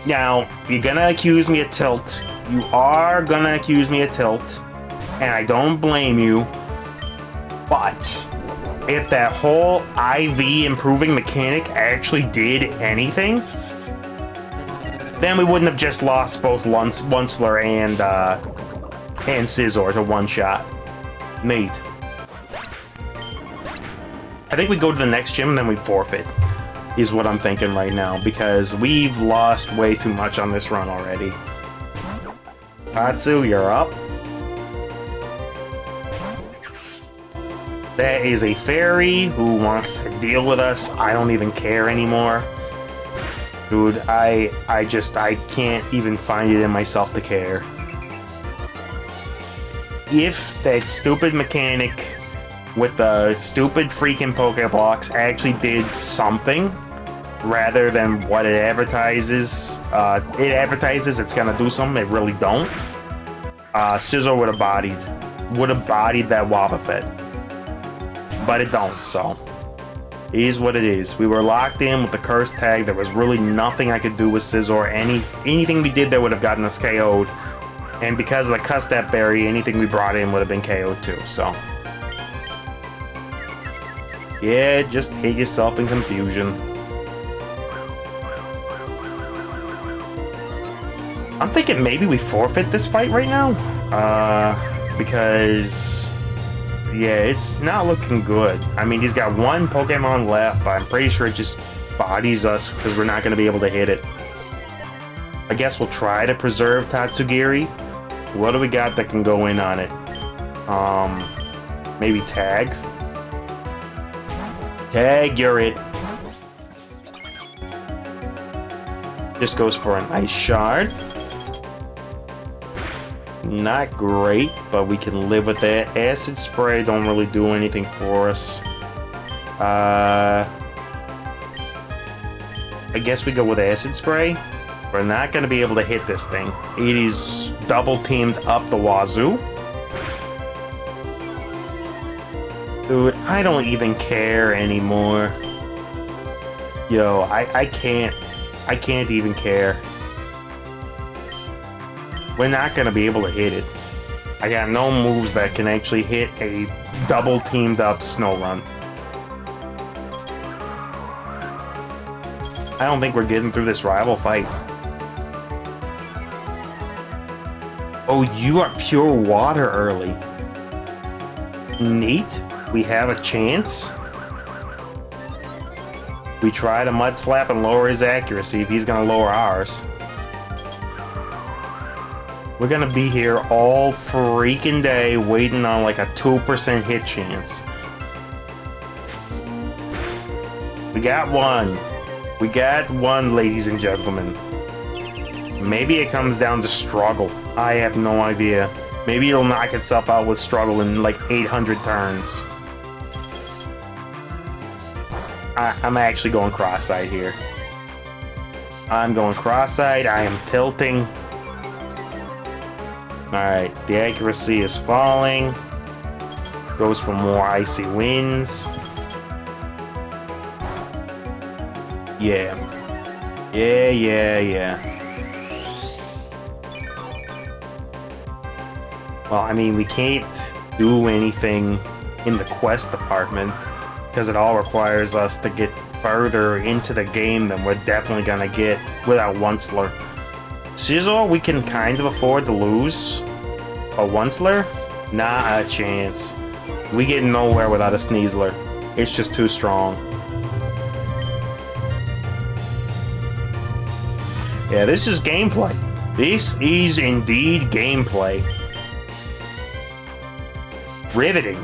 Now, you're gonna accuse me of tilt. You are gonna accuse me of tilt. And I don't blame you. But... if that whole IV improving mechanic actually did anything, then we wouldn't have just lost both Onceler and Scizor to one shot. Neat. I think we go to the next gym and then we forfeit, is what I'm thinking right now, because we've lost way too much on this run already. Tatsu, you're up. That is a fairy who wants to deal with us. I don't even care anymore. Dude, I can't even find it in myself to care. If that stupid mechanic with the stupid freaking Pokeblocks actually did something rather than what it advertises, it's gonna do something, it really don't. Scizor would have bodied that Wobbuffet. But it don't, so it is what it is. We were locked in with the curse tag. There was really nothing I could do with Scizor. Anything we did that would have gotten us KO'd. And because of the Custap Berry, anything we brought in would have been KO'd too, so. Yeah, just hate yourself in confusion. I'm thinking maybe we forfeit this fight right now. Because... yeah, it's not looking good. I mean, he's got one Pokemon left, but I'm pretty sure it just bodies us because we're not going to be able to hit it. I guess we'll try to preserve Tatsugiri. What do we got that can go in on it? Maybe Tag? Tag, you're it. Just goes for an Ice Shard. Not great, but we can live with that. Acid Spray don't really do anything for us. I guess we go with Acid Spray. We're not going to be able to hit this thing. It is double teamed up the wazoo. Dude, I don't even care anymore. Yo, I can't even care. We're not going to be able to hit it. I got no moves that can actually hit a double teamed up Snow Run. I don't think we're getting through this rival fight. Oh, you are pure water early. Neat. We have a chance. We try to mud slap and lower his accuracy if he's gonna lower ours. We're gonna be here all freaking day waiting on like a 2% hit chance. We got one. We got one, ladies and gentlemen. Maybe it comes down to struggle. I have no idea. Maybe it'll knock itself out with struggle in like 800 turns. I'm actually going cross-eyed here. I'm going cross-eyed. I am tilting. Alright, the accuracy is falling. Goes for more icy winds. Yeah. Yeah. Well, I mean, we can't do anything in the quest department because it all requires us to get further into the game than we're definitely gonna get without Onceler. Scizor, we can kind of afford to lose. A Onceler? Not a chance. We get nowhere without a Sneasler. It's just too strong. Yeah, this is gameplay. This is indeed gameplay. Riveting.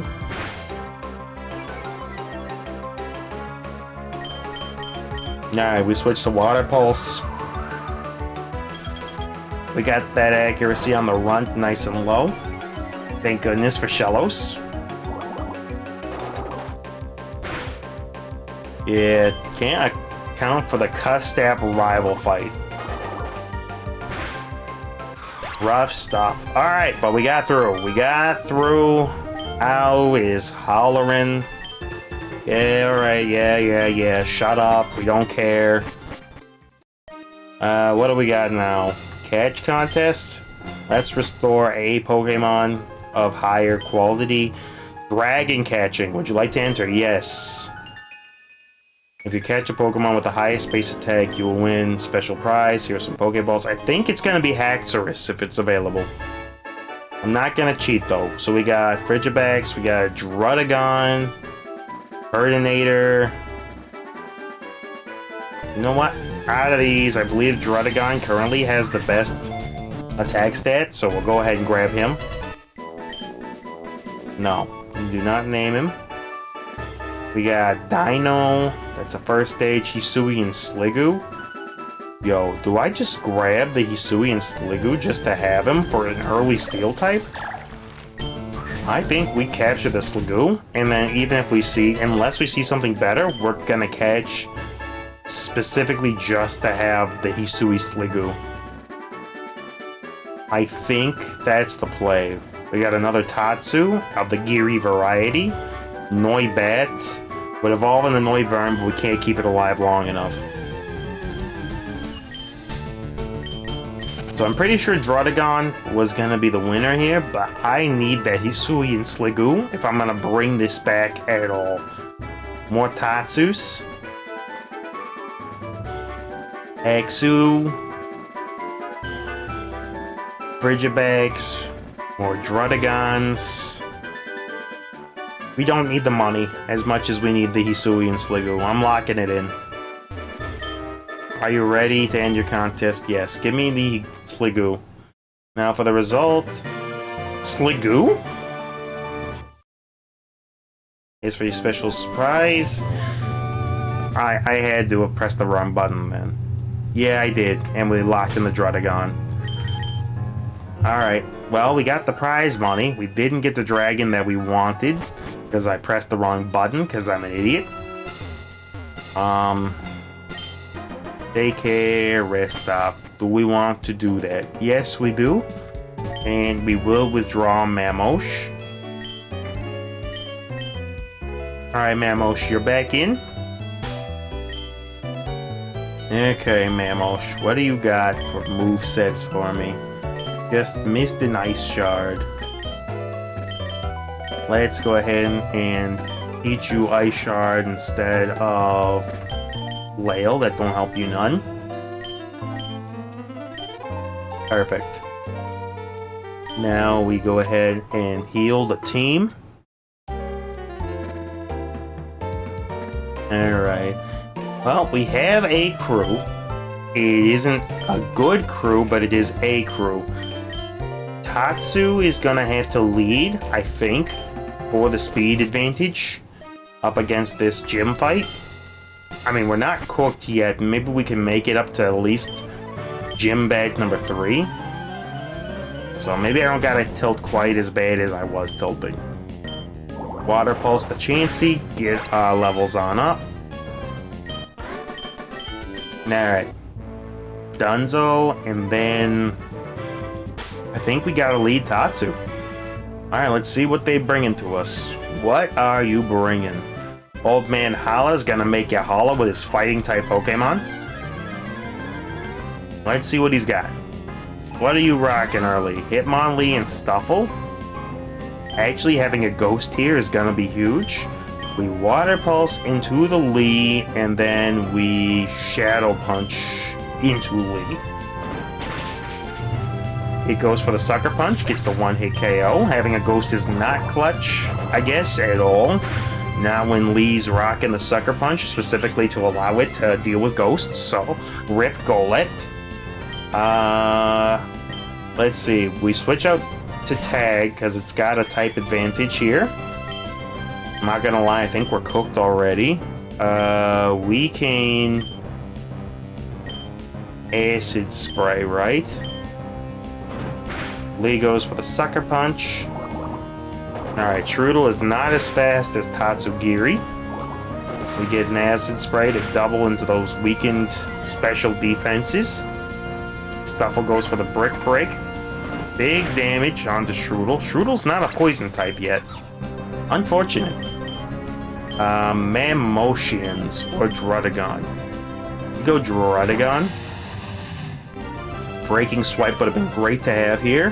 Alright, we switched to Water Pulse. We got that accuracy on the runt nice and low. Thank goodness for Shellos. Yeah, can't account for the Custap rival fight. Rough stuff. Alright, but we got through. We got through. Ow is hollering. Yeah, alright, yeah. Shut up. We don't care. What do we got now? Catch contest? Let's restore a Pokemon of higher quality. Dragon catching. Would you like to enter? Yes. If you catch a Pokemon with the highest base attack, you will win special prize. Here's some Pokeballs. I think it's going to be Haxorus if it's available. I'm not going to cheat though. So we got Frigibax, we got Druddigon, Burdinator. You know what? Out of these, I believe Druddigon currently has the best attack stat, so we'll go ahead and grab him. No, we do not name him. We got Dino, that's a first stage, Hisui and Sliggoo. Yo, do I just grab the Hisui and Sliggoo just to have him for an early steel type? I think we capture the Sliggoo, and then even if we see, unless we see something better, we're gonna catch specifically just to have the Hisui Sliggoo. I think that's the play. We got another Tatsu of the Geary variety. Noibat would evolve into Noivern, but we can't keep it alive long enough. So I'm pretty sure Druddigon was gonna be the winner here, but I need that Hisui and Sliggoo if I'm gonna bring this back at all. More Tatsus. Exu. Frigibax. More Druddigons. We don't need the money as much as we need the Hisui and Sliggoo. I'm locking it in. Are you ready to end your contest? Yes. Give me the Sliggoo. Now for the result. Sliggoo? Is for your special surprise. I had to have pressed the wrong button then. Yeah, I did. And we locked in the Druddigon. Alright. Well, we got the prize money. We didn't get the dragon that we wanted. Because I pressed the wrong button, because I'm an idiot. Daycare, rest stop. Do we want to do that? Yes, we do. And we will withdraw Mamosh. Alright, Mamosh, you're back in. Okay, Mamosh, what do you got for movesets for me? Just missed an Ice Shard. Let's go ahead and teach you Ice Shard instead of Flail, that don't help you none. Perfect. Now we go ahead and heal the team. Alright. Well, we have a crew. It isn't a good crew, but it is a crew. Tatsu is gonna have to lead, I think, for the speed advantage up against this gym fight. I mean, we're not cooked yet. Maybe we can make it up to at least gym badge number 3. So maybe I don't gotta tilt quite as bad as I was tilting. Water Pulse the Chansey, get levels on up. Alright. Dunzo, and then I think we gotta lead Tatsu. Alright, let's see what they bringing to us. What are you bringing? Old Man Hala's gonna make you holla with his fighting type Pokemon. Let's see what he's got. What are you rocking early? Hitmonlee and Stuffle? Actually having a ghost here is gonna be huge. We Water Pulse into the Lee, and then we Shadow Punch into Lee. It goes for the Sucker Punch, gets the one-hit KO. Having a ghost is not clutch, I guess, at all. Not when Lee's rocking the Sucker Punch, specifically to allow it to deal with ghosts, so rip Golett. Let's see, we switch out to Tag, because it's got a type advantage here. I'm not gonna lie, I think we're cooked already. We can... Acid Spray, right? Lee goes for the Sucker Punch. Alright, Trudel is not as fast as Tatsugiri. We get an Acid Spray to double into those weakened special defenses. Stuffle goes for the Brick Break. Big damage onto Strudel. Strudel's not a poison type yet. Unfortunate. Mammotions or Druddigon. We go Druddigon. Breaking Swipe would have been great to have here.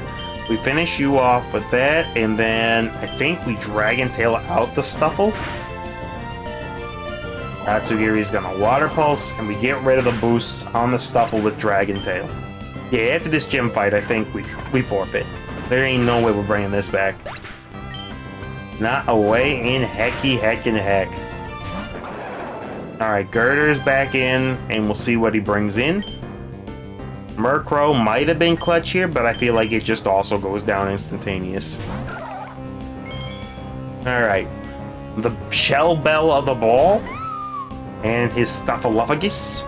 We finish you off with that, and then I think we Dragon Tail out the Stuffle. Tatsugiri's gonna Water Pulse, and we get rid of the boosts on the Stuffle with Dragon Tail. Yeah, after this gym fight, I think we forfeit. There ain't no way we're bringing this back. Not a way in heckin' heck. Alright, Girder's back in, and we'll see what he brings in. Murkrow might have been clutch here, but I feel like it just also goes down instantaneous. Alright. The Shell Bell of the Ball. And his Stuffaluffagus.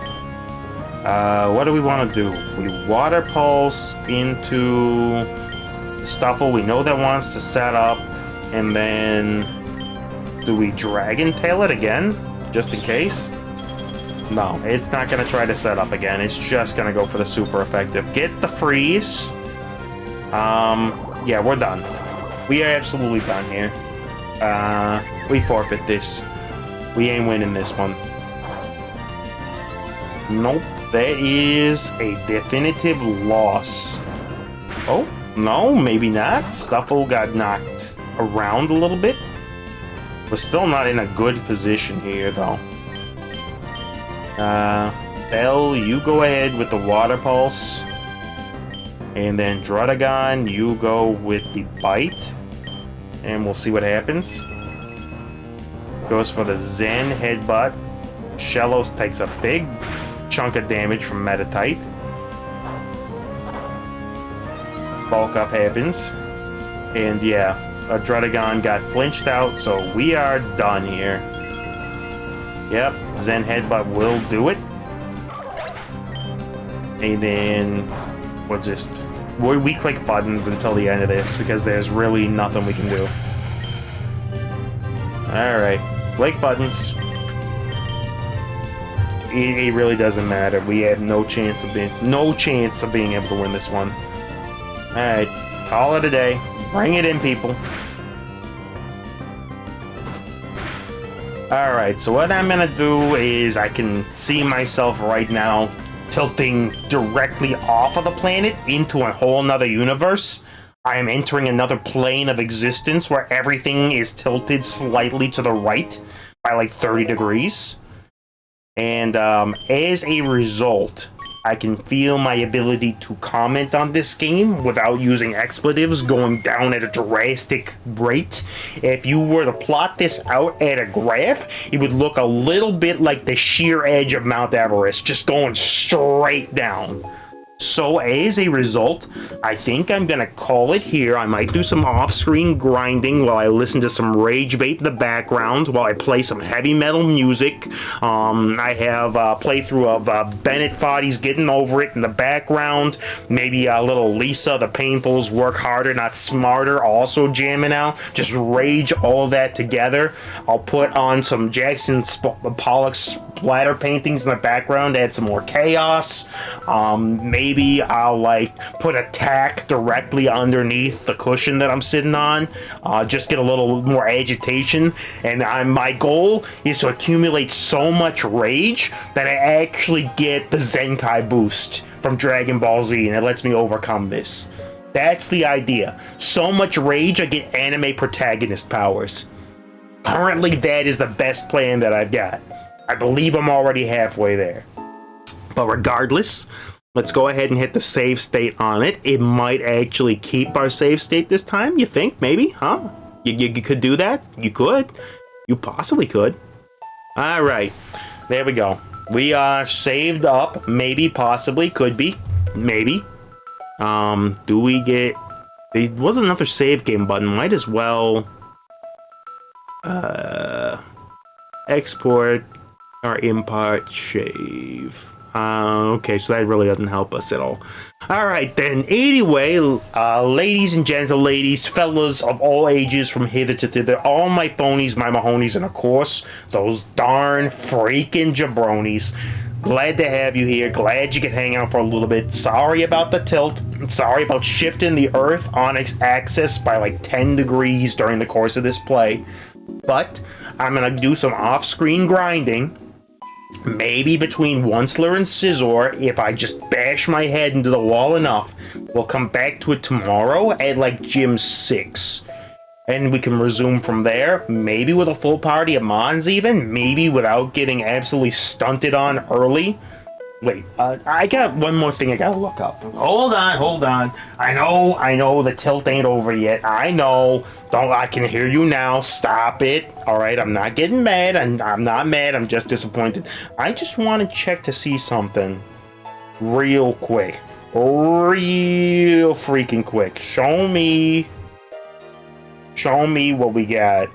What do we want to do? We Water Pulse into Stuffle. We know that wants to set up. And then... do we Dragon Tail it again? Just in case? No, it's not going to try to set up again. It's just going to go for the super effective. Get the freeze. Yeah, we're done. We are absolutely done here. We forfeit this. We ain't winning this one. Nope, that is a definitive loss. Oh, no, maybe not. Stuffle got knocked around a little bit. We're still not in a good position here, though. Bell, you go ahead with the Water Pulse. And then Druddigon, you go with the Bite. And we'll see what happens. Goes for the Zen Headbutt. Shellos takes a big chunk of damage from Metatite. Bulk up happens. And yeah, a Druddigon got flinched out, so we are done here. Yep, Zen Headbutt will do it. And then we click buttons until the end of this because there's really nothing we can do. Alright, click buttons. It really doesn't matter. We have no chance of being able to win this one. Alright, call it a day. Bring it in, people. Alright, so what I'm gonna do is I can see myself right now tilting directly off of the planet into a whole nother universe. I am entering another plane of existence where everything is tilted slightly to the right by like 30 degrees. And as a result, I can feel my ability to comment on this game without using expletives going down at a drastic rate. If you were to plot this out at a graph, it would look a little bit like the sheer edge of Mount Everest, just going straight down. So as a result, I think I'm gonna call it here. I might do some off-screen grinding while I listen to some rage bait in the background, while I play some heavy metal music. I have a playthrough of Bennett Foddy's Getting Over It in the background. Maybe a little Lisa, The Painfuls, Work Harder, Not Smarter, also jamming out. Just rage all that together. I'll put on some Jackson Pollock splatter paintings in the background, add some more chaos. Maybe I'll like put a tack directly underneath the cushion that I'm sitting on, just get a little more agitation. And my goal is to accumulate so much rage that I actually get the Zenkai boost from Dragon Ball Z, and it lets me overcome this. That's the idea. So much rage, I get anime protagonist powers. Currently, that is the best plan that I've got. I believe I'm already halfway there. But regardless, let's go ahead and hit the save state on it. It might actually keep our save state this time, you think? Maybe? Huh? You could do that? You could. You possibly could. Alright. There we go. We are saved up. Maybe, possibly, could be. Maybe. Do we get... There was another save game button. Might as well... export or import shave. Okay, so that really doesn't help us at all. Alright then, anyway, ladies and gentle-ladies, fellas of all ages from hither to thither, all my phonies, my mahonies, and of course, those darn freaking jabronis. Glad to have you here. Glad you could hang out for a little bit. Sorry about the tilt. Sorry about shifting the Earth on its axis by like 10 degrees during the course of this play. But I'm gonna do some off-screen grinding. Maybe between Onceler and Scizor, if I just bash my head into the wall enough, we'll come back to it tomorrow at like Gym 6. And we can resume from there, maybe with a full party of Mons even, maybe without getting absolutely stunted on early. Wait, I got one more thing I gotta look up. Hold on. I know the tilt ain't over yet. I know. I can hear you now. Stop it. Alright, I'm not getting mad. I'm not mad. I'm just disappointed. I just want to check to see something real quick. Real freaking quick. Show me what we got.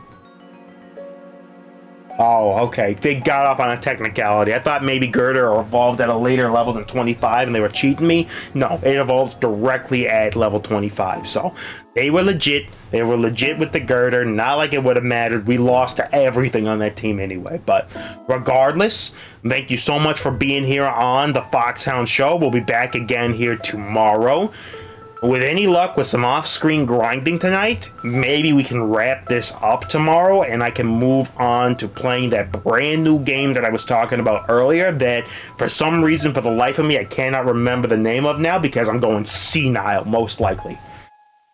Oh, okay. They got up on a technicality. I thought maybe Girder evolved at a later level than 25 and they were cheating me. No, it evolves directly at level 25. So they were legit. They were legit with the Girder. Not like it would have mattered. We lost to everything on that team anyway. But regardless, thank you so much for being here on the Foxhound Show. We'll be back again here tomorrow. With any luck, with some off-screen grinding tonight, maybe we can wrap this up tomorrow and I can move on to playing that brand new game that I was talking about earlier that, for some reason, for the life of me, I cannot remember the name of now because I'm going senile, most likely.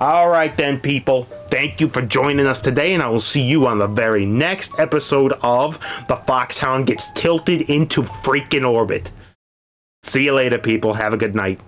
Alright then, people. Thank you for joining us today, and I will see you on the very next episode of The Foxhound Gets Tilted into Freaking Orbit. See you later, people. Have a good night.